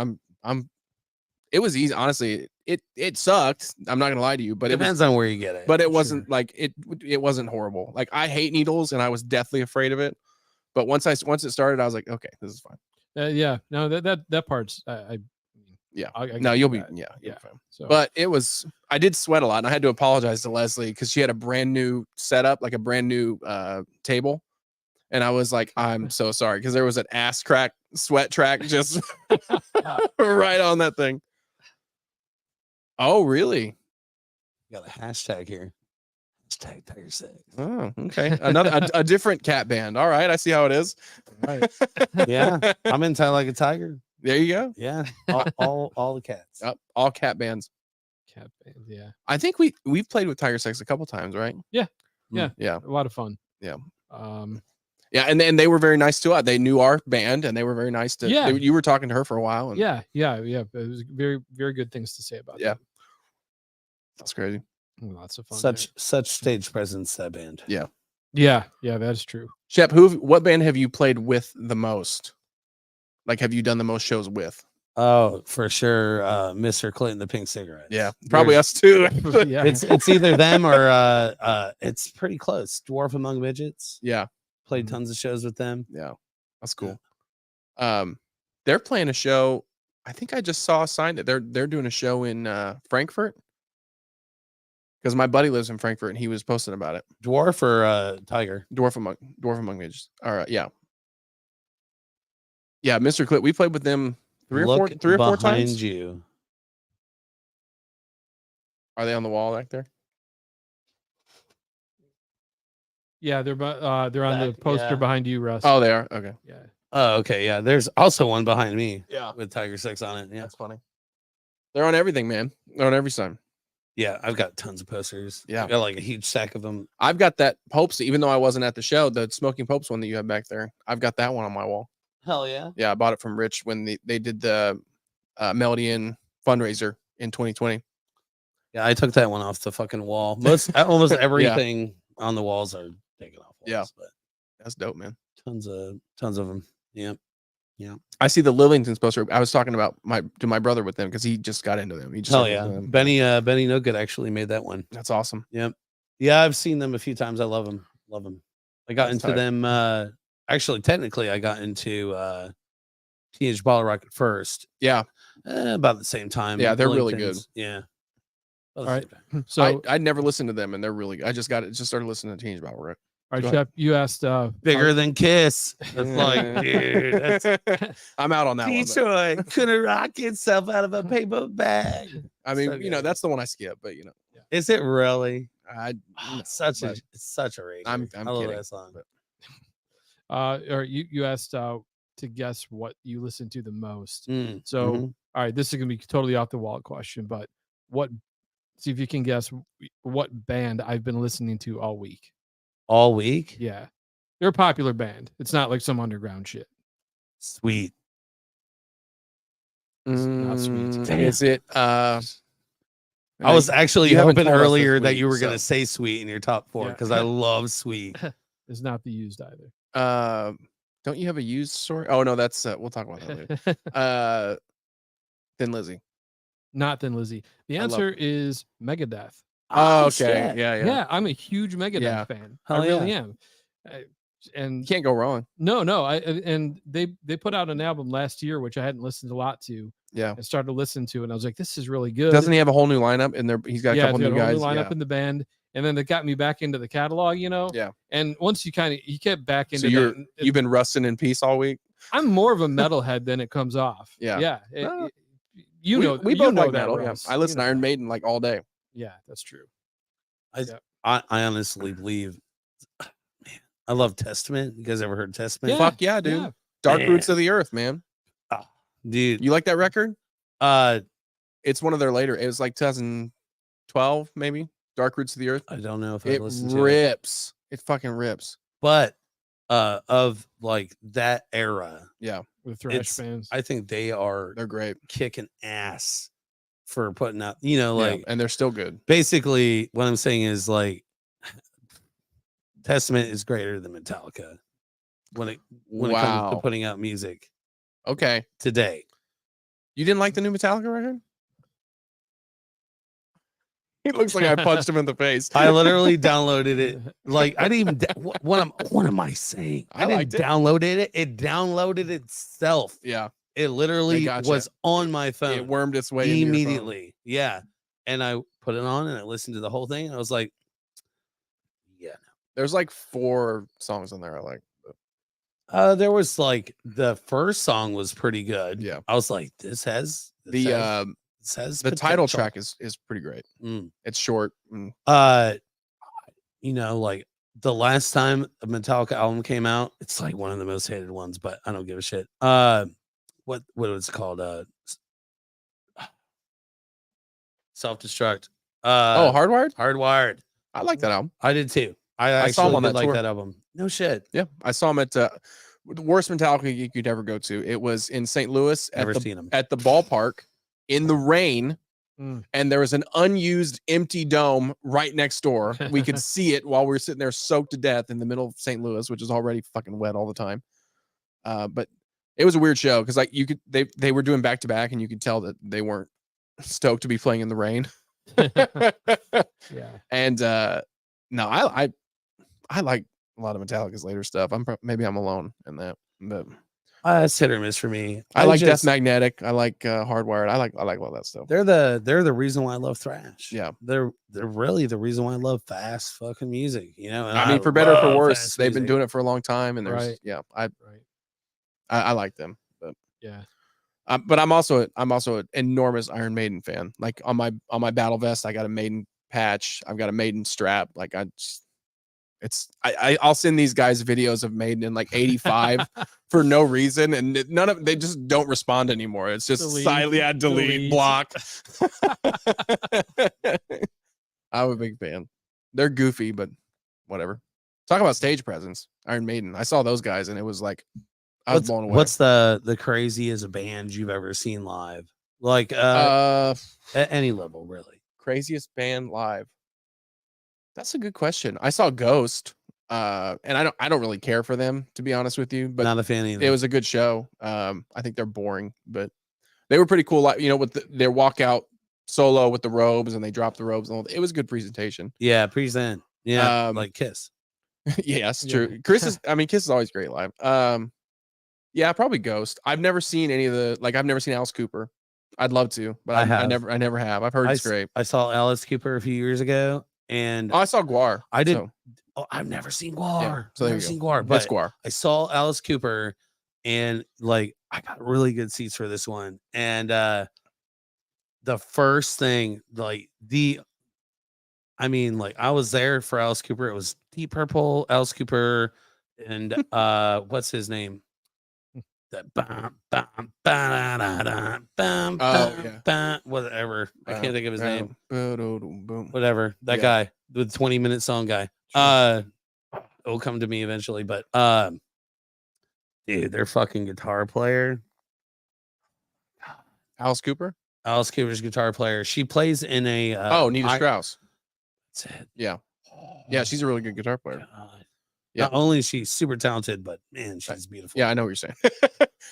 it was easy. Honestly, it sucked. I'm not gonna lie to you, but Depends on where you get it. but it wasn't like it wasn't horrible. Like I hate needles and I was deathly afraid of it. But once it started, I was like, okay, this is fine. Yeah. No, that part's Yeah. I No, get you'll be that. you'll be Yeah. fine. So, But I did sweat a lot, and I had to apologize to Leslie because she had a brand new setup, like a brand new table. And I was like, I'm so sorry, because there was an ass crack sweat track just right on that thing. Oh, really? got a hashtag here. Hashtag Tiger 6. Oh, okay. Another a different cat band. All right, I see how it is. right. Yeah, I'm in Tie Like a Tiger. There you go. Yeah, all the cats. Yep, all cat bands. Cat bands. Yeah. I think we've played with Tiger Sex a couple times, right? Yeah. Yeah. A lot of fun. Yeah. Yeah, and they were very nice to us. They knew our band, and they were very nice to. Yeah. You were talking to her for a while. And Yeah. It was very, very good things to say about Yeah. them. That's crazy. Lots of fun. Such stage presence, that band. there. Yeah, that's true. Shep, what band have you played with the most? Like, have you done the most shows with? Oh, for sure. Mr. Clinton, the Pink Cigarette. Yeah, probably us too. Yeah. It's either them or it's pretty close. Dwarf Among Midgets. Yeah, Played tons of shows with them. yeah, that's cool. They're playing a show. I think I just saw a sign that they're doing a show in Frankfurt. Because my buddy lives in Frankfurt and he was posting about it. Dwarf or Tiger? Dwarf Among Midgets. All right, yeah. Yeah, Mr. Clip. We played with them three or four behind times. you. Are they on the wall back there? Yeah, they're on the Back, poster yeah. behind you, Russ. Oh, they are. Okay. Yeah. Oh, okay. Yeah. There's also one behind me Yeah, with Tiger 6 on it. Yeah. that's funny. They're on everything, man. They're on every sign. Yeah. I've got tons of posters. Yeah. I got like a huge stack of them. I've got that Popes, even though I wasn't at the show, the Smoking Popes one that you have back there. I've got that one on my wall. Hell yeah. Yeah, I bought it from Rich when they did the Melody Inn fundraiser in 2020. Yeah. I took that one off the fucking wall. Almost everything on the walls are taken off. Walls, Yeah. But That's dope, man. tons of them. Yeah. I see the Lillingtons poster. I was talking about my brother with them because he just got into them. He just Hell started yeah. listening to them. Benny No Good actually made that one. That's awesome. Yeah, I've seen them a few times. I love them. I got That's into tight. them. Actually, technically, I got into Teenage Bottle Rocket first, Yeah, about the same time. Yeah, they're really good. Billingtons, Yeah. All right. so So, I'd never listened to them, and they're really good. I just started listening to Teenage Bottle Rocket. all right, go ahead. Shep, you asked Bigger than Kiss. That's like, dude, that's I'm out on that one. but- Detroit couldn't rock itself out of a paper bag. I mean, So you know, good. that's the one I skip, but you know, Is it really? I no, Such but it's such a rage. I'm I love kidding, that song. but- or you asked to guess what you listen to the most. Mm, So, mhm. all right, this is gonna be totally off the wall question, but see if you can guess what band I've been listening to all week. All week. Yeah, they're a popular band. It's not like some underground shit. Sweet. It's not sweet. Mm, Is it? I was actually you haven't hoping told us this earlier that week, you were so- going to say Sweet in your top 4 Yeah. because I love Sweet. It's not the used either. Don't you have a used story? Oh no, that's we'll talk about that later. Thin Lizzy. Not Thin Lizzy. The I love answer is Megadeth. Oh, okay. shit. Yeah. Yeah. I'm a huge Megadeth Yeah. fan. Hell I really yeah. am. And You can't go wrong. no, and they put out an album last year which I hadn't listened a lot to. Yeah. I started to listen to, and I was like, this is really good. Doesn't he have a whole new lineup in there? He's got a Yeah, couple it's got new a whole guys. lineup in the band, and then it got me back into the catalog. Yeah. And once you get back into So that, and you've been rusting in peace all week. I'm more of a metalhead than it comes off. Yeah. Yeah. Well, You know, we you both know like that, metal. Yeah. Russ. I You listen to know Iron that. Maiden like all day. Yeah, that's true. I honestly believe. Man, I love Testament. You guys ever heard Testament? Fuck yeah, dude. yeah. Dark Man. Roots of the Earth, man. Dude. You like that record? Uh, It's one of their later. It was like 2012, maybe. Dark Roots of the Earth. I don't know if I It listened to it, rips. It fucking rips. but of like that era, Yeah, With thrash it's- bands. I think they are they're great. kicking ass for putting out. You know, Yeah, like and they're still good. basically what I'm saying is like Testament is greater than Metallica when it comes to Wow. putting out music Okay. today. You didn't like the new Metallica record? He looks like I punched him in the face. I literally downloaded it. Like I didn't even. What am I saying? I didn't liked it. download it. It downloaded itself. Yeah, It literally gotcha. was on my phone. it wormed its way into your phone. Immediately. Yeah, and I put it on and I listened to the whole thing. And I was like, yeah. There's like 4 songs on there I like. There was like the first song was pretty good. Yeah. I was like, this has The title potential. track is pretty great. Mm. It's short. You know, like the last time a Metallica album came out, it's like one of the most hated ones, but I don't give a shit. What was it called? Self-Destruct. Hardwired. Hardwired. I like that album. I did too. I I saw him actually on did that like tour. that album. No shit. Yeah, I saw him at the worst Metallica gig you could ever go to. It was in St. Louis Never seen him. at the ballpark in the rain. Mm. And there was an unused empty dome right next door. We could see it while we were sitting there soaked to death in the middle of St. Louis, which is already fucking wet all the time. But it was a weird show because like they were doing back to back and you could tell that they weren't stoked to be playing in the rain. Yeah. And no, I like a lot of Metallica's later stuff. Maybe I'm alone in that, but It's hit or miss for me. I like just- Death Magnetic. I like Hardwired. I like all that stuff. They're the reason why I love thrash. Yeah. They're really the reason why I love fast fucking music. You know, and I mean, for better or for love worse, fast they've been music. doing it for a long time, and there's Right. I Right. like them, but Yeah. but I'm also an enormous Iron Maiden fan. Like on my battle vest, I got a Maiden patch. I've got a Maiden strap. Like I'll send these guys videos of Maiden in like '85 for no reason, and they just don't respond anymore. It's just Delete, silently delete, delete. block. I'm a big fan. They're goofy, but whatever. Talk about stage presence. Iron Maiden. I saw those guys, and it was like I was blown away. What's the craziest band you've ever seen live? Like at any level, really. Craziest band live? That's a good question. I saw Ghost, and I don't really care for them, to be honest with you, but Not a fan either. it was a good show. I think they're boring, but they were pretty cool. Like, you know, with their walkout solo with the robes, and they dropped the robes. And all, it was a good presentation. Yeah, present. Yeah, like Kiss. Yes, Yeah. true. Kiss is always great live. Yeah, probably Ghost. I've never seen any of I've never seen Alice Cooper. I'd love to, but I I have. never have. I've heard it's great. I saw Alice Cooper a few years ago, and Oh, I saw Guar. I did. so, I've never seen Guar. so there never you seen go. Guar, it's but Guar. I saw Alice Cooper, and like I got really good seats for this one. And the first thing, I was there for Alice Cooper. It was Deep Purple, Alice Cooper, and what's his name? That whatever. I can't think of his name. Boom. Whatever. That Yeah. guy, the 20-minute song guy. It'll come to me eventually, but dude, their fucking guitar player, Alice Cooper. Alice Cooper's guitar player. She plays in a Nita Strauss. That's it. Yeah, she's a really good guitar player. God. Yeah. Not only is she super talented, but man, she's beautiful. Yeah, I know what you're saying.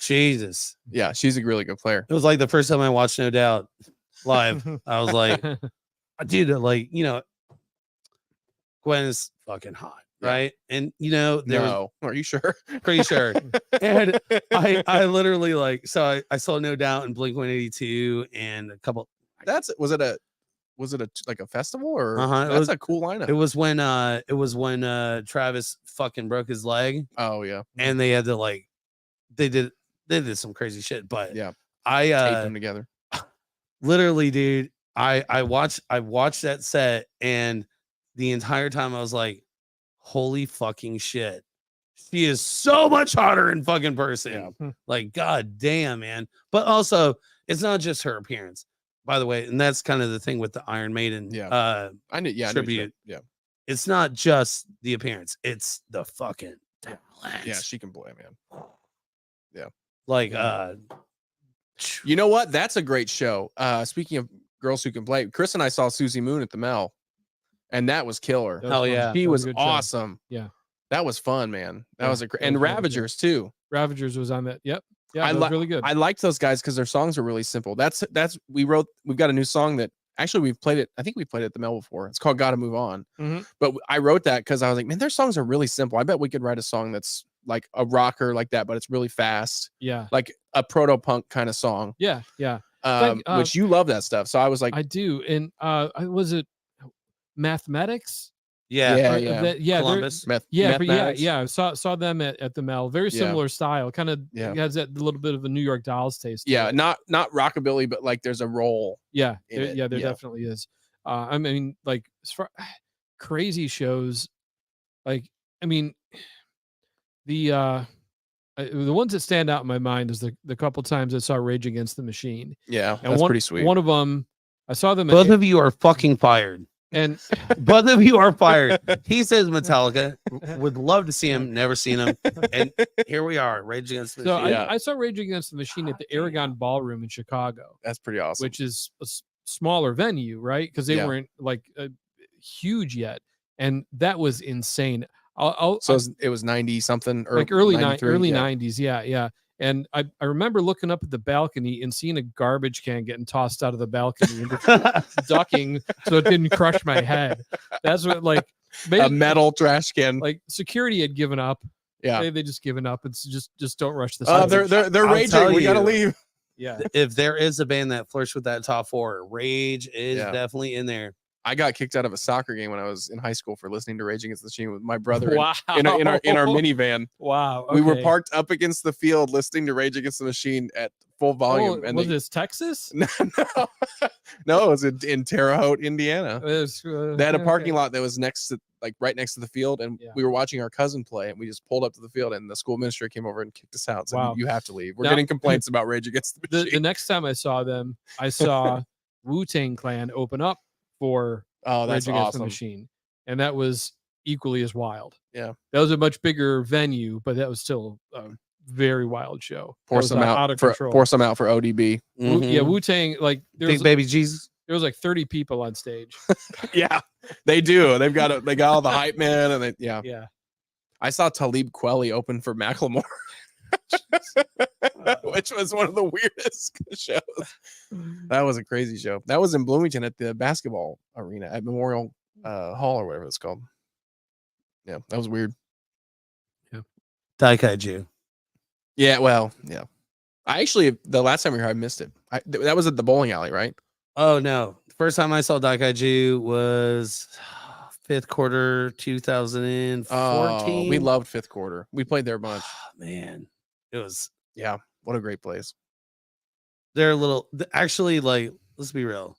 Jesus. Yeah, she's a really good player. It was like the first time I watched No Doubt live. I was like, dude, like, you know, Gwen is fucking hot, Yeah. right? And you know, there was No, are you sure? pretty sure. And I literally so I saw No Doubt and Blink 182 and a couple. Was it a like a festival or Uh-huh, it that's was- a cool lineup. It was when Travis fucking broke his leg Oh yeah, and they had to they did some crazy shit. But yeah. I Tape them together. literally, dude, I watched that set and the entire time I was like, holy fucking shit. She is so much hotter in fucking person. Yeah. Like, god damn, man. But also, it's not just her appearance, by the way. And that's kind of the thing with the Iron Maiden I knew. Yeah, tribute. Yeah, It's not just the appearance, it's the fucking talent. yeah, she can play, man. Like, You know what? That's a great show. Speaking of girls who can play, Chris and I saw Susie Moon at the Mel, and that was killer. That was hell fun. yeah. She That was a good show. awesome. Yeah. That was fun, man. That Yeah, was that and was really good. Ravagers too. Ravagers was on that. Yep. Yeah, I that was really good. I liked those guys because their songs are really simple. We've got a new song that actually we've played it. I think we played it at the Mel before. It's called "Gotta Move On." Mhm. But I wrote that because I was like, man, their songs are really simple. I bet we could write a song that's like a rocker like that, but it's really fast, Yeah. like a proto punk kind of song. Yeah. Yeah. Like, Which you love that stuff. So I was like, I do. And was it Mathematics? yeah. yeah. They're- Columbus. Yeah, but Mathematics. I saw them at the Mel. Very Yeah. similar style. Kind of Yeah. has that little bit of a New York Dolls taste. to Yeah, it. not rockabilly, but like there's a roll. Yeah, in it. there Yeah. definitely is. I mean, like as far crazy shows, like I mean, the ones that stand out in my mind is the couple times I saw Rage Against the Machine, Yeah, and that's one pretty sweet. one of them I saw them Both of you are fucking fired. and Both of you are fired. He says Metallica. Would love to see him. Never seen him. And here we are, Rage Against the so Machine. Yeah. I saw Rage Against the Machine at the Aragon Ballroom in Chicago, That's pretty awesome. which is a smaller venue, right? Because they Yeah. weren't like huge yet, and that was insane. So it was 90 something or like early 93, yeah. 90s, yeah. And I remember looking up at the balcony and seeing a garbage can getting tossed out of the balcony and just ducking so it didn't crush my head. That's what like A metal trash can. like security had given up. Yeah. They just given up. It's just don't rush the They're I'll raging. tell We gotta you. leave. yeah. If there is a band that flirts with that top four, Rage is Yeah. definitely in there. I got kicked out of a soccer game when I was in high school for listening to Rage Against the Machine with my brother Wow. in our minivan. Wow. We were okay. parked up against the field listening to Rage Against the Machine at full volume. Oh, was this Texas? no, it was in Terre Haute, Indiana. They had a parking lot that was right next to the field, and Yeah. we were watching our cousin play, and we just pulled up to the field, and the school administrator came over and kicked us out. So Wow. you have to leave. We're Now- getting complaints about Rage Against the Machine. The next time I saw them, I saw Wu-Tang Clan open up for Oh, that's Rage Against the awesome. Machine, and that was equally as wild. Yeah. That was a much bigger venue, but that was still a very wild show. That Pour was, some out of for control. pour some out for ODB. Yeah, Mhm. Wu-Tang, like there Big was, Baby Jesus. there was like 30 people on stage. Yeah, they do. They got all the hype man, and Yeah. I saw Talib Kweli open for Macklemore, which was one of the weirdest shows. That was a crazy show. That was in Bloomington at the basketball arena at Memorial Hall or whatever it's called. Yeah, that was weird. Daikaiju. Yeah, well, yeah. I actually the last time we were here, I missed it. That was at the bowling alley, right? Oh no. The first time I saw Daikaiju was fifth quarter 2014. Oh, we loved fifth quarter. We played there a bunch. Man. It was Yeah, what a great place. they're a little actually like let's be real.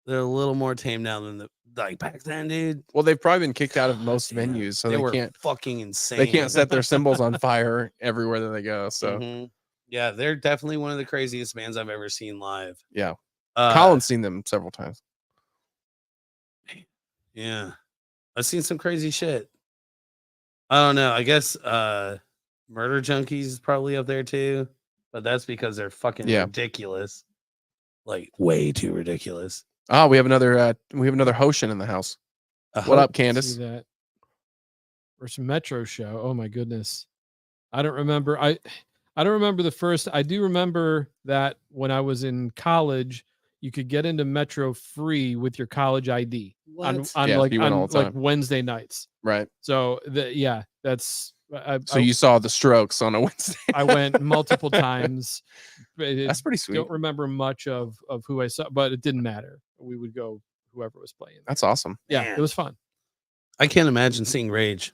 They're a little more tame now than the like back then, dude. Well, they've probably been kicked out of most Damn, venues, so they they were can't fucking insane. they can't set their symbols on fire everywhere that they go. So Mhm. Yeah, they're definitely one of the craziest bands I've ever seen live. yeah, Uh, Colin's seen them several times. Yeah. I've seen some crazy shit. I don't know. I guess Murder Junkies is probably up there too, but that's because they're fucking Yeah. ridiculous. Like way too ridiculous. Oh, we have another Hoshin in the house. What up, See Candace? that. Or some Metro show. Oh my goodness. I don't remember. I don't remember the first. I do remember that when I was in college, you could get into Metro free with your college ID on Yeah, like you went all the time. Wednesday nights. Right. So that's So you saw the Strokes on a Wednesday. I went multiple times. That's pretty sweet. Don't remember much of who I saw, but it didn't matter. We would go whoever was playing. That's awesome. Yeah, Man. it was fun. I can't imagine seeing Rage.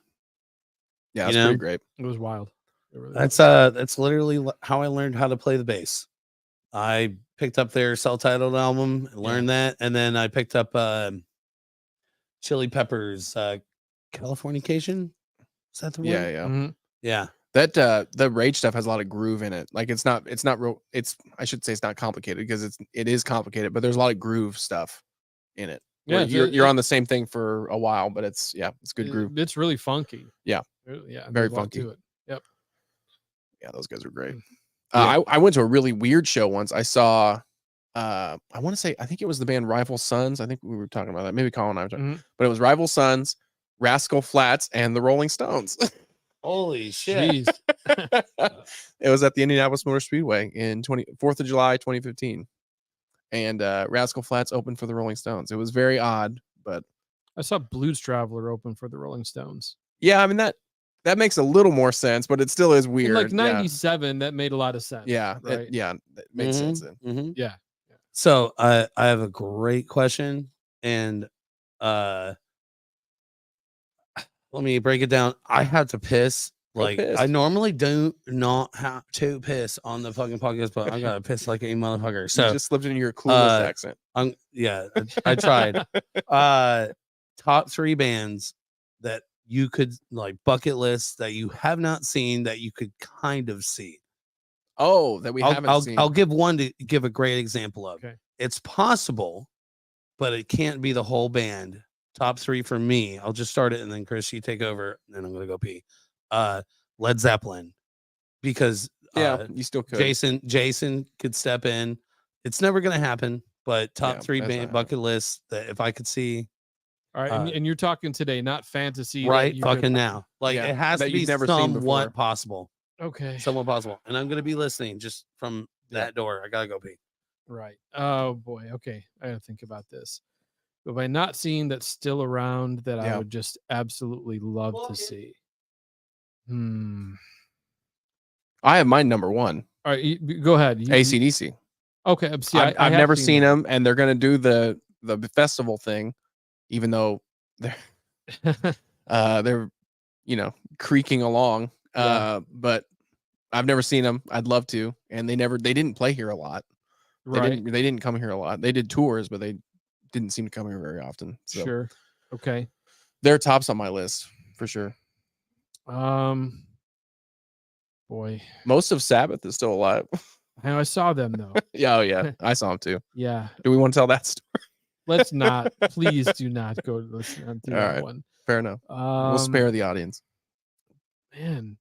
Yeah, You that's know? pretty great. It was wild. It really was. That's literally how I learned how to play the bass. I picked up their self-titled album and learned that, and then I picked up Chili Peppers, Californication. Is that the one? Yeah, yeah. Mhm. Yeah. That the Rage stuff has a lot of groove in it. Like it's not real. I should say it's not complicated because it is complicated, but there's a lot of groove stuff in it. Yeah, Where it's- you're on the same thing for a while, but it's good groove. It's really funky. Yeah. Yeah. Very there's a lot funky. to it. Yep. Yeah, those guys are great. Mm. I went to a really weird show once. I saw I want to say I think it was the band Rival Sons. I think we were talking about that. Maybe Colin and I were talking, Mhm. but it was Rival Sons, Rascal Flatts, and the Rolling Stones. Holy shit. Jeez. It was at the Indianapolis Motor Speedway in 4th of July 2015, and Rascal Flatts opened for the Rolling Stones. It was very odd, but I saw Blues Traveler open for the Rolling Stones. yeah, I mean that makes a little more sense, but it still is In weird. like 97, that made a lot of sense. Yeah, Right. that makes sense then. Mhm. Yeah. So I have a great question, and let me break it down. I had to piss. Go Like piss. I normally do not have to piss on the fucking podcast, but I gotta piss like a motherfucker. You So just slipped into your clueless uh, accent. I tried. Top 3 bands that you could like bucket list that you have not seen that you could kind of see. Oh, that we haven't seen. I'll give one to give a great example of. Okay. It's possible, but it can't be the whole band. Top 3 for me. I'll just start it and then Chris, you take over, and then I'm gonna go pee. Led Zeppelin, because Yeah, you still could. Jason could step in. It's never gonna happen, but top Yeah, 3 that's band not bucket list that if I could see All right. and you're talking today, not fantasy. that right you fucking could- now, like Yeah, it has that to be you've never seen before. somewhat possible. Okay. Somewhat possible. And I'm gonna be listening just from Yeah. that door. I gotta go pee. Right. Oh boy. Okay. I gotta think about this. But by not seeing that's still around that I Yeah. would just absolutely love to see. I have mine number 1, All right. Go ahead. AC/DC. Okay. See, I've have never seen that. them, and they're gonna do the festival thing, even though they're creaking along. Yeah. But I've never seen them. I'd love to, and they didn't play here a lot. Right. They didn't come here a lot. They did tours, but they didn't seem to come here very often. So Sure. Okay. they're tops on my list for sure. Boy. Most of Sabbath is still alive. I saw them though. Yeah, oh yeah, I saw them too. Yeah. Do we want to tell that story? Let's not. Please do not go listen to All that right. one. Fair enough. We'll spare the audience. Man,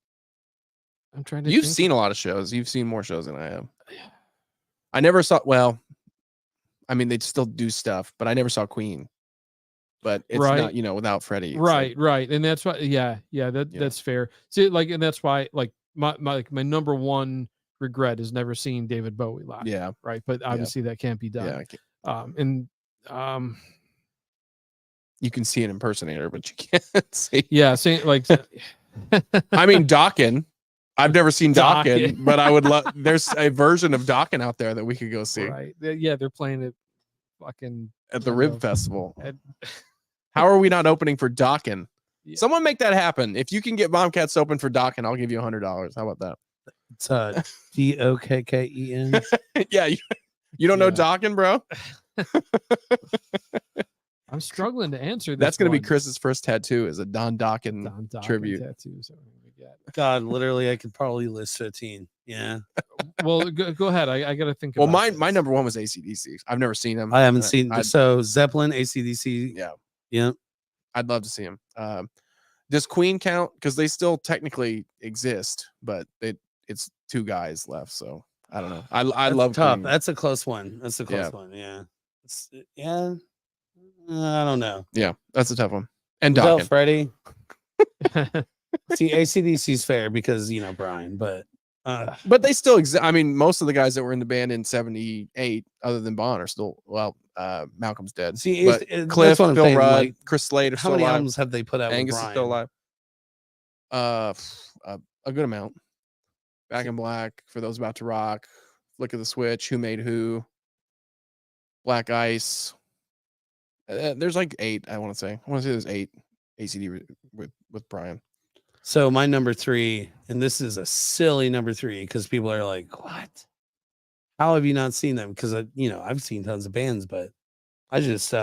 I'm trying to. You've think seen a lot of shows. You've seen more shows than I have. I never saw. Well, I mean, they still do stuff, but I never saw Queen. But it's Right. not, without Freddie. It's Right, like- right, and that's why. Yeah, that's fair. See, and that's why, my number one regret is never seeing David Bowie live. yeah, Right, but obviously that can't be done. yeah. You can see an impersonator, but you can't see. Yeah, saying like. I mean, Dawkins. I've never seen Dawkins, Dokken. but I would love. There's a version of Dawkins out there that we could go see Right. Yeah, they're playing it. Fucking. at the I Rib know. Festival. At- How are we not opening for Dawkins? Yeah. Someone make that happen. If you can get Bombcats open for Dawkins, I'll give you $100. How about It's Dokken. that? Yeah, you don't know Yeah. Dawkins, bro? I'm struggling to answer this. That's gonna be one. Chris's first tattoo is a Don Dawkins Don Dawkins tribute. tattoos. Are what we get. God, literally, I could probably list 15. Yeah, Well, go ahead. I got to think. Well, about my this. number 1 was AC/DC. I've never seen him. I haven't seen. I'd, So Zeppelin, AC/DC. yeah, Yeah. I'd love to see him. Does Queen count? Because they still technically exist, but it's 2 guys left. So I don't know. I That's love tough. Queen. That's a close one. That's a close Yeah. one. Yeah. Yeah. I don't know. Yeah, that's a tough one. And Without Dawkins. Freddie. See, AC/DC's fair because Brian, but But they still exist. I mean, most of the guys that were in the band in '78, other than Bon, are still Malcolm's dead. see, But that's Cliff, what I'm Phil saying, Rudd, like, Chris Slade are how still many alive. albums have they put out? Angus with is Brian? still alive. A good amount. Back in Black, For Those About to Rock, Flick of the Switch, Who Made Who, Black Ice. There's like 8. I want to say there's 8 ACD with Brian. So my number 3, and this is a silly number 3 because people are like, "What? How have you not seen them?" Because I've seen tons of bands, but I just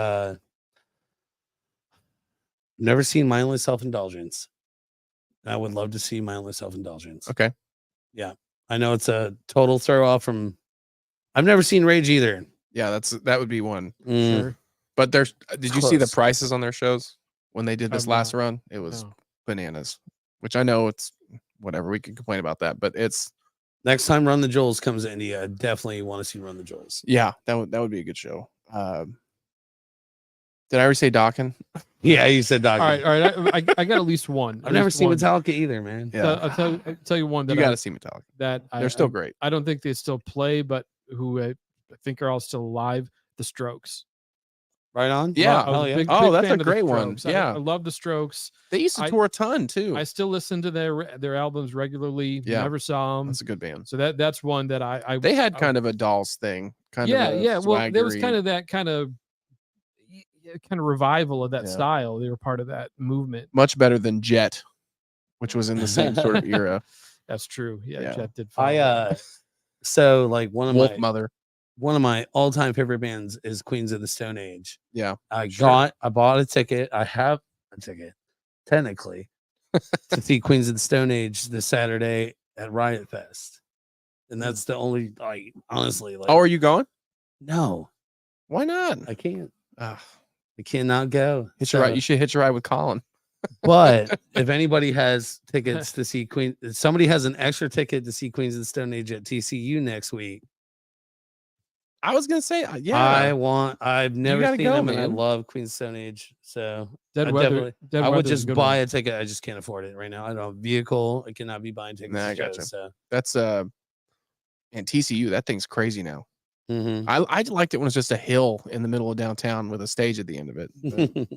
Never seen Mindless Self-Indulgence. I would love to see Mindless Self-Indulgence. Okay. I know it's a total throw off from. I've never seen Rage either. Yeah, that would be one. Sure. But there's did you see the Close. prices on their shows when they did this I've last not. run? It was No. bananas. Which I know it's whatever, we can complain about that, but it's Next time Run the Jewels comes to India, I definitely want to see Run the Jewels. yeah, that would be a good show. Did I already say Dawkins? Yeah, you said dog. All right. I got at least one. I've never least seen one. Metallica either, man. Yeah. I'll tell you one that You got to see Metallica. that They're still great. I don't think they still play, but who I think are all still alive. The Strokes. Right on. Yeah. I was Hell yeah. big Oh, that's fan a of the great one. Strokes. Yeah. I love the Strokes. They used to I- tour a ton too. I still listen to their albums regularly. Yeah. Never saw them. That's a good band. So that's one that I They had kind of a Dolls thing. Kind yeah, of a yeah. Well, there was swaggery- kind of that kind of revival of that Yeah. style. They were part of that movement. much better than Jet, which was in the same sort of era. That's true. Yeah, Yeah. Jet did. follow that. So like one Wolf of Mother. my all-time favorite bands is Queens of the Stone Age. Yeah. I Sure. bought a ticket. I have a ticket, technically, to see Queens of the Stone Age this Saturday at Riot Fest. And that's the only, like, honestly, like, Oh, are you going? no, Why not? I can't. Ugh. I cannot go. Hitch a ride. You should hitch a ride with Colin. But if anybody has tickets to see Queen, if somebody has an extra ticket to see Queens of the Stone Age at TCU next week, I was gonna say, yeah. I've never gotta seen go, them, and I man. love Queens of the Stone Age. So Dead I Weather. definitely- Dead I would Weather's a just good buy one. a ticket. I just can't afford it right now. I don't have a vehicle. I cannot be buying tickets. Nah, to I gotcha. shows, so. That's and TCU, that thing's crazy now. Mhm. I liked it when it was just a hill in the middle of downtown with a stage at the end of it. but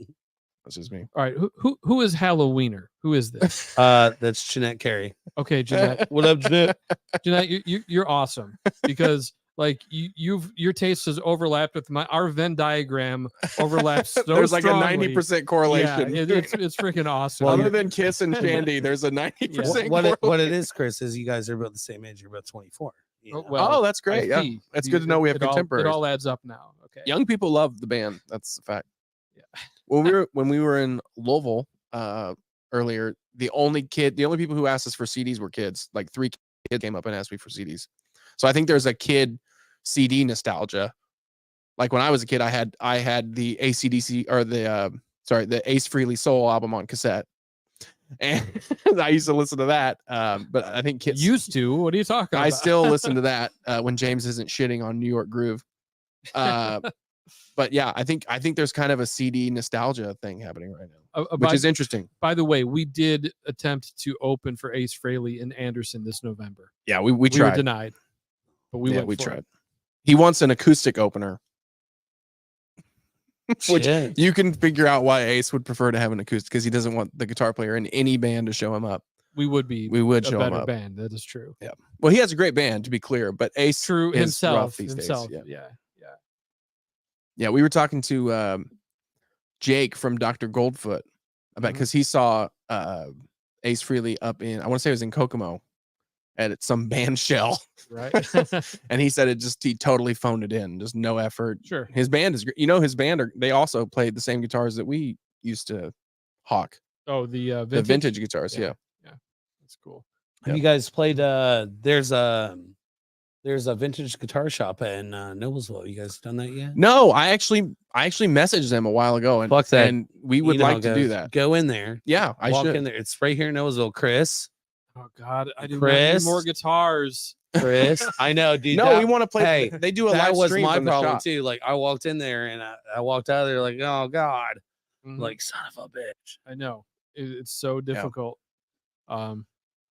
That's just me. All right. Who is Halloweener? Who is this? That's Jeanette Carey. Okay, Jeanette. What up, Jeanette? Jeanette, you're awesome because like your taste has overlapped with our Venn diagram overlaps. So There's like strongly. a 90% Yeah, correlation. it's freaking awesome. Well, Other you're- than Kiss and Shandy, there's a 90% What it correlation. is, Chris, is you guys are about the same age. You're about 24. you know? Oh, that's great. I Yeah. see. It's good to know we have It all- contemporaries. It all adds up now. Okay. Young people love the band. That's a fact. Yeah. When we were in Louisville earlier, the only people who asked us for CDs were kids. Like 3 kids came up and asked me for CDs. So I think there's a kid CD nostalgia. Like when I was a kid, I had the AC/DC or the Ace Frehley Soul album on cassette, and I used to listen to that. But I think kids Used to. What are you talking about? I still listen to that when James isn't shitting on New York Groove. But yeah, I think there's kind of a CD nostalgia thing happening right now, which is interesting. By the way, we did attempt to open for Ace Frehley in Anderson this November. Yeah, we We were tried. denied, but we went we for tried. it. He wants an acoustic opener, which Shit. you can figure out why Ace would prefer to have an acoustic because he doesn't want the guitar player in any band to show him up. We would a show a better better band. That is true. Well, he has a great band to be clear, but Ace True is himself. rough these Himself. days. Yeah. Yeah, we were talking to Jake from Dr. Goldfoot about Mhm. because he saw Ace Frehley up in, I want to say it was in Kokomo at some band shell, Right. and he said he totally phoned it in, just no effort. Sure. His band is, his band they also played the same guitars that we used to hawk, Oh, the the vintage. vintage guitars. Yeah. That's cool. Have you guys played? There's a vintage guitar shop in Noblesville. You guys done that yet? No, I actually messaged them a while ago, and Fuck that. and we would You know how like it to do goes. that. Go in there. Yeah, I Walk should. in there. It's right here in Noblesville. Chris, Oh God, I do not Chris? need more guitars. Chris. I know, dude. No, that, we want to play. hey, they do a that live was stream my from the problem shop. too. Like I walked in there and I walked out of there like, oh God, Mhm. like son of a bitch. I know it's so difficult.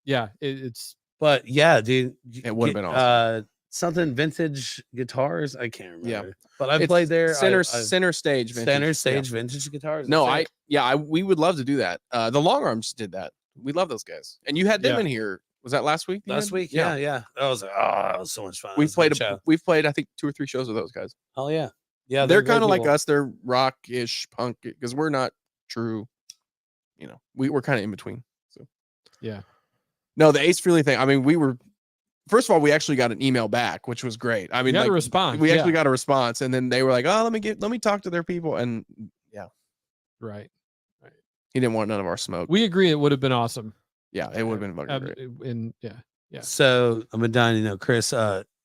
Yeah, it's But yeah, dude, It would've been awesome. Something vintage guitars. I can't remember. Yeah. But I It's played there. Center stage. Vintage. center Yeah. stage vintage guitars. No, that's it. we would love to do that. The Long Arms did that. We love those guys. And you had them Yeah. in here. Was that last week? you Last had? week. Yeah. That was that was so much fun. It We've was a good played show. we've played I think 2 or 3 shows with those guys. Hell yeah. Yeah. They're great kind of like people. us. They're rock-ish, punk, because we're not true. We're kind of in between. So yeah. no, the Ace Frehley thing. I mean, first of all, we actually got an email back, which was great. I mean, You got a like, response. we yeah. actually got a response, and then they were like, "Oh, let me talk to their people," and Right. He didn't want none of our smoke. We agree it would have been awesome. Yeah, it would have been fucking great. And yeah. So I'm dying to know, Chris,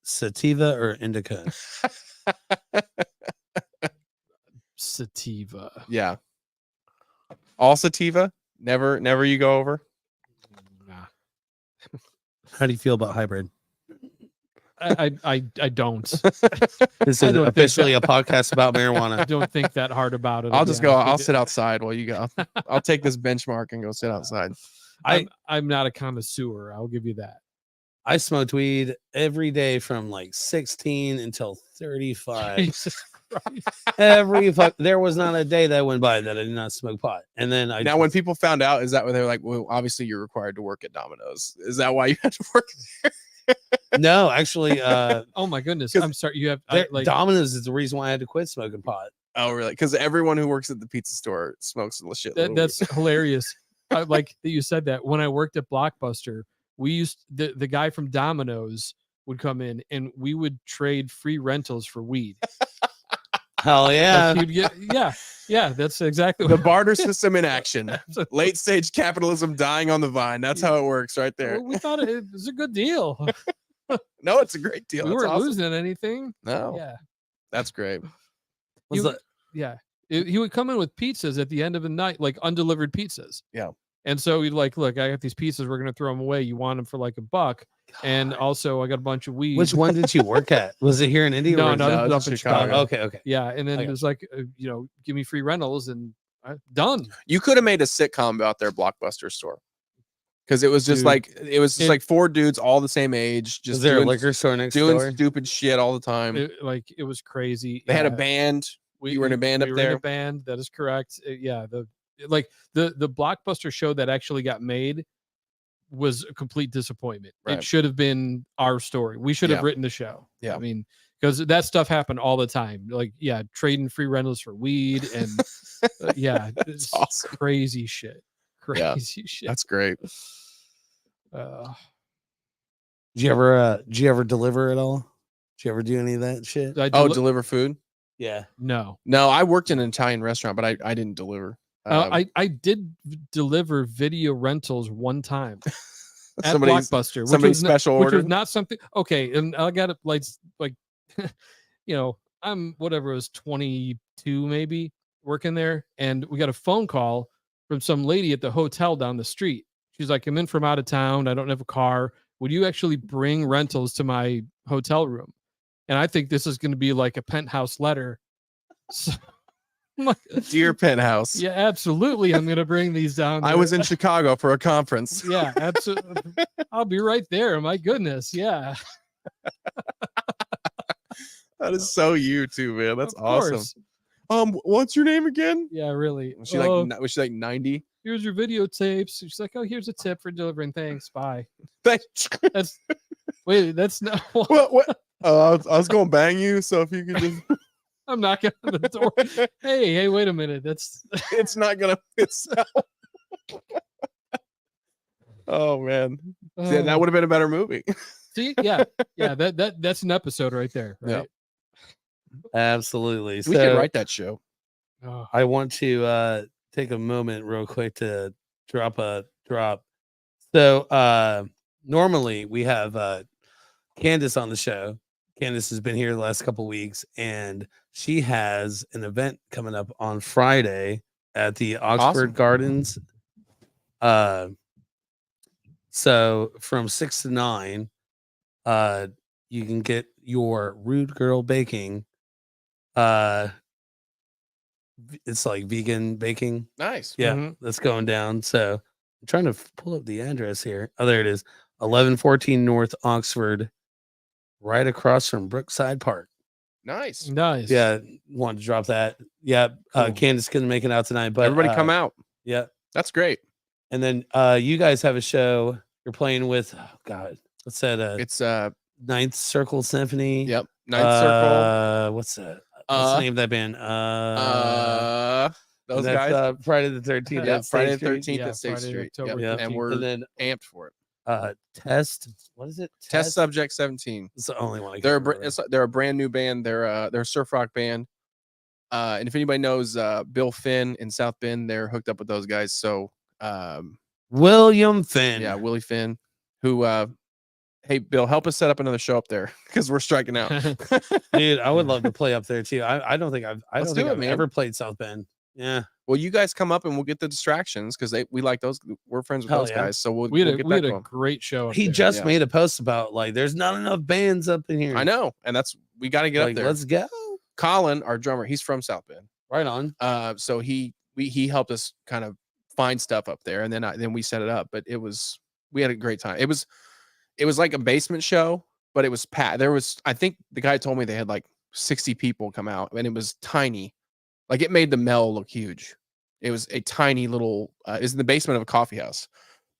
sativa or indica? Sativa. Yeah. All sativa? Never you go over? Nah. How do you feel about hybrid? I don't. This I is don't think officially a podcast about I marijuana. don't think that hard about it. I'll to just be go. honest I'll with sit you. outside while you go. I'll take this benchmark and go sit outside. I'm not a connoisseur. I'll give you that. I smoked weed every day from like 16 until 35. Jesus Christ. There was not a day that went by that I did not smoke pot. And then Now, when people found out, is that when they're like, well, obviously you're required to work at Domino's. Is that why you had to work there? no, actually, Oh my goodness. 'Cause I'm sorry. You have Domino's is the reason why I had to quit smoking pot. Oh, really? Because everyone who works at the pizza store smokes the shit. that's hilarious. I like that you said that. When I worked at Blockbuster, we used the guy from Domino's would come in and we would trade free rentals for weed. Hell yeah. Like, yeah, that's exactly the what barter system in action. That's Late stage capitalism dying on the vine. That's how it works right there. we thought it was a good deal. No, it's a great deal. We That's weren't awesome. losing anything. No, Yeah. that's great. He Was would, that- yeah. He would come in with pizzas at the end of the night, like undelivered pizzas. Yeah. And so he'd like, look, I got these pizzas. We're going to throw them away. You want them for like $1. And also I got a bunch of weed. Which one did you work at? Was it here in India? No, or no, was it- this no, was it's up in Chicago. Chicago. Okay. Yeah. And then Okay. it was like, give me free rentals and done. You could have made a sitcom about their Blockbuster store. Because it was just Dude, like four dudes all the same age, just Was there a doing, liquor store next doing door? stupid shit all the time. It was crazy. They had a Yeah. band. You were in a band up we were in there? a band. That is correct. Yeah. The Blockbuster show that actually got made was a complete disappointment. Right. It should have been our story. We should have Yeah. written the show. Yeah. I mean, because that stuff happened all the time. Like, yeah, trading free rentals for weed and yeah, it's awesome. crazy shit. Yeah. Crazy shit. That's great. Did you ever deliver at all? Did you ever do any of that shit? Deliver food? Yeah. No. No, I worked in an Italian restaurant, but I didn't deliver. I did deliver video rentals one time at Somebody's- Blockbuster. Which somebody was not- special which was ordered? not something. Okay, and I got it like I'm whatever, it was 22 maybe working there, and we got a phone call from some lady at the hotel down the street. She's like, I'm in from out of town. I don't have a car. Would you actually bring rentals to my hotel room? And I think this is going to be like a penthouse letter. So, I'm like, Dear Penthouse. yeah, absolutely. I'm going to bring these down. I there. was in Chicago for a conference. Yeah, absolutely. I'll be right there. My goodness. Yeah. That is so you too, man. That's Of awesome. course. What's your name again? Yeah, really. Was she Oh, was she like 90? here's your videotapes. She's like, oh, here's a tip for delivering. Thanks. Bye. Thanks. That's wait, that's not What? Oh, I was going to bang you. So if you could just, I'm knocking on the door. Hey, wait a minute. That's it's not gonna. It's. Oh man, yeah, that would have been a better movie. see, yeah. That's an episode right there. Yeah. Right? Absolutely. We So could write that show. Oh, I want to take a moment real quick to drop a drop. So normally we have Candace on the show. Candace has been here the last couple weeks, and she has an event coming up on Friday at the Oxford Awesome. Gardens. So from 6 to 9, you can get your Rude Girl baking. It's like vegan baking. Nice. Yeah, Mhm. that's going down. So I'm trying to pull up the address here. Oh, there it is. 1114 North Oxford, right across from Brookside Park. Nice. nice. Yeah, wanted to drop that. Yeah, Cool. Candace couldn't make it out tonight, but Everybody come out. Yeah, That's great. and then you guys have a show. You're playing with what's that? It's Ninth Circle Symphony. yep. Ninth Circle. What's that? What's the name of that band? Those that's, guys. Friday the 13th. Yeah, at State Friday the Street. 13th Yeah, at State Friday, Street. October Yep. 13th. And we're And then amped for it. Test. What is it? Test Subject 17. It's the only one. I They're can't remember. they're a brand new band. They're a surf rock band. And if anybody knows Bill Finn in South Bend, they're hooked up with those guys. So William Finn. yeah, Willie Finn, who hey Bill, help us set up another show up there because we're striking out. Dude, I would love to play up there too. I don't think I've Let's do it, I've man. ever played South Bend. Yeah. Well, you guys come up and we'll get the distractions because we like those. We're friends with Hell those yeah. guys, so we'll we had get we that had a going. great show. Up He there. just Yeah. made a post about like there's not enough bands up in here. I know, and we got to get Like, up there. let's go. Colin, our drummer, he's from South Bend. Right on. So he helped us kind of find stuff up there, and then we set it up. But we had a great time. It was like a basement show, but it was packed. I think the guy told me they had like 60 people come out, and it was tiny. Like it made the Mel look huge. It was a tiny little. It's in the basement of a coffee house,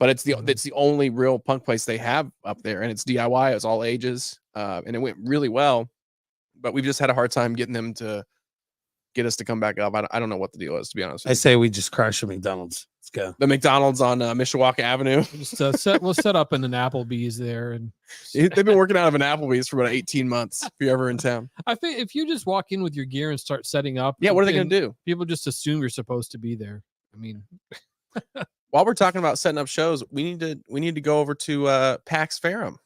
but it's the only real punk place they have up there, and it's DIY. It's all ages, and it went really well. But we've just had a hard time getting them to get us to come back up. I don't know what the deal is, to be honest. I say we just crash a McDonald's. Let's go. The McDonald's on Mishawaka Avenue. We'll set up in an Applebee's there, and They've been working out of an Applebee's for about 18 months. If you're ever in town, I think if you just walk in with your gear and start setting up, yeah. What are they going then to do? People just assume you're supposed to be there. I mean, While we're talking about setting up shows, we need to go over to Pax Ferrum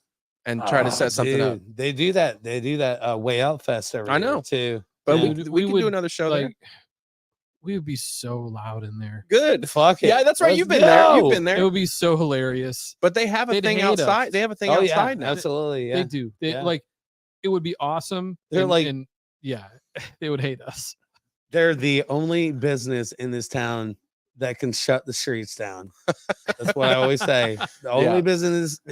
and try to set something up. They do that. They do that Way Out Fest every I year know. too. But Yeah. we can do another show there. like, we would be so loud in there. Good. Fuck it. Yeah, that's right. Let's You've been there. You've go. been It there. would be so hilarious. But they have a They'd thing hate us. outside. They have a thing Oh yeah, outside now. absolutely. Yeah. They do. They Yeah. like it would be awesome. They're like- and yeah, they would hate us. They're the only business in this town that can shut the streets down. That's what I always say. The only Yeah.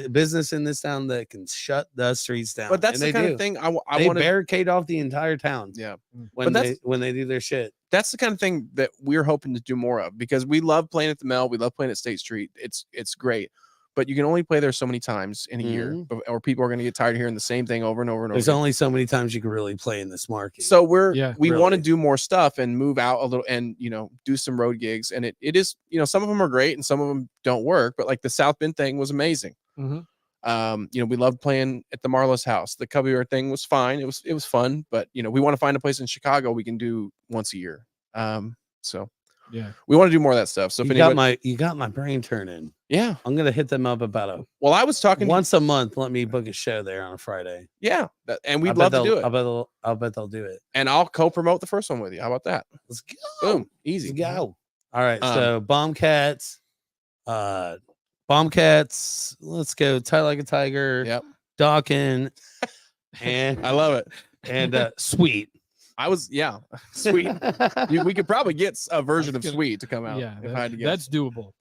business in this town that can shut the streets down. But that's And the they kind do. of thing I They want to. barricade off the entire town. Yeah. When But they do their shit. That's the kind of thing that we're hoping to do more of because we love playing at the Mel. We love playing at State Street. It's great, but you can only play there so many times in a year, or people are going to get tired of hearing the same thing over and over and over. There's only so many times you can really play in this market. So we want to really. do more stuff and move out a little, and do some road gigs. And it is some of them are great and some of them don't work. But like the South Bend thing was amazing. Mhm. We loved playing at the Marlowe's house. The Cubby Bear thing was fine. It was fun, but we want to find a place in Chicago we can do once a year. So Yeah. we want to do more of that stuff. So if you got my brain turning. yeah. I'm gonna hit them up about Well, I was talking once a month. Let me book a show there on a Friday. yeah, and I we'd bet love to do they'll- it. I bet they'll do it. And I'll co-promote the first one with you. How about that? Let's go. Boom, easy. Let's go. All right. Um, So Bombcats. Let's go. Tight Like a Tiger. Yep. Dawkin. And I love it. and Sweet. I was sweet. We could probably get a version of gonna- Sweet to come out. Yeah, if I had to guess. that's doable.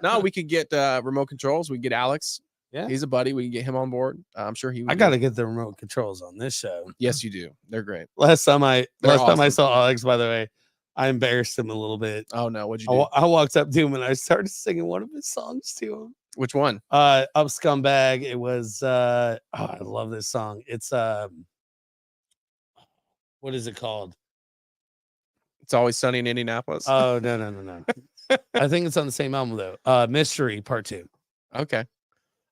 No, we could get remote controls. We could get Alex. Yeah. He's a buddy. We can get him on board. I'm sure he would. I gotta get the remote controls on this show. Yes, you do. They're great. Last time I awesome. saw Alex, by the way, I embarrassed him a little bit. Oh no, what'd you do? I walked up to him and I started singing one of his songs to him. Which one? Up Scumbag. It was I love this song. It's what is it called? It's Always Sunny in Indianapolis. Oh no. I think it's on the same album though. Mystery Part 2. Okay.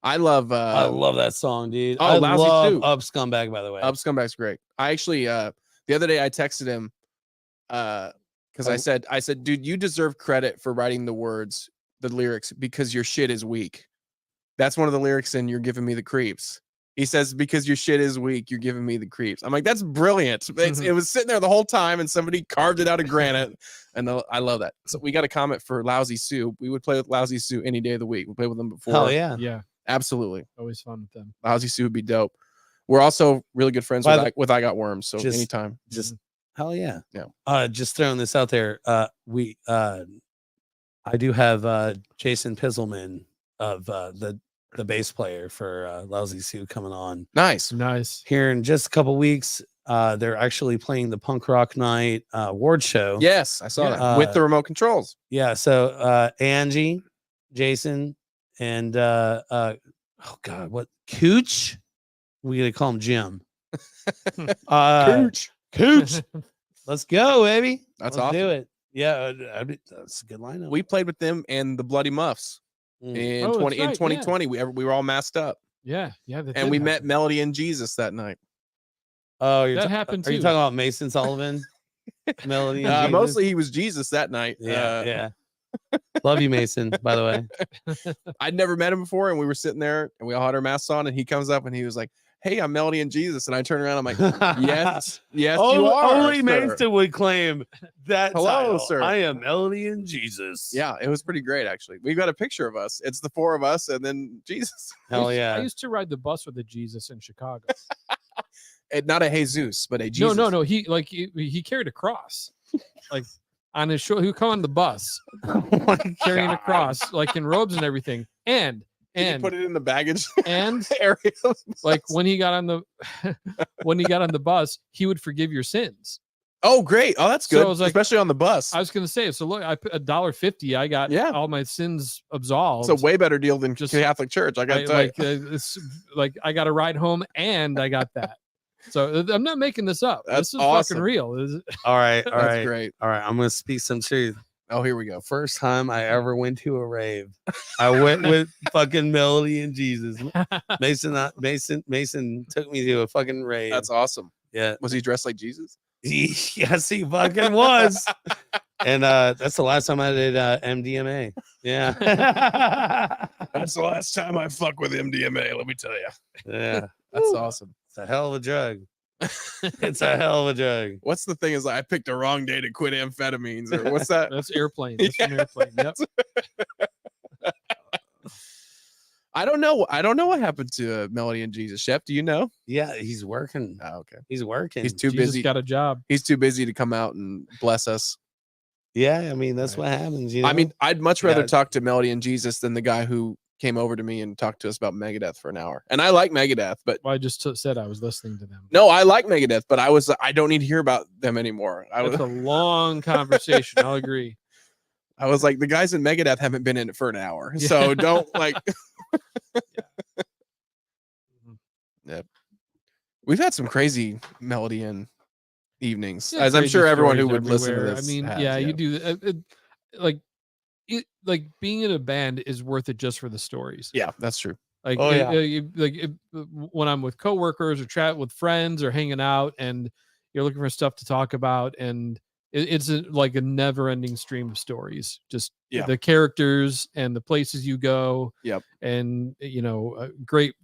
I love that song, dude. oh, I Lousy love Soup. Up Scumbag, by the way. Up Scumbag's great. I actually the other day I texted him because I said, dude, you deserve credit for writing the words, the lyrics, because your shit is weak. That's one of the lyrics in You're Giving Me the Creeps. He says, because your shit is weak, you're giving me the creeps. I'm like, that's brilliant. It was sitting there the whole time and somebody carved it out of granite. And I love that. So we got a comment for Lousy Sue. We would play with Lousy Sue any day of the week. We played with them before. Hell yeah. Yeah, Absolutely. always fun with them. Lousy Sue would be dope. We're also really good friends with I Got Worms. So Just- anytime. Just hell yeah. Yeah. Just throwing this out there. I do have Jason Pizzleman of the bass player for Lousy Sue coming on Nice. Nice. here in just a couple weeks. They're actually playing the Punk Rock Night award show. Yes, I saw Yeah. that with the remote controls. Yeah. So Angie, Jason, and oh god, what Cooch? We gotta call him Jim. Cooch. Let's go, baby. That's Let's awesome. do it. Yeah, that's a good lineup. We played with them and the Bloody Muffs Mm. in Oh, that's in right, 2020. We were all masked up Yeah, that and did we met happen. Melody and Jesus that night. Oh, That happened Are you too. talking about Mason Sullivan? Melody and Jesus. Mostly he was Jesus that night. Yeah. Love you, Mason, by the way. I'd never met him before, and we were sitting there and we all had our masks on, and he comes up and he was like, "Hey, I'm Melody and Jesus." And I turn around, I'm like, yes, you are. Only sir." Mason would claim that. Hello, title. sir. I am Melody and Jesus. Yeah, it was pretty great actually. We've got a picture of us. It's the four of us and then Jesus. Hell yeah. I used to ride the bus with a Jesus in Chicago. Not a Jesus, but a Jesus. No. He carried a cross, like on his shoulder. He would come on the bus carrying a cross, like in robes and everything. And Did you put it in the baggage and area. like when he got on the bus, he would forgive your sins. Oh, great. Oh, that's So good. it was like- Especially on the bus. I was gonna say, so look, I put $1.50. I got Yeah. all my sins absolved. It's a way better deal than Just- Catholic Church. I got to tell you. it's like I got a ride home and I got that. So I'm not making this up. That's this is awesome. fucking real. This is- All right. That's great. All right. I'm going to speak some truth. Oh, here we go. First time I ever went to a rave, I went with fucking Melody and Jesus. Mason took me to a fucking rave. That's awesome. Yeah. Was he dressed like Jesus? Yes, he fucking was. And that's the last time I did MDMA. Yeah. That's the last time I fuck with MDMA, let me tell you. Yeah. That's Woo. awesome. It's a hell of a drug. It's a hell of a drug. What's the thing is I picked a wrong day to quit amphetamines or what's that? That's airplane. That's from airplane. Yep. I don't know. I don't know what happened to Melody and Jesus. Chef, do you know? Yeah, he's working. Oh, okay. He's working. He's too Jesus busy. got a job. He's too busy to come out and bless us. Yeah, I mean that's what happens. You know? I mean, I'd much rather Yeah. talk to Melody and Jesus than the guy who came over to me and talked to us about Megadeth for an hour. And I like Megadeth, but Well, I just said I was listening to them. no, I like Megadeth, but I don't need to hear about them anymore. That's a long conversation. I'll agree. I was like, the guys in Megadeth haven't been in it for an hour, Yeah. so don't like. Yep. We've had some crazy Melody and evenings, Yeah, as I'm crazy sure everyone who stories would listen to everywhere. this. I mean, has, yeah, you do. Like being in a band is worth it just for the stories. Yeah, that's true. Like, Oh, yeah. when I'm with coworkers or chat with friends or hanging out, and you're looking for stuff to talk about, and it's like a never-ending stream of stories. Just Yeah. the characters and the places you go. Yep. And great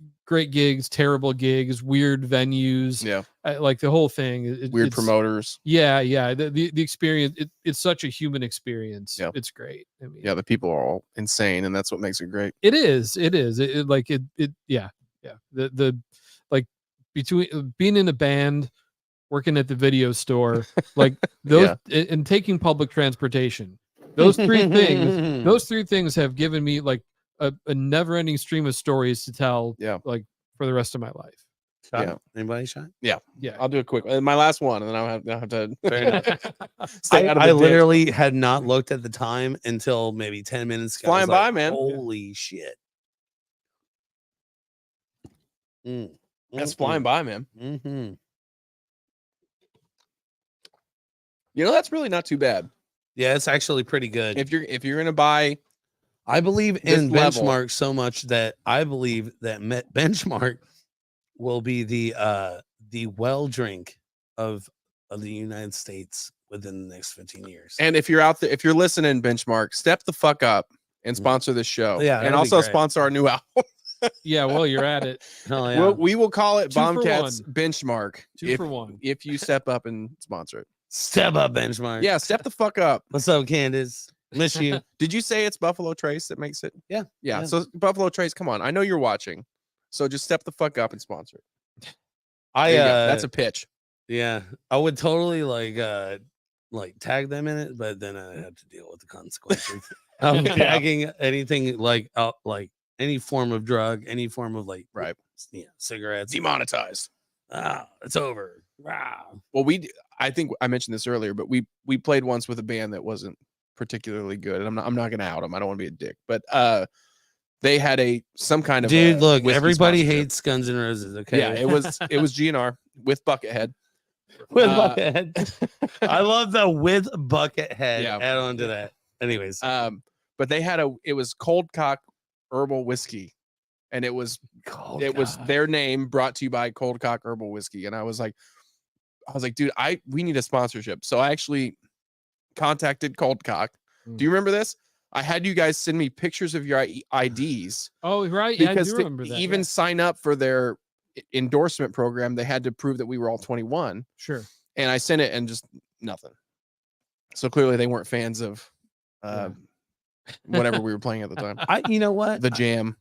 gigs, terrible gigs, weird venues. Yeah, Like the whole thing. weird it's- promoters. Yeah. The experience. It's such a human experience. Yep. It's great. I mean, Yeah, the people are all insane, and that's what makes it great. it is. Yeah. The like between being in a band, working at the video store, like those and taking public transportation. Those three things have given me like a never-ending stream of stories to tell. Yeah. Like for the rest of my life. Shot? Yeah. Anybody shot? Yeah. I'll do a quick one. My last one, and then I'll have to Fair enough. stay out of the I ditch. literally had not looked at the time until maybe 10 minutes ago. I was Flying by, like, man. Holy shit. That's flying by, man. Mm-hmm. You know, that's really not too bad. Yeah, it's actually pretty good. If you're gonna buy, I believe this in level- Benchmark so much that I believe that Benchmark will be the well drink of the United States within the next 15 years. and if you're out there, if you're listening, Benchmark, step the fuck up and sponsor this show. Yeah, and that'd be also great. sponsor our new album. Yeah. Well, you're at it. Hell yeah. We will call it 2 for Bombcats 1. Benchmark. 2 for 1. If you step up and sponsor it. Step up, Benchmark. Yeah, step the fuck up. What's up, Candace? Miss you. Did you say it's Buffalo Trace that makes it? Yeah, Yeah. yeah. So Buffalo Trace, come on. I know you're watching. So just step the fuck up and sponsor it. I There you go. That's a pitch. yeah. I would totally like tag them in it, but then I have to deal with the consequences. I'm tagging anything like any form of drug, any form of Right. cigarettes. Demonetized. It's over. Wow. Well, I think I mentioned this earlier, but we played once with a band that wasn't particularly good. And I'm not gonna out them. I don't want to be a dick, but they had some kind of Dude, look, whiskey everybody sponsorship. hates Guns N' Roses. Okay. Yeah, it was GNR with Buckethead. with uh, Buckethead. I love the with Buckethead. Yeah. Add on to that. Anyways, But they had it was Cold Cock Herbal Whiskey, and it was oh, was God. their name brought to you by Cold Cock Herbal Whiskey, and I was like, I was like, dude, we need a sponsorship. So I actually contacted Cold Cock. Do you remember this? I had you guys send me pictures of your IDs. Oh, right. Yeah, I Because do to remember that. even yeah. sign up for their endorsement program, they had to prove that we were all 21. Sure. And I sent it and just nothing. So clearly they weren't fans of whatever we were playing at the time. You know what? The Jam.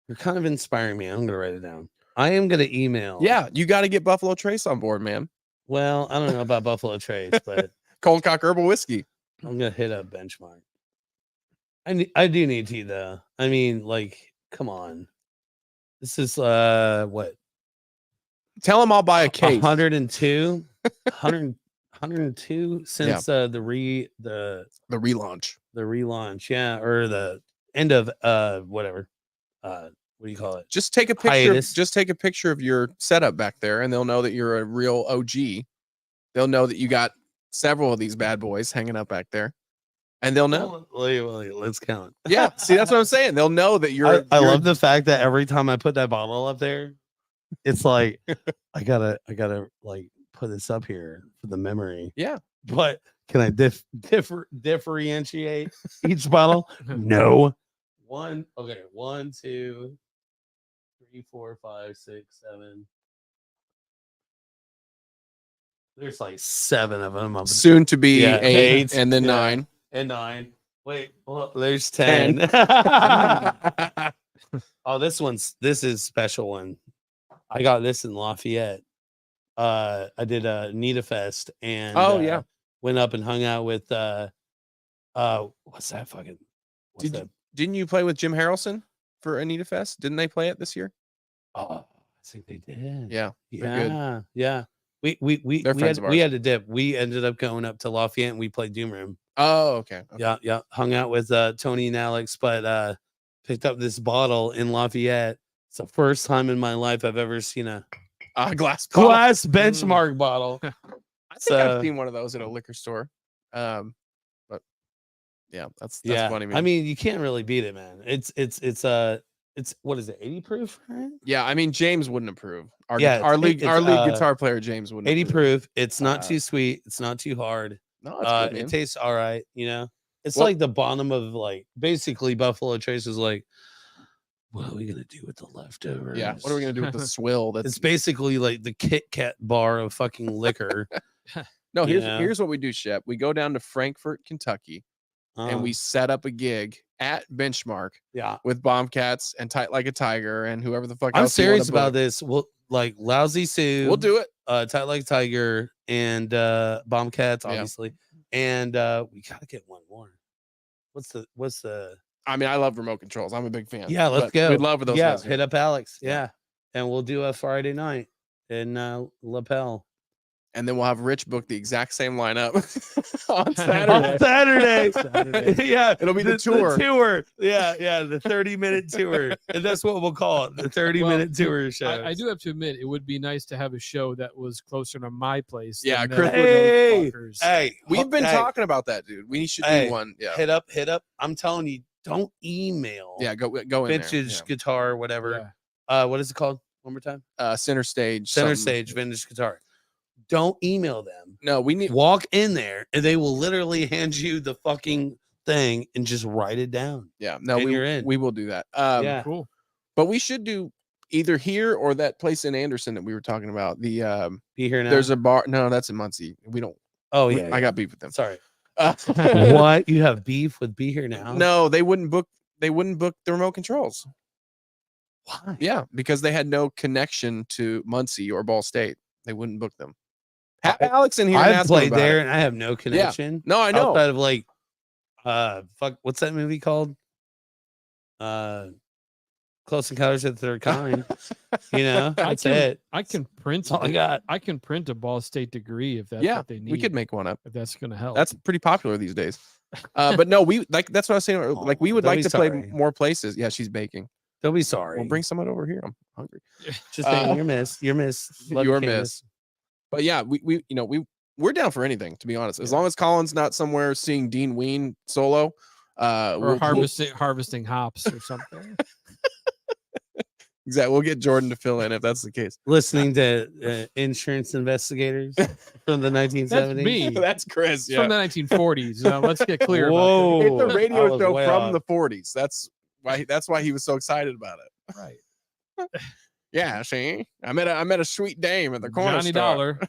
You're kind of inspiring me. I'm gonna write it down. I am gonna email. Yeah, you got to get Buffalo Trace on board, man. Well, I don't know about Buffalo Trace, but Cold Cock Herbal Whiskey. I'm gonna hit up Benchmark. I do need to though. I mean, like, come on. This is what? Tell them I'll buy a case. 102 since the relaunch. The relaunch, yeah, or the end of whatever. What do you call it? Just take a picture. Hiatus. Just take a picture of your setup back there, and they'll know that you're a real OG. They'll know that you got several of these bad boys hanging up back there, and they'll know. Wait, let's count. Yeah, see, that's what I'm saying. They'll know that you're. I love the fact that every time I put that bottle up there, it's like I gotta like put this up here for the memory. Yeah, but can I differentiate each bottle? No. 1, 2, 3, 4, 5, 6, 7. There's like 7 of them. Soon to be 8, 8, and then 9 and 9. Wait, well, there's 10. Oh, this is a special one. I got this in Lafayette. I did a Nita Fest and went up and hung out with what's that fucking Didn't you play with Jim Harrelson for Anita Fest? Didn't they play it this year? Oh, I think they did. Yeah. Yeah. Yeah. We had to dip. We ended up going up to Lafayette and we played Doom Room. Oh, okay. Yeah. Hung out with Tony and Alex, but picked up this bottle in Lafayette. It's the first time in my life I've ever seen a glass Benchmark bottle. I think I've seen one of those at a liquor store. But yeah, that's funny. Man. I mean, you can't really beat it, man. It's what is it, 80 proof? Right? Yeah, I mean James wouldn't approve. Our lead guitar player James wouldn't 80 approve. Proof. It's not too sweet, it's not too hard. No, it's good, it tastes all right, you know. It's like the bottom of like basically Buffalo Trace is like, what are we gonna do with the leftovers? Yeah, what are we gonna do with the swill? It's basically like the Kit Kat bar of fucking liquor. No, here's what we do, Shep. We go down to Frankfort, Kentucky, and we set up a gig at Benchmark. Yeah, with Bombcats and Tight Like a Tiger and whoever the fuck. I'm else serious about this. We'll like Lousy Sue. We'll do it. Tight Like a Tiger and Bombcats, obviously, and we gotta get one more. What's the? I mean, I love remote controls. I'm a big fan. Yeah, let's go. We'd love those. Yeah, guys. hit up Alex. Yeah, and we'll do a Friday night in Lapel. And then we'll have Rich book the exact same lineup on Saturday. Yeah, it'll be the tour. The tour. Yeah, the 30-minute tour. And that's what we'll call it, the 30-minute tour show. I do have to admit, it would be nice to have a show that was closer to my place. Yeah, Chris. Hey, we've been talking about that, dude. We should do one. Yeah, hit up. I'm telling you, don't email. Yeah, go in vintage guitar, whatever. Yeah. What is it called? One more time. Center Stage. Stage vintage guitar. Don't email them. No, we need walk in there and they will literally hand you the fucking thing and just write it down. Yeah, no, you're in. We will do that. Yeah, cool. But we should do either here or that place in Anderson that we were talking about. The Be Here Now. There's a bar. No, that's in Muncie. We don't. Oh yeah, I got beef with them. Sorry. What? You have beef with Be Here Now? No, they wouldn't book the remote controls. Why? Yeah, because they had no connection to Muncie or Ball State. They wouldn't book them. Alex in here. I've played there and I have no connection. Yeah. No, I know. Outside of like, fuck, what's that movie called? Close Encounters of the Third Kind. You know, that's it. I can print. Oh my God, I can print a Ball State degree if that's what they need. We could make one up. If that's gonna help. That's pretty popular these days. But no, that's what I was saying. Like we would like to play more places. Yeah, she's baking. Don't be sorry. We'll bring someone over here. I'm hungry. Just saying, you're miss. Love you're miss. But yeah, we're down for anything, to be honest. As long as Colin's not somewhere seeing Dean Ween solo, or harvesting hops or something. Exactly. We'll get Jordan to fill in if that's the case. Listening to insurance investigators from the 1970s. That's me. That's Chris. It's from the 1940s. Let's get clear about Whoa. It's a I radio was show way from off. the 40s. That's why he was so excited about it. that. Right. Yeah, see, I met a sweet dame at the corner Johnny store. Dollar.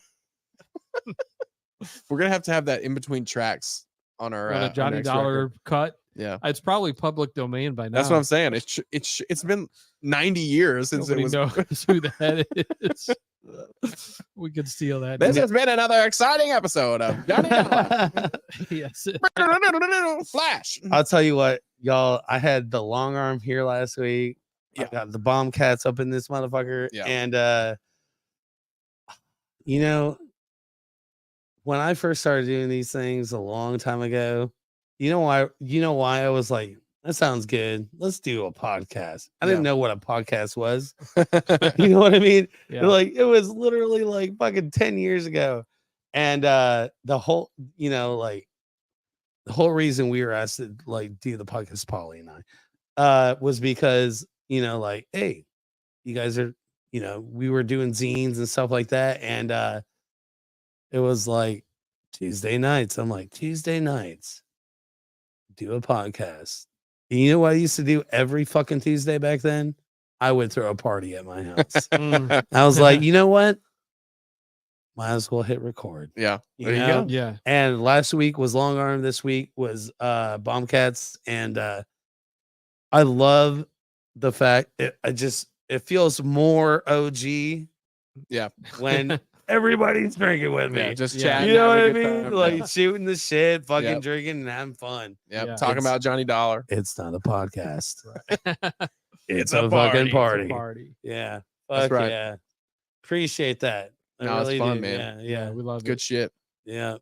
We're gonna have to have that in between tracks on our On a our Johnny next Dollar record. cut. Yeah, It's probably public domain by now. that's what I'm saying. It's been 90 years since Nobody it was. knows who that is. We could steal that. This has been another exciting episode of Johnny Dollar. Yes. Flash. I'll tell you what, y'all. I had the long arm here last week. I Yeah. got the bomb cats up in this motherfucker. Yeah. And you know, when I first started doing these things a long time ago, you know why I was like, that sounds good. Let's do a podcast. I didn't know what a podcast was. You know what I mean? Yeah. Like it was literally like fucking 10 years ago. And the whole, like the whole reason we were asked to like do the podcast, Polly and I, was because, like, hey, you guys are, we were doing zines and stuff like that. And it was like Tuesday nights. I'm like, Tuesday nights, do a podcast. And you know what I used to do every fucking Tuesday back then? I would throw a party at my house. I was like, you know what? Might as well hit record. Yeah, You there you know? go. Yeah. And last week was Long Arm. This week was Bombcats. And I love the fact it feels more OG. Yeah. When everybody's drinking with me. Yeah, just Yeah. chatting. You know what I having a good mean? time. Like shooting the shit, fucking Yep. drinking and having fun. Yep, Yeah. talking It's- about Johnny Dollar. It's not a podcast. It's a a fucking party. party. Party. Yeah. That's Fuck right. yeah. Appreciate that. I No, it's really fun, do. man. Yeah, Yeah. we love Good it. shit. Yeah.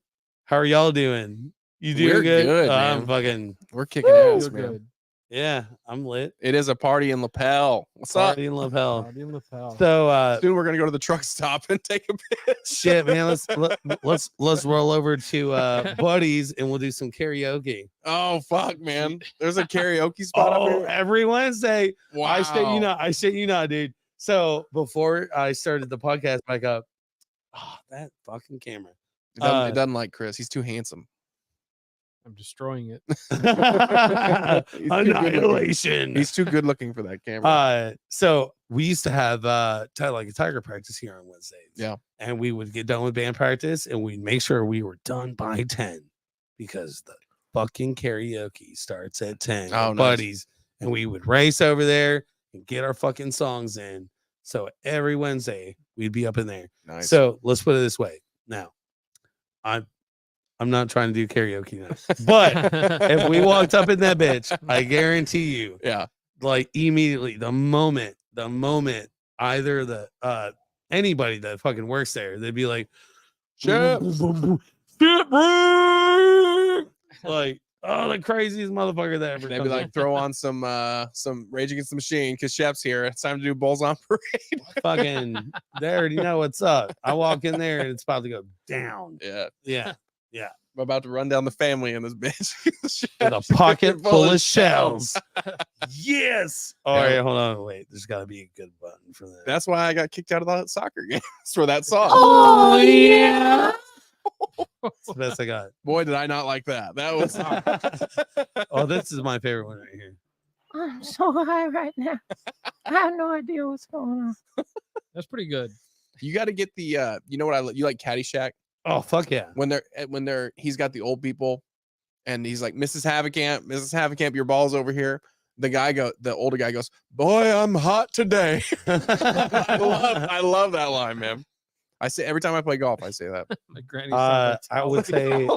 How are y'all doing? You doing We're good? good, I'm man. fucking We're kicking Feel ass, man. good. yeah, I'm lit. It is a party in Lapel. What's up? Party in lapel. Party in lapel. So Soon we're gonna go to the truck stop and take a piss. shit, man. Let's roll over to Buddies and we'll do some karaoke. Oh fuck, man! There's a karaoke spot up Oh, here. every Wednesday. Wow. I shit you not, dude. So before I started the podcast back up, that fucking camera. It doesn't like Chris. He's too handsome. I'm destroying it. He's too good looking. Annihilation. He's too good looking for that camera. So we used to have like a tiger practice here on Wednesdays. Yeah. And we would get done with band practice and we'd make sure we were done by 10 because the fucking karaoke starts at 10. Oh, with nice. Buddies. And we would race over there and get our fucking songs in. So every Wednesday we'd be up in there. Nice. So let's put it this way. Now, I'm not trying to do karaoke now. But if we walked up in that bitch, I guarantee you, yeah. like immediately, the moment either the anybody that fucking works there, they'd be like, Shit. shit, bro. Like, oh, the craziest motherfucker that ever They'd comes be like, in. throw on some Rage Against the Machine because Shep's here. It's time to do Bulls on Parade. fucking, they already know what's up. I walk in there and it's about to go down. Yeah. Yeah. I'm about to run down the family in this bitch. With a pocket full of shells. Yes. All Yeah. right, hold on. Wait, there's got to be a good button for that. That's why I got kicked out of the soccer games for that song. Oh yeah. That's the best I got. Boy, did I not like that. That was Oh, this is my favorite one right here. I'm so high right now. I have no idea what's going on. That's pretty good. you got to get the you know what you like Caddyshack Oh, fuck yeah. when they're he's got the old people and he's like Mrs. Havenkamp, your ball's over here. The older guy goes, boy, I'm hot today. I love that line, man. I say every time I play golf, I say that. My granny said that I would say,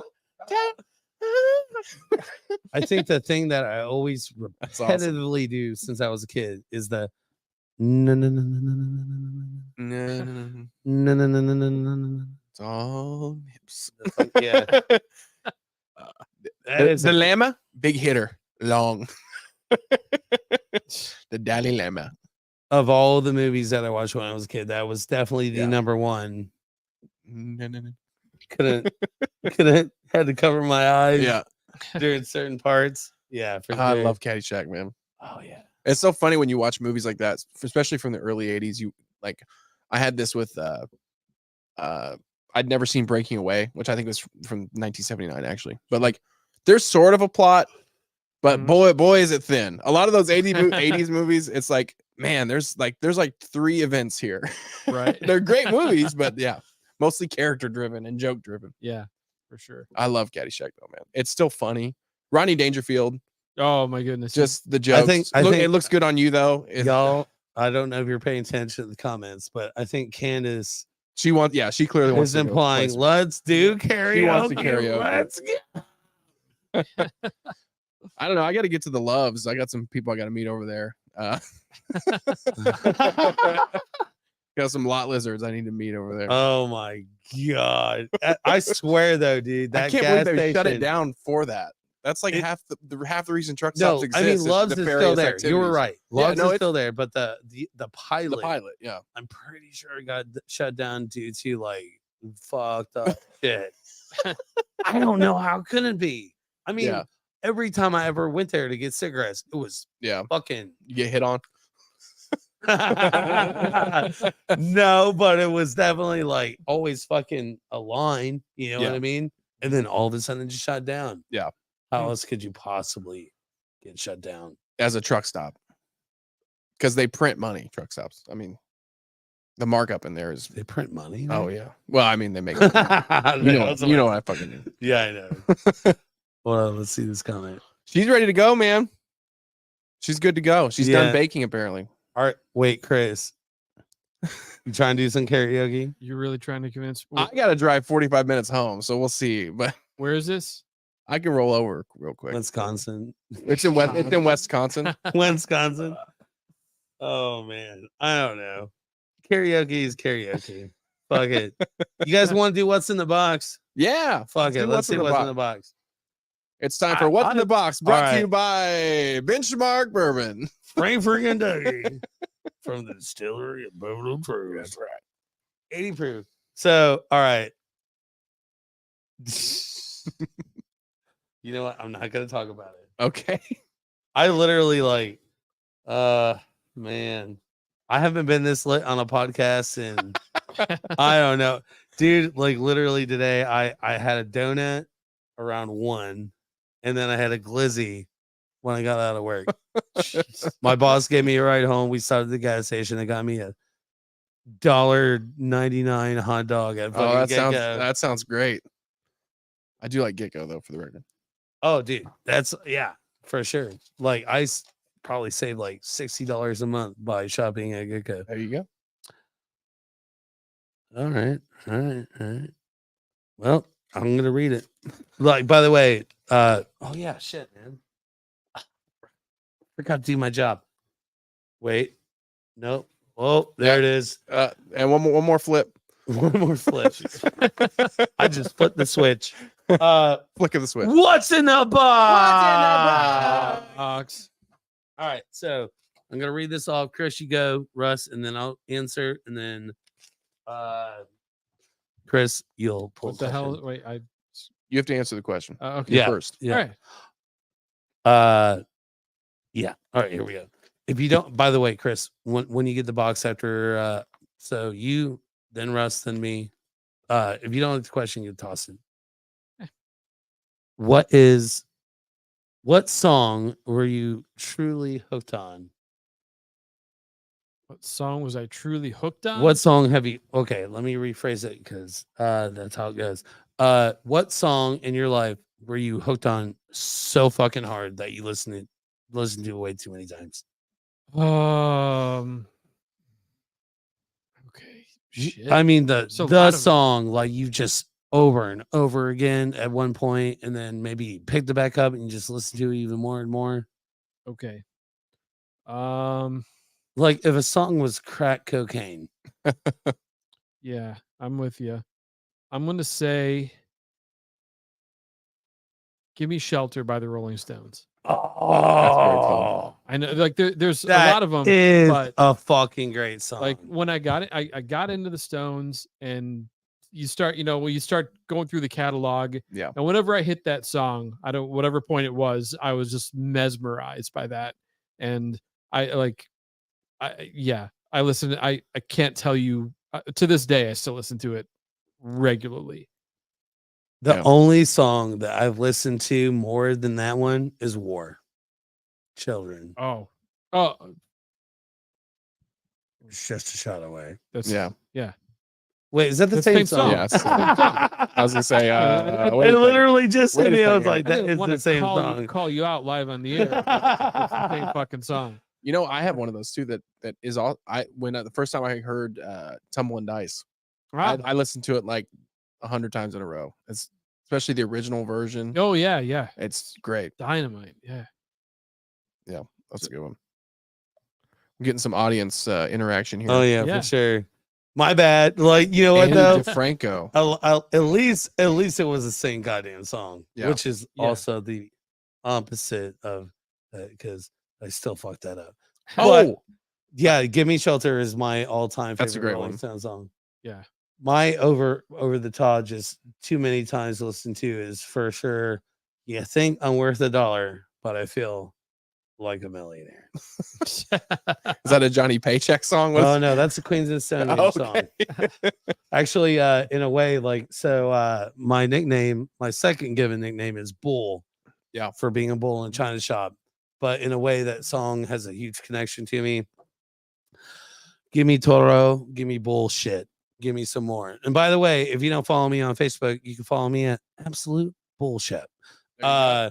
I think the thing that I always That's awesome. repetitively do since I was a kid is the no no no no no no no no no no no no no no. It's all hips. Yeah, that is The llama, big hitter, long. The Dalai Lama. of all the movies that I watched when I was a kid. That was definitely the Yeah. number one. No. Couldn't had to cover my eyes Yeah, during certain parts. Yeah, for I sure. love Caddyshack, man. Oh yeah. It's so funny when you watch movies like that, especially from the early 80s. You like, I had this with I'd never seen Breaking Away, which I think was from 1979 actually. But like, there's sort of a plot, but Mhm. boy is it thin. A lot of those 80s movies, it's like, man, there's like 3 events here. Right. They're great movies, but yeah, mostly character driven and joke driven. Yeah, for sure. I love Caddyshack though, man. It's still funny. Rodney Dangerfield, Oh my goodness. just the jokes. I think it looks good on you though. y'all, I don't know if you're paying attention to the comments, but I think Candace She clearly wants is to go implying, place- let's do karaoke. She wants to karaoke. Let's get I don't know. I got to get to the Loves. I got some people I got to meet over there. Got some lot lizards I need to meet over there. Oh my god! I swear though, dude, that I can't gas believe they shut it station- down for that. That's like half the reason truck No, stops I exist. mean is Loves is still nefarious there. You were activities. right. Yeah, Loves no, is it's- still there, but the pilot, The pilot, yeah. I'm pretty sure it got shut down due to like fucked up shit. I don't know how could it be. I mean, Yeah. every time I ever went there to get cigarettes, it was Yeah. fucking You get hit on. no, but it was definitely like always fucking a line. You know what Yeah. I mean? And then all of a sudden, it just shut down. Yeah. How else could you possibly get shut down? As a truck stop. Because they print money, truck stops. I mean, the markup in there is. They print money. Oh, right? yeah. Well, I mean, they make. you you know what I fucking mean. Yeah, I know. Well, let's see this comment. She's ready to go, man. She's good to go. She's Yeah. done baking, apparently. All right, wait, Chris. You trying to do some karaoke? You're really trying to convince. I got to drive 45 minutes home, so we'll see. But Where is this? I can roll over real quick. Wisconsin. It's in Wisconsin. Wisconsin. Oh man, I don't know. Karaoke is karaoke. Fuck it. You guys want to do what's in the box? Yeah. Fuck it. do Let's see what's in the box. It's time for What's in the Box, brought to All you by Benchmark Bourbon. Frankfurt, Kentucky, from the distillery of Buffalo Proof. That's right. 80 proof. So, all right. You know what? I'm not gonna talk about it. Okay. I literally like, man, I haven't been this lit on a podcast and I don't know, dude. Like literally today, I had a donut around 1, and then I had a glizzy when I got out of work. My boss gave me a ride home. We stopped at the gas station. They got me a $1.99 hot dog at Oh, fucking Gecko. that sounds great. I do like Gecko though, for the record. Oh, dude, that's yeah, for sure. Like I probably save like $60 a month by shopping at Gecko. There you go. All right. Well, I'm gonna read it. Like, by the way, oh yeah, shit, man. Forgot to do my job. Wait, nope. Oh, there it is. And one more flip. One more flip. I just flipped the switch. Flick of the switch. What's in the box? Ox. All right, so I'm gonna read this off. Chris, you go. Russ, and then I'll answer, and then Chris, you'll pull. What the hell? question. Wait, You have to answer the question. okay. Yeah. First. Yeah. All right. Yeah. All right, here we go. If you don't, by the way, Chris, when you get the box after, so you, then Russ, then me. If you don't like the question, you toss it. What song were you truly hooked on? What song was I truly hooked on? What song have you? Okay, let me rephrase it because that's how it goes. What song in your life were you hooked on so fucking hard that you listened to it way too many times? Okay. Shit. I mean There's a the lot of- song like you just over and over again at one point, and then maybe you picked it back up and you just listen to it even more and more. Okay. Like if a song was crack cocaine. Yeah, I'm with you. I'm going to say Give Me Shelter by the Rolling Stones. Oh, I know, like there's a that lot of them, is but a fucking great song. like when I got it, I got into the Stones, and you start, when you start going through the catalog, Yeah. and whenever I hit that song, whatever point it was, I was just mesmerized by that, and I listen. I can't tell you to this day. I still listen to it regularly. The Yeah. only song that I've listened to more than that one is War. Children. Oh, It's just a shot away. that's Yeah. Wait, is that the That's the same same song. Yeah, it's the same song. I was gonna say, I wait It a second. literally just Wait hit a me. I was second. like, I that didn't is want the to same song. call you out live on the air. It's the same fucking song. You know, I have one of those too. That is all. The first time I heard "Tumble and Dice," I listened to it like 100 times in a row. It's especially the original version. Oh yeah. It's great. Dynamite. Yeah. That's a good one. I'm getting some audience interaction here. Oh yeah, Yeah. for sure. My bad. Like, you know what Andy though? DeFranco. At least it was the same goddamn song, Yeah. which is Yeah. also the opposite of because I still fucked that up. Oh, But, yeah, "Give Me Shelter" is my all-time favorite That's a great Rolling one. Stones song. Yeah. My over the top, just too many times to listen to is for sure. You think I'm worth $1, but I feel like a millionaire. is that a Johnny Paycheck song? What Oh is- no, that's the Queens of the Stone Age song. Okay. Actually, in a way, like my nickname, my second given nickname is Bull. Yeah. For being a bull in a China shop. But in a way, that song has a huge connection to me. Give me Toro, give me bullshit, give me some more. And by the way, if you don't follow me on Facebook, you can follow me at Absolute Bullshit. There you go.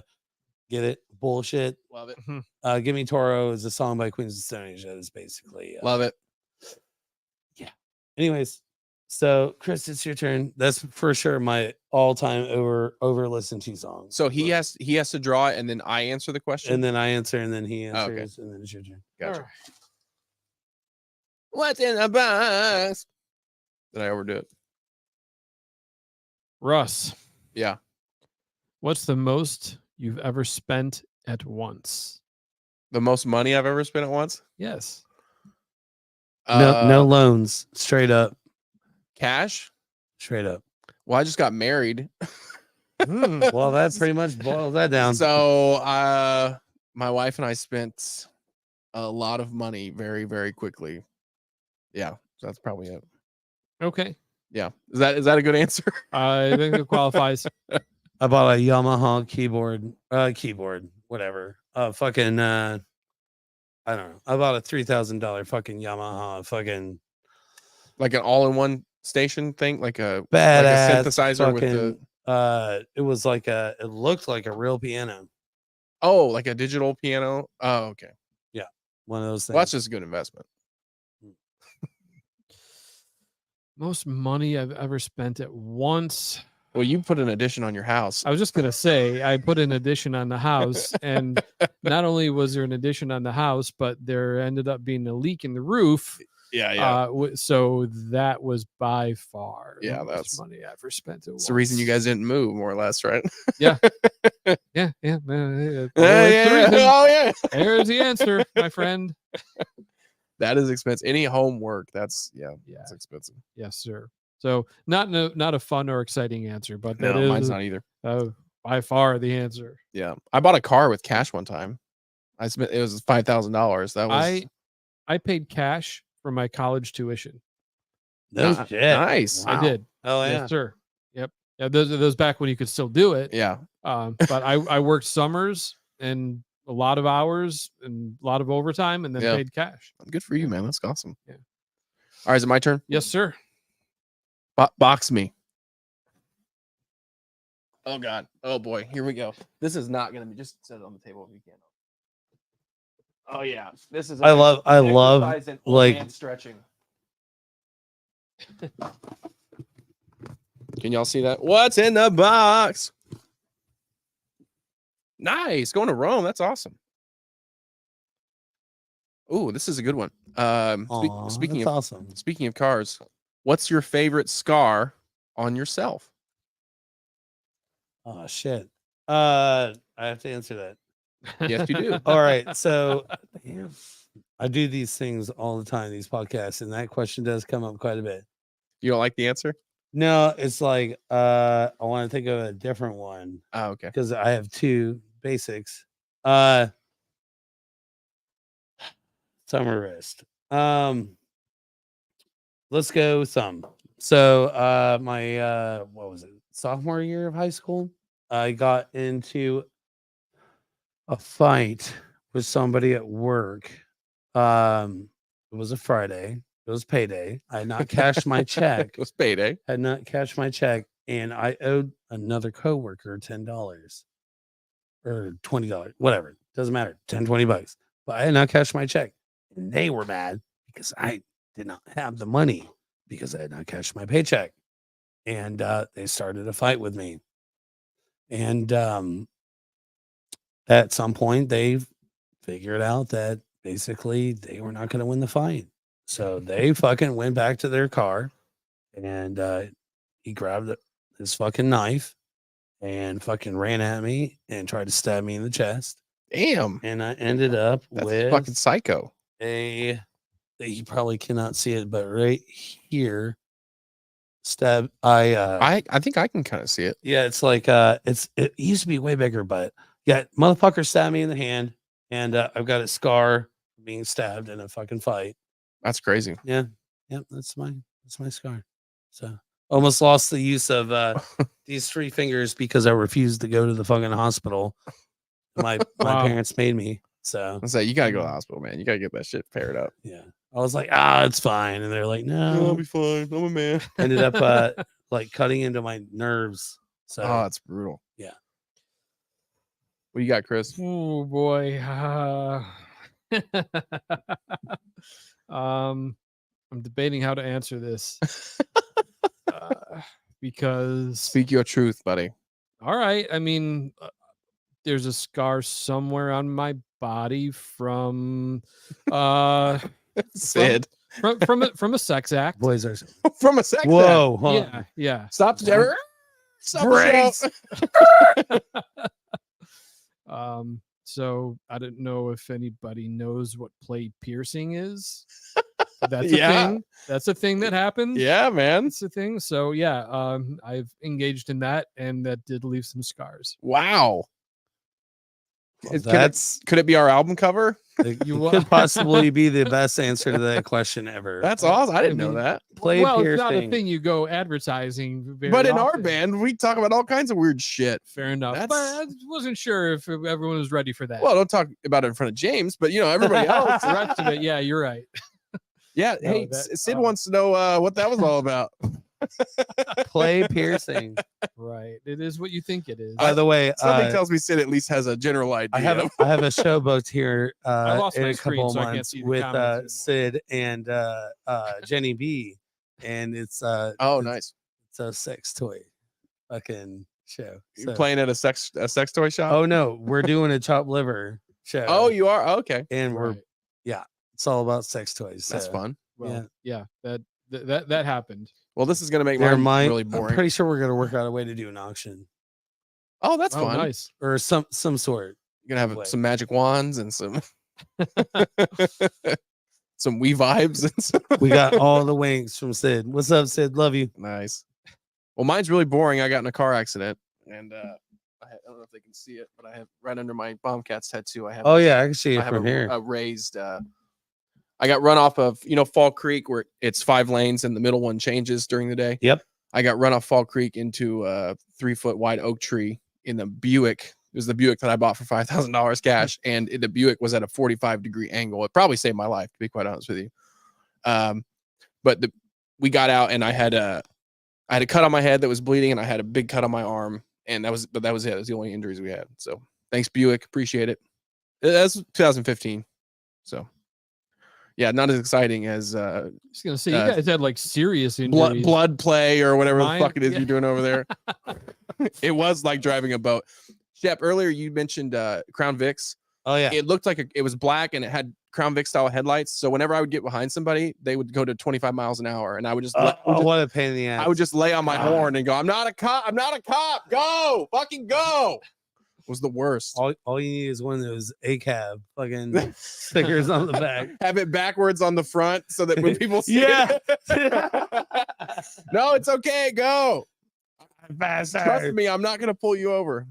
Get it? Bullshit. Love it. Give Me Toro is a song by Queens of the Stone Age that is basically Love it. Anyways, so Chris, it's your turn. That's for sure my all-time over listened to song. So he has to draw it, and then I answer the question. And then I answer, and then he Oh, okay. answers, and then it's your turn. Gotcha. All right. What's in the box? Did I overdo it? Russ, Yeah. what's the most you've ever spent at once? The most money I've ever spent at once. Yes. No loans, straight up. Cash. Straight up. Well, I just got married. Well, that pretty much boils that down. So my wife and I spent a lot of money very, very quickly. Yeah, so that's probably it. Okay. Yeah. Is that a good answer? I think it qualifies. I bought a Yamaha keyboard, whatever. Fucking I don't know. I bought a $3,000 fucking Yamaha fucking Like an all-in-one station thing, like a badass synthesizer with the it was like it looked like a real piano. like a digital piano. Oh, okay. One of those things. Well, that's just a good investment. Most money I've ever spent at once. Well, you put an addition on your house. I was just gonna say I put an addition on the house, and not only was there an addition on the house, but there ended up being a leak in the roof. Yeah, So that was by far Yeah, the most that's- money I ever spent. It's the reason you guys didn't move, more or less, right? Yeah. Yeah, yeah. yeah. There's Oh, yeah. the answer, my friend. That is expensive. Any homework, that's Yeah. expensive. Yes, sir. So not a fun or exciting answer, but that No, is mine's not either. by far the answer. Yeah, I bought a car with cash one time. It was $5,000. That was I paid cash for my college tuition. No Ni- shit. nice. I did. Oh yeah. Yes, sir. Yep. Yeah, those back when you could still do it. Yeah, But I worked summers and a lot of hours and a lot of overtime, and then Yeah. paid cash. good for you, man. That's awesome. Yeah. All right, is it my turn? Yes, sir. Box me. Oh God. Oh boy. Here we go. This is not gonna be. Just set it on the table if you can. Oh yeah. This is. I love exercise in old like- man stretching. Can y'all see that? What's in the box? Nice. Going to Rome. That's awesome. Ooh, this is a good one. Aw, Speaking that's of awesome. Speaking of cars, what's your favorite scar on yourself? Oh shit. I have to answer that. Yes, you do. All right. So damn, I do these things all the time, these podcasts, and that question does come up quite a bit. You don't like the answer? No, it's like I want to think of a different one Oh, okay. because I have two basics. Summer wrist. Let's go some. So my what was it? Sophomore year of high school, I got into a fight with somebody at work. It was a Friday. It was payday. I had not cashed my check. It was payday. Had not cashed my check, and I owed another coworker $10 or $20, whatever. Doesn't matter. 10, $20. But I had not cashed my check. And they were mad because I did not have the money because I had not cashed my paycheck. And they started a fight with me. And at some point, they figured out that basically they were not going to win the fight. So they fucking went back to their car, and he grabbed his fucking knife and fucking ran at me and tried to stab me in the chest. Damn. And I ended up That's with fucking psycho. you probably cannot see it, but right here, stab. I think I can kind of see it. Yeah, it's like it used to be way bigger, but yeah, motherfucker stabbed me in the hand, and I've got a scar being stabbed in a fucking fight. That's crazy. Yeah, that's my scar. So almost lost the use of these 3 fingers because I refused to go to the fucking hospital. My Wow. parents made me. So I say you gotta go to the hospital, man. You gotta get that shit paired up. yeah, I was like, it's fine, and they're like, no. be fine. I'm a man. Ended up like cutting into my nerves. So Oh, it's brutal. Yeah. What you got, Chris? Oh boy. I'm debating how to answer this because Speak your truth, buddy. all right, I mean, there's a scar somewhere on my body from Sid. from a sex act. boys are. From a sex. Whoa, hold on. Yeah. Stop the What? Stop Brakes. the show. So I don't know if anybody knows what play piercing is. That's Yeah. a thing. That's a thing that happens. Yeah, man. It's a thing. So yeah, I've engaged in that, and that did leave some scars. Wow. Well, Could it be our album cover? You could possibly be the best answer to that question ever. That's awesome. I didn't know mean, that. Play well, it's not a piercing. thing you go advertising. Very But in our often. band, we talk about all kinds of weird shit. Fair enough. But That's- I wasn't sure if everyone was ready for that. Well, don't talk about it in front of James, but everybody else. the rest of it, yeah, you're right. Yeah. No, Hey, that, Sid wants to know what that was all about. Play piercing. Right. It is what you think it is. By the way, Something tells me Sid at least has a general idea. I have a show booked here I lost in my a screen, couple of so I can't months see the with comments Sid and Jenny B, and it's nice. it's a sex toy fucking show. You're So- playing at a sex toy shop? Oh no, we're doing a chopped liver show. Oh, you are? Okay. and we're Right. it's all about sex toys. That's so fun. Well, yeah, that happened. Well, this is going to make There mine might really I'm boring. pretty sure we're gonna work out a way to do an auction Oh, that's Oh, fun. nice. or some sort. You're going to have Way. some magic wands and some some Wii vibes and some We got all the wings from Sid. What's up, Sid? Love you. nice. Well, mine's really boring. I got in a car accident and I don't know if they can see it, but I have right under my Bombcats tattoo. I have Oh yeah, I can see I it have from here. a raised I got run off of Fall Creek where it's 5 lanes and the middle one changes during the day. Yep. I got run off Fall Creek into a 3-foot wide oak tree in the Buick. It was the Buick that I bought for $5,000 cash, and the Buick was at a 45-degree angle. It probably saved my life, to be quite honest with you. But we got out, and I had a cut on my head that was bleeding, and I had a big cut on my arm, and that was it. That was the only injuries we had. So thanks, Buick, appreciate it. That's 2015. So yeah, not as exciting as I was gonna say Uh, you guys had like serious injuries. blood play or whatever Mine- the fuck it is yeah. you're doing over there. It was like driving a boat. Shep, earlier you mentioned Crown Vics. Oh yeah. It looked like it was black and it had Crown Vic style headlights. So whenever I would get behind somebody, they would go to 25 miles an hour, and I would just, What a pain in the ass. I would just lay on my God. horn and go, "I'm not a cop. I'm not a cop. Go, fucking go." It was the worst. all you need is one of those ACAB fucking stickers on the back. Have it backwards on the front so that when people see Yeah. it, no, it's okay. Go. Faster. Trust me, I'm not gonna pull you over.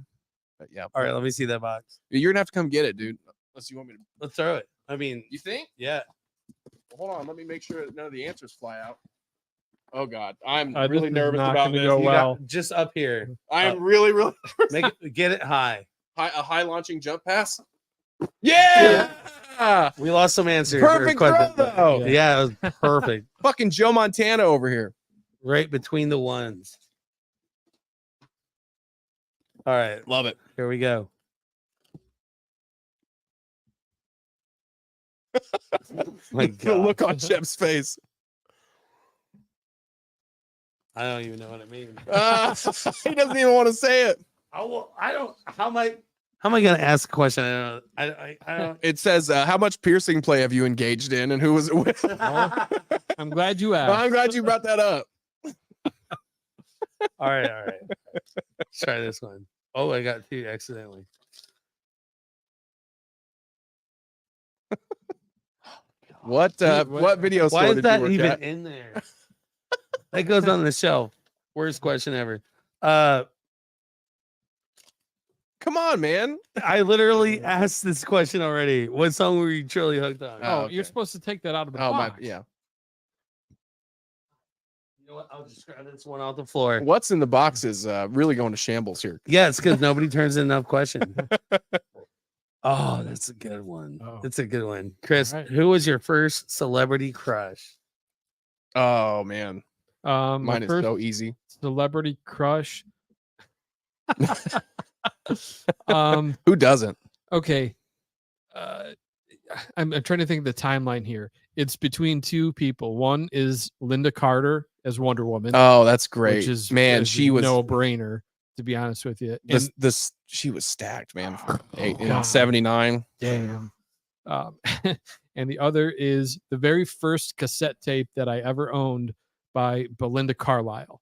But yeah, All right, let me see that box. you're gonna have to come get it, dude. Unless you want me to. Let's throw it. I mean, You think? yeah. Hold on, let me make sure that none of the answers fly out. Oh God, I'm This really is nervous not about gonna this. go You well. got just up here. I am really Get it high. a high launching jump pass. Yeah, We lost some answers. perfect throw though. Yeah, it was perfect. Fucking Joe Montana over here. Right between the ones. All right, Love it. here we go. My The God. look on Shep's face. I don't even know what it means. He doesn't even want to say it. I don't. How am I gonna ask a question? I don't. It says, "How much piercing play have you engaged in, and who was it with?" I'm glad you asked. I'm glad you brought that up. All right. Let's try this one. Oh, I got two accidentally. What video store Why is did that you work even at? in there? That goes on the shelf. Worst question ever. Come on, man. I literally asked this question already. What song were you truly hooked on? Oh, okay. you're supposed to take that out of the Oh my, box. yeah. You know what? I'll just grab this one off the floor. What's in the box is really going to shambles here. Yeah, it's because nobody turns in enough questions. Oh, that's a good one. Oh. That's a good one. Chris, All right. who was your first celebrity crush? Oh man, My mine is first so easy. celebrity crush. Who doesn't? Okay. I'm trying to think of the timeline here. It's between two people. One is Linda Carter as Wonder Woman, Oh, that's great, which is man. She was no brainer, to be honest with you. And this. She was stacked, man. In God. '79. damn. And the other is the very first cassette tape that I ever owned by Belinda Carlisle.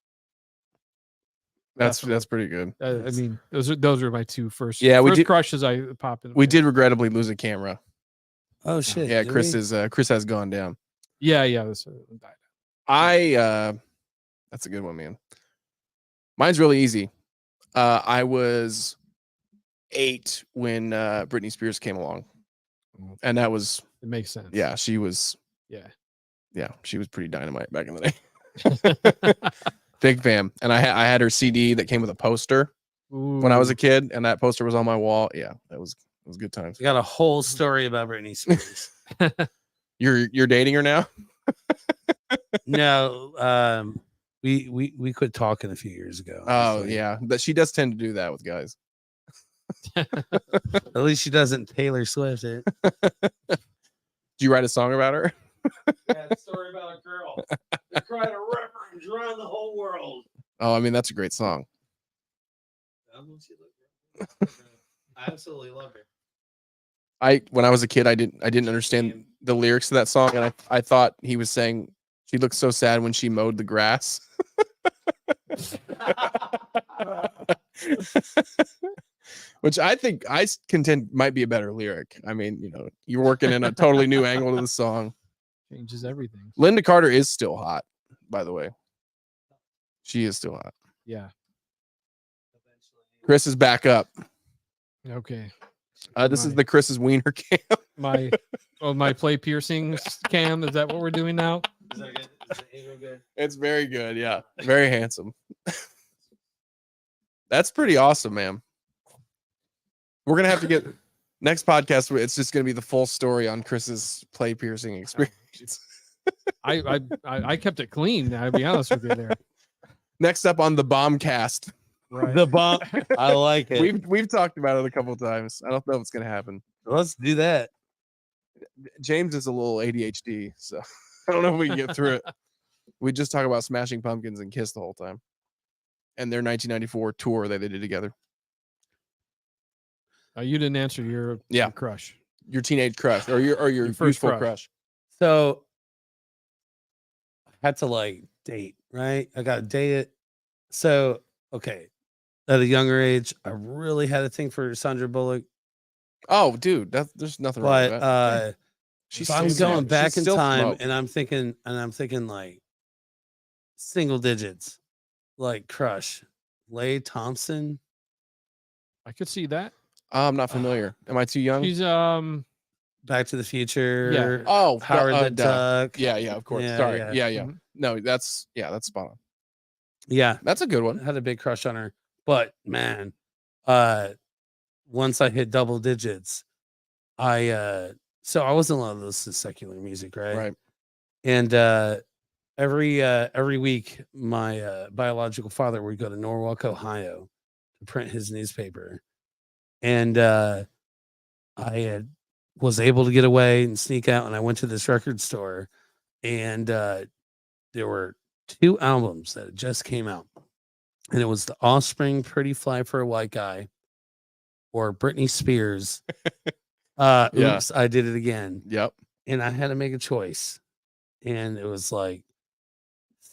That's Definitely. pretty good. I mean, those are my two first. Yeah, we first did- crushes I pop in. We did regrettably lose a camera. Oh shit! Yeah, did Chris we? Chris has gone down. Yeah. That's That's a good one, man. Mine's really easy. I was 8 when Britney Spears came along, and that was it makes sense. yeah. She was Yeah. she was pretty dynamite back in the day. Big fan, and I had her CD that came with a poster when I was a kid, and that poster was on my wall. Yeah, it was good times. I got a whole story about Britney Spears. You're dating her now? No, we quit talking a few years ago. Oh honestly. yeah, but she does tend to do that with guys. At least she doesn't Taylor Swift it. Do you write a song about her? Yeah, it's a story about a girl that cried a river and drowned the whole world. Oh, I mean that's a great song. I absolutely love her. When I was a kid, I didn't understand the lyrics to that song, and I thought he was saying she looked so sad when she mowed the grass. Which I think I contend might be a better lyric. I mean, you're working in a totally new angle to the song. Changes everything. Linda Carter is still hot, by the way. She is still hot. Yeah. Chris is back up. Okay. This is the Chris's wiener cam. My play piercings cam. Is that what we're doing now? Is that good? Is the angle good? It's very good. Yeah. Very handsome. That's pretty awesome, man. We're going to have to get next podcast. It's just going to be the full story on Chris's play piercing experience. I kept it clean. I'll be honest with you there. Next up on the Bombcast. Right. The bomb. I like it. We've talked about it a couple of times. I don't know if it's going to happen. Let's do that. James is a little ADHD, so I don't know if we can get through it. We just talk about Smashing Pumpkins and Kiss the whole time, and their 1994 tour that they did together. You didn't answer your crush. Your teenage crush or your first youthful crush. crush. So I had to date, right? I got to date it. So, okay. At a younger age, I really had a thing for Sandra Bullock. Oh, dude, there's nothing wrong with that. But if I'm going back in time smoked. and I'm thinking like single digits, like crush, Leigh Thompson. I could see that. I'm not familiar. Am I too young? She's Back to the Future. Oh, Howard the Duck. Yeah, of course. Yeah, Sorry. yeah. Yeah. Mhm. No, that's spot on. Yeah, That's a good I one. had a big crush on her. But man, once I hit double digits, so I wasn't allowed to listen to secular music, right? Right. And every week, my biological father would go to Norwalk, Ohio, to print his newspaper, and was able to get away and sneak out. And I went to this record store, and there were 2 albums that had just came out, and it was The Offspring, "Pretty Fly for a White Guy," or Britney Spears, Yeah. "Oops, I Did It Again." Yep. And I had to make a choice, and it was like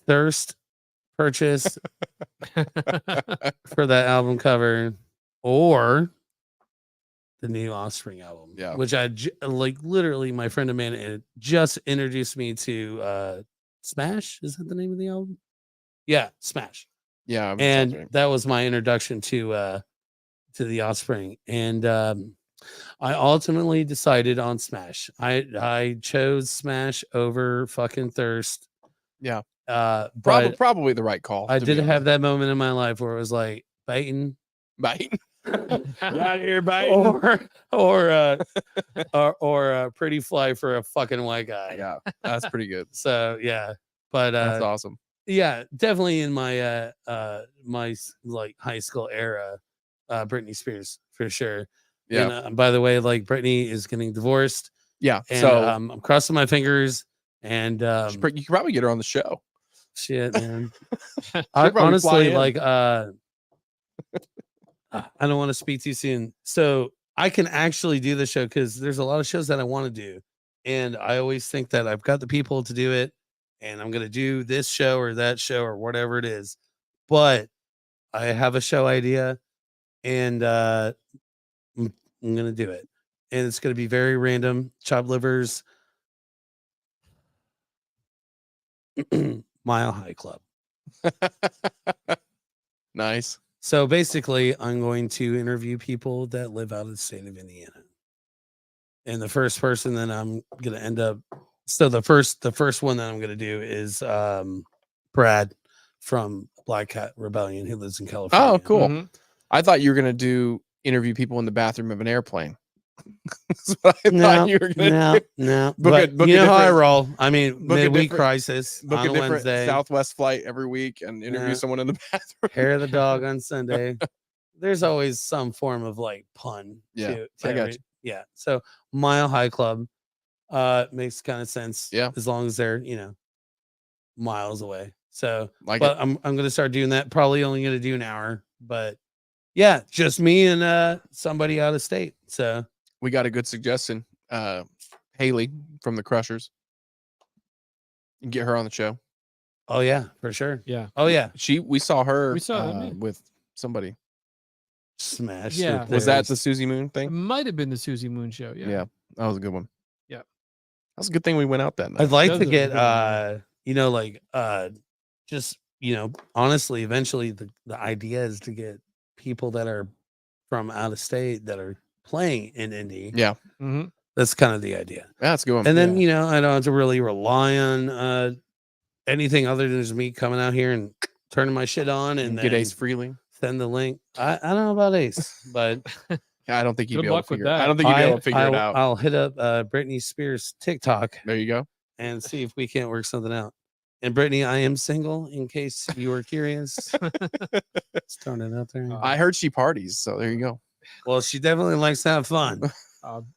Thirst purchase for that album cover, or the new Offspring album, Yeah. which I like literally my friend Amanda just introduced me to. Smash, is that the name of the album? Yeah, Smash. Yeah. sounds And right. that was my introduction to the Offspring, and I ultimately decided on Smash. I chose Smash over fucking Thirst. Yeah. But Probably the right call. I to be did have honest. that moment in my life where it was like biting, Bye. out here biting, or Pretty Fly for a fucking white guy. Yeah. That's pretty good. So yeah, but That's awesome. yeah, definitely in my like high school era, Britney Spears for sure. Yeah. And by the way, like Britney is getting divorced, Yeah. and So I'm crossing my fingers. And you could probably get her on the show. shit, man. She'll I probably fly honestly in. like I don't want to speak too soon. So I can actually do the show because there's a lot of shows that I want to do. And I always think that I've got the people to do it, and I'm going to do this show or that show or whatever it is. But I have a show idea, and I'm going to do it. And it's going to be very random. Chopped livers, Mile High Club. Nice. So basically, I'm going to interview people that live out of the state of Indiana. And the first person that I'm gonna end up, so the first one that I'm gonna do is Brad from Black Cat Rebellion, who lives in California. Oh, cool. Mhm. I thought you were gonna interview people in the bathroom of an airplane. That's what I No, thought you were gonna do. no. Book But a- book you a know how I different- roll. I mean, book a midweek different- crisis Book on a a different Wednesday. Southwest flight every week and interview Yeah. someone in the bathroom. Hair of the dog on Sunday. There's always some form of like pun. Yeah, to I got every- you. Yeah. So Mile High Club makes kind of sense. Yeah. As long as they're, miles away. So Like but it. I'm gonna start doing that. Probably only gonna do an hour, but yeah, just me and somebody out of state. So We got a good suggestion. Haley from the Crushers. You can get her on the show. oh yeah, for sure. Yeah. Oh yeah. We saw her We saw that, yeah. with somebody. Smash. Yeah. with Was that the theirs. Susie Moon It thing? might have been the Susie Moon show. Yeah. Yeah. That was a good one. Yeah. That was a good thing we went out that night. I'd like Those to are get good ones. just honestly, eventually the idea is to get people that are from out of state that are playing in Indy. Yeah. Mhm. That's kind of the idea. That's a good one. And then, I don't have to really rely on anything other than just me coming out here and turning my shit on and get then Ace Freeling. send the link. I don't know about Ace, but I don't think you'd Good be able luck to with figure. I that. don't think you'd be able to figure it I'll- out. I'll hit up Britney Spears TikTok There you go. and see if we can't work something out. And Brittany, I am single in case you were curious. Just throwing it out there. I heard she parties, so there you go. Well, she definitely likes to have fun.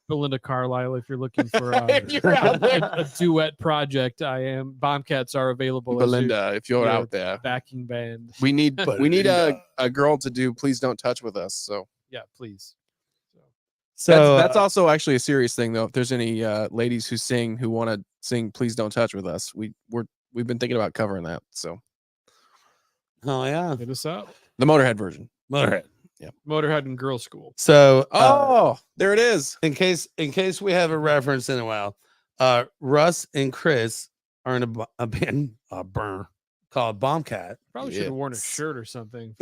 Belinda Carlisle, if you're looking for If you're out there. a duet project, I am. Bombcats are available. as your Belinda, if you're your out there, backing band. we need Belinda. a girl to do Please Don't Touch with us. So Yeah, please. So, So that's also actually a serious thing, though. If there's any ladies who sing who want to sing Please Don't Touch with us, we've been thinking about covering that. So oh yeah, hit us up. the Motorhead version. Motorhead. Motorhead and Girl School. So There it is. in case we have a reference in a while, Russ and Chris are in a band called Bombcat. Probably should have worn a Yes. shirt or something.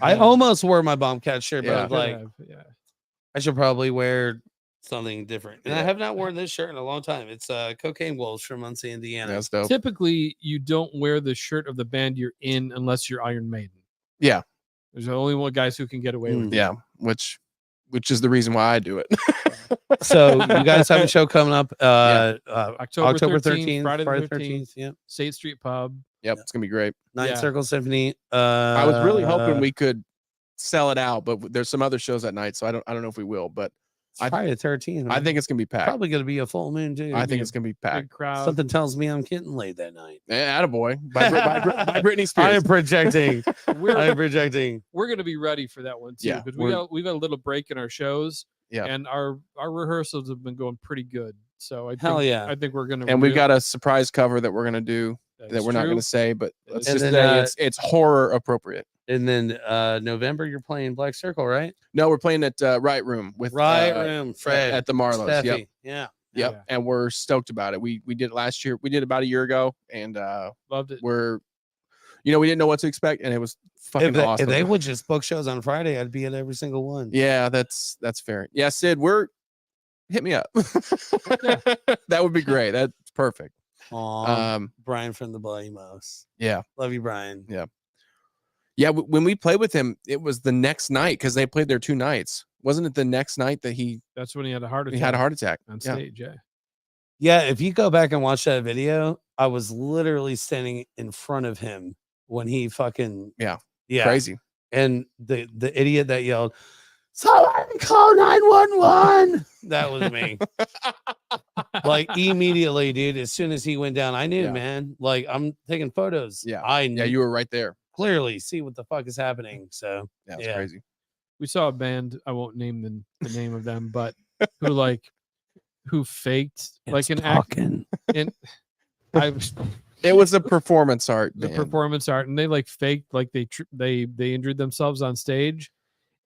I almost wore my Bombcat shirt, but Yeah. I was like, yeah. I should probably wear something different. And I have not worn this shirt in a long time. It's Cocaine Wolves from Muncie, Indiana. That's dope. Typically, you don't wear the shirt of the band you're in unless you're Iron Maiden. Yeah. There's only one guys who can get away with it. Yeah, which is the reason why I do it. So you guys have a show coming up October 13th, Friday the 13th. 13th. Yep. State Street Pub. Yep, it's gonna be great. Nine Yeah. Circle Symphony. I was really hoping we could sell it out, but there's some other shows at night, so I don't know if we will. But Friday the 13th. I think it's gonna be packed. probably going to be a full moon too. I think it's gonna be Big packed. crowd. Something tells me I'm getting laid that night. Attaboy. By Britney I Spears. am projecting. I We're am projecting. we're gonna be ready for that one too. Yeah, Because we're- we've got a little break in our shows. Yeah. And our rehearsals have been going pretty good. So I Hell think, yeah. I think we're gonna And we've got a surprise cover that we're gonna do that is we're not true. gonna say, but That let's is just true. say And then, it's horror appropriate. And then November, you're playing Black Circle, right? No, we're playing at Right Room with Room, Fred. at the Marlows. Steffi. Yep. Yeah. Yep. Yeah. And we're stoked about it. We did it last year. We did it about a year ago, and Loved it. we're we didn't know what to expect, and it was fucking If they, awesome. if they would just book shows on Friday, I'd be at every single one. Yeah, that's fair. Yeah, Sid, hit me up. That would be great. That's perfect. Aw, Um, Brian from the Bloody Mouse. yeah, Love you, Brian. yeah. When we played with him, it was the next night because they played there 2 nights. Wasn't it the next night that he That's when he had a heart attack. had a heart attack? on Yeah. stage. Yeah. Yeah, if you go back and watch that video, I was literally standing in front of him when he fucking Yeah. yeah. Crazy. And the idiot that yelled, "Somebody call 911!" That was me. Like immediately, dude. As soon as he went down, I knew, Yeah. man. Like I'm taking photos. Yeah. I Yeah, you were right there. clearly see what the fuck is happening. So Yeah, it's Yeah. crazy. We saw a band, I won't name the name of them, but who faked like an act in It was a performance art. the band. performance art, and they like faked like they injured themselves on stage,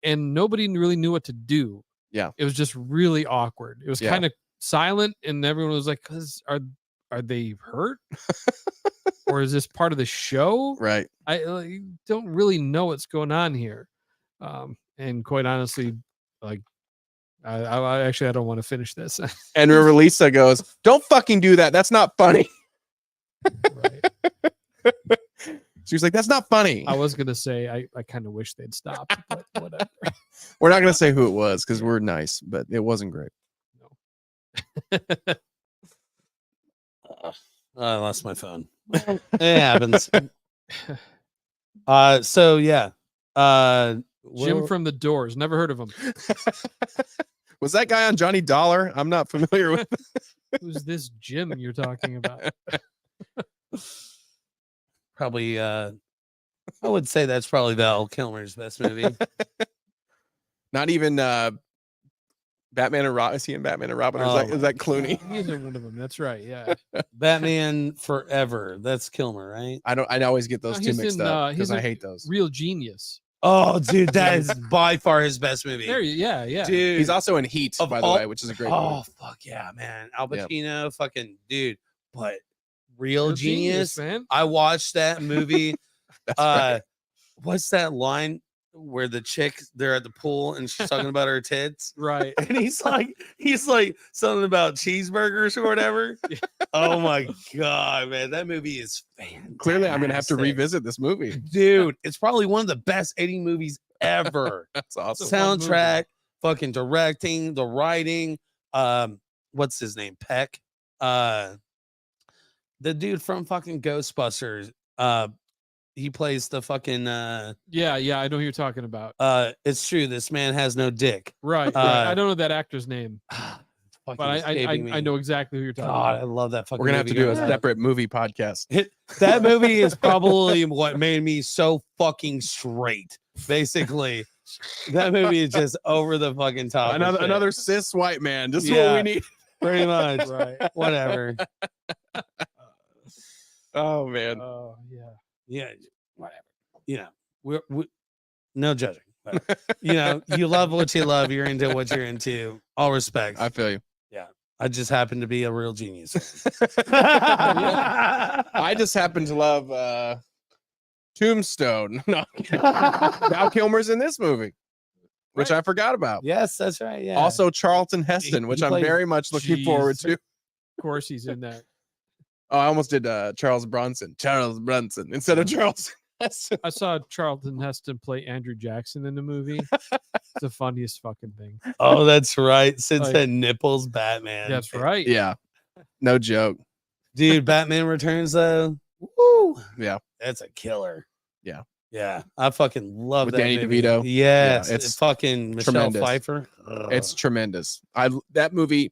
and nobody really knew what to do. Yeah. It was just really awkward. It was Yeah. kind of silent, and everyone was like, are they hurt? Or is this part of the show? Right. I don't really know what's going on here. And quite honestly, like, I actually I don't want to finish this. And Lisa goes, "Don't fucking do that. That's not funny." Right. She was like, "That's not funny." I was gonna say I kind of wish they'd stop, but whatever. We're not gonna say who it was because we're nice, but it wasn't great. I lost my phone. It happens. So yeah. Jim Will- from the Doors. Never heard of him. Was that guy on Johnny Dollar? I'm not familiar with. Who's this Jim you're talking about? probably I would say that's probably Val Kilmer's best movie. Not even Batman and Robin. Is he in Batman and Robin? Or Oh is that Clooney? He's in one of them. That's right. Yeah. Batman Forever. That's Kilmer, right? I always get those No, two he's mixed in, up he's because I in hate those. Real Genius. Oh, dude, that is by far his best movie. Yeah. Dude, He's also in Heat, Of by the all- way, which is a great oh movie. fuck yeah, man. Al Yep. Pacino, fucking dude. But Real Genius, man. I watched that movie. That's right. What's that line where the chick they're at the pool and she's talking about her tits? Right. And he's like something about cheeseburgers or whatever. Oh my god, man, that movie is fantastic. Clearly, I'm gonna have to revisit this movie. Dude, it's probably one of the best 80 movies ever. That's awesome. fun movie. Soundtrack, fucking directing, the writing. What's his name? Peck. The dude from fucking Ghostbusters. He plays the fucking Yeah. I know who you're talking about. it's true, this man has no dick. Right. I don't know that actor's name, Fucking but escaping I me. know exactly who you're talking God, I about. love that fucking We're gonna have to movie. do a separate movie podcast. That movie is probably what made me so fucking straight. Basically, that movie is just over the fucking top. of shit. Another cis white man. Just what Yeah. we need. Pretty much. Right. Whatever. Oh man. Oh yeah. Yeah, whatever. You know, we no judging. But, you know, you love what you love. You're into what you're into. All respect. I feel you. I just happen to be a real genius. I just happen to love Tombstone. No, Val Kilmer's in this movie. which I forgot about. Yes, that's right. Yeah. Also Charlton Heston, which he I'm plays- very much looking forward Jeez. to. Of course, he's in that. Oh, I almost did Charles Bronson instead of Charles Heston. I saw Charlton Heston play Andrew Jackson in the movie. It's the funniest fucking thing. Oh, that's right. Since Like- that nipples Batman. That's right. Yeah, no joke. Dude, Batman Returns though. Woo. Yeah. That's a killer. Yeah. Yeah. I fucking love With that Danny movie. DeVito. Yes. Yeah, It's it's fucking Michelle tremendous. Pfeiffer. It's tremendous. That movie.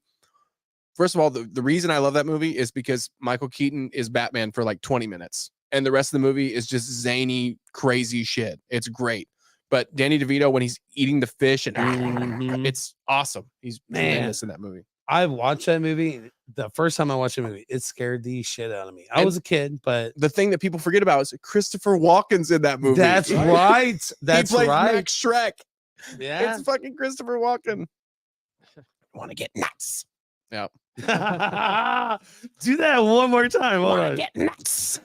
First of all, the reason I love that movie is because Michael Keaton is Batman for like 20 minutes, and the rest of the movie is just zany, crazy shit. It's great. But Danny DeVito, when he's eating the fish, and Mhm. it's awesome. He's Man. tremendous in that movie. I watched that movie. The first time I watched the movie, it scared the shit out of me. I And- was a kid, but The thing that people forget about is Christopher Walken's in that movie. that's right. That's he plays right. Max Shrek. Yeah. It's fucking Christopher Walken. Want to get nuts? Yeah. Do that one more time. Hold Wanna on. get nuts?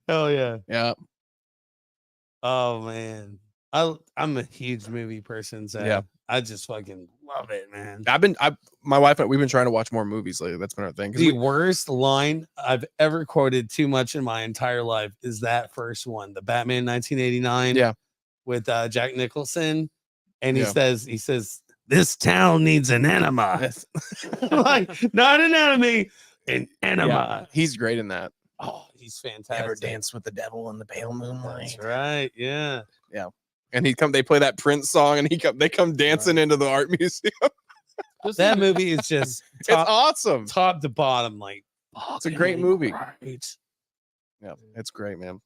Hell yeah. Yeah. Oh man. I'm a huge movie person, so Yeah. I just fucking love it, man. My wife, we've been trying to watch more movies lately. That's been our thing. 'Cause The we- worst line I've ever quoted too much in my entire life is that first one, the Batman 1989. Yeah. With Jack Nicholson, and he Yeah. says, "This town needs an enema." Like, not an enemy, an enema. he's great in that. Oh, he's fantastic. with the devil in the pale That's right. Yeah. And they play that Prince song, and they come dancing into the art museum. This That is- movie is just It's top, awesome. top to bottom, like It's a great movie. great. Yeah, it's great, man.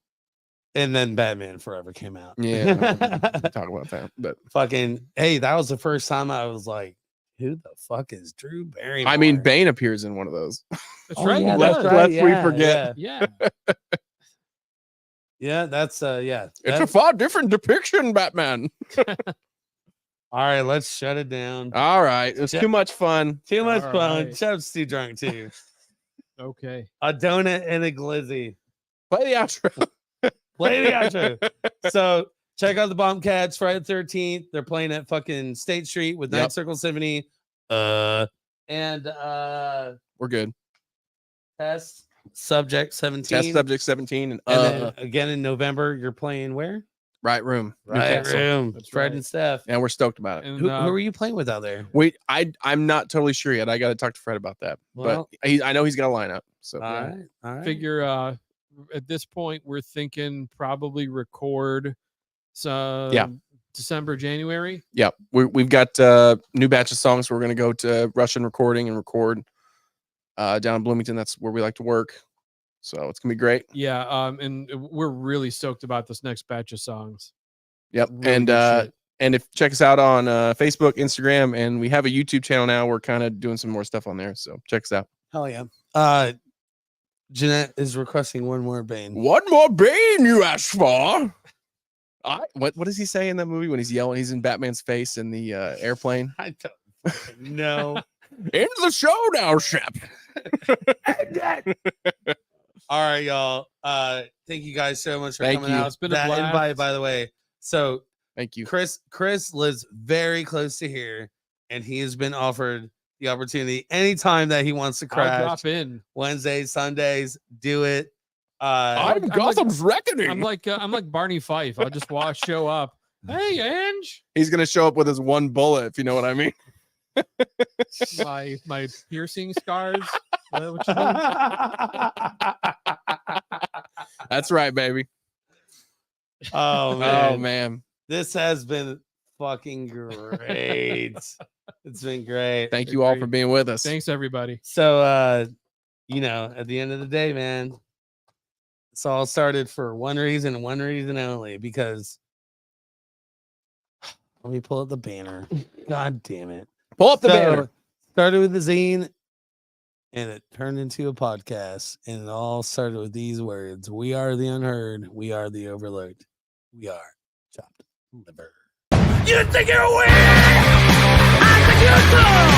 And then Batman Forever came out. Yeah, we'll talk about that. But Fucking hey, that was the first time I was like, who the fuck is Drew Barrymore? I mean, Bane appears in one of those. That's Oh, right. yeah, he Lest- does. that's right. lest we Yeah, forget. Yeah. Yeah, that's yeah. It's a that's- far different depiction, Batman. all right, let's shut it down. All right, it was Ja- too much fun. Too much all fun. right. Shut up, Steve Drunk too. Okay. A donut and a glizzy. Play the outro. Play the outro. So check out the Bombcats Friday the 13th. They're playing at fucking State Street with Night Yep. Circle Symphony. And We're good. Test Subject 17. Test subject 17 and And then again in November, you're playing where? right room. Right Newcastle. room. That's Fred right. and Steph. And we're stoked about it. And Who are you playing with out there? I'm not totally sure yet. I got to talk to Fred about that. Well- but I know he's got a lineup. So All right. All right. figure at this point we're thinking probably record some December, January. yeah, we've got new batch of songs. We're gonna go to Russian recording and record down in Bloomington. That's where we like to work. So it's gonna be great. Yeah. And we're really stoked about this next batch of songs. Yep. Really and good shit. and if check us out on Facebook, Instagram, and we have a YouTube channel now. We're kind of doing some more stuff on there. So check us out. Hell yeah. Jeanette is requesting one more Bane. One more Bane you asked for. What does he say in that movie when he's yelling? He's in Batman's face in the airplane. I don't fucking know. In the showdown ship. All right, y'all. Thank you guys so much for Thank coming you. out. It's been a That blast. invite, by the way. So Thank you. Chris lives very close to here, and he has been offered the opportunity anytime that he wants to I'll crash. drop in. Wednesdays, Sundays, do it. I'm I'm Gotham's reckoning. I'm like Barney Fife. I'll just show up. Hey, Ange. He's gonna show up with his one bullet, if you know what I mean. My piercing scars. Is that what you mean? That's right, baby. Oh man. Oh man. This has been fucking great. It's been great. Thank you all for being with us. Thanks, everybody. So at the end of the day, man, it's all started for one reason and one reason only, because let me pull up the banner. God damn it. Pull up the So, banner. started with the zine and it turned into a podcast, and it all started with these words: we are the unheard, we are the overlooked, we are chopped liver. You think you're weird? I think you're cool.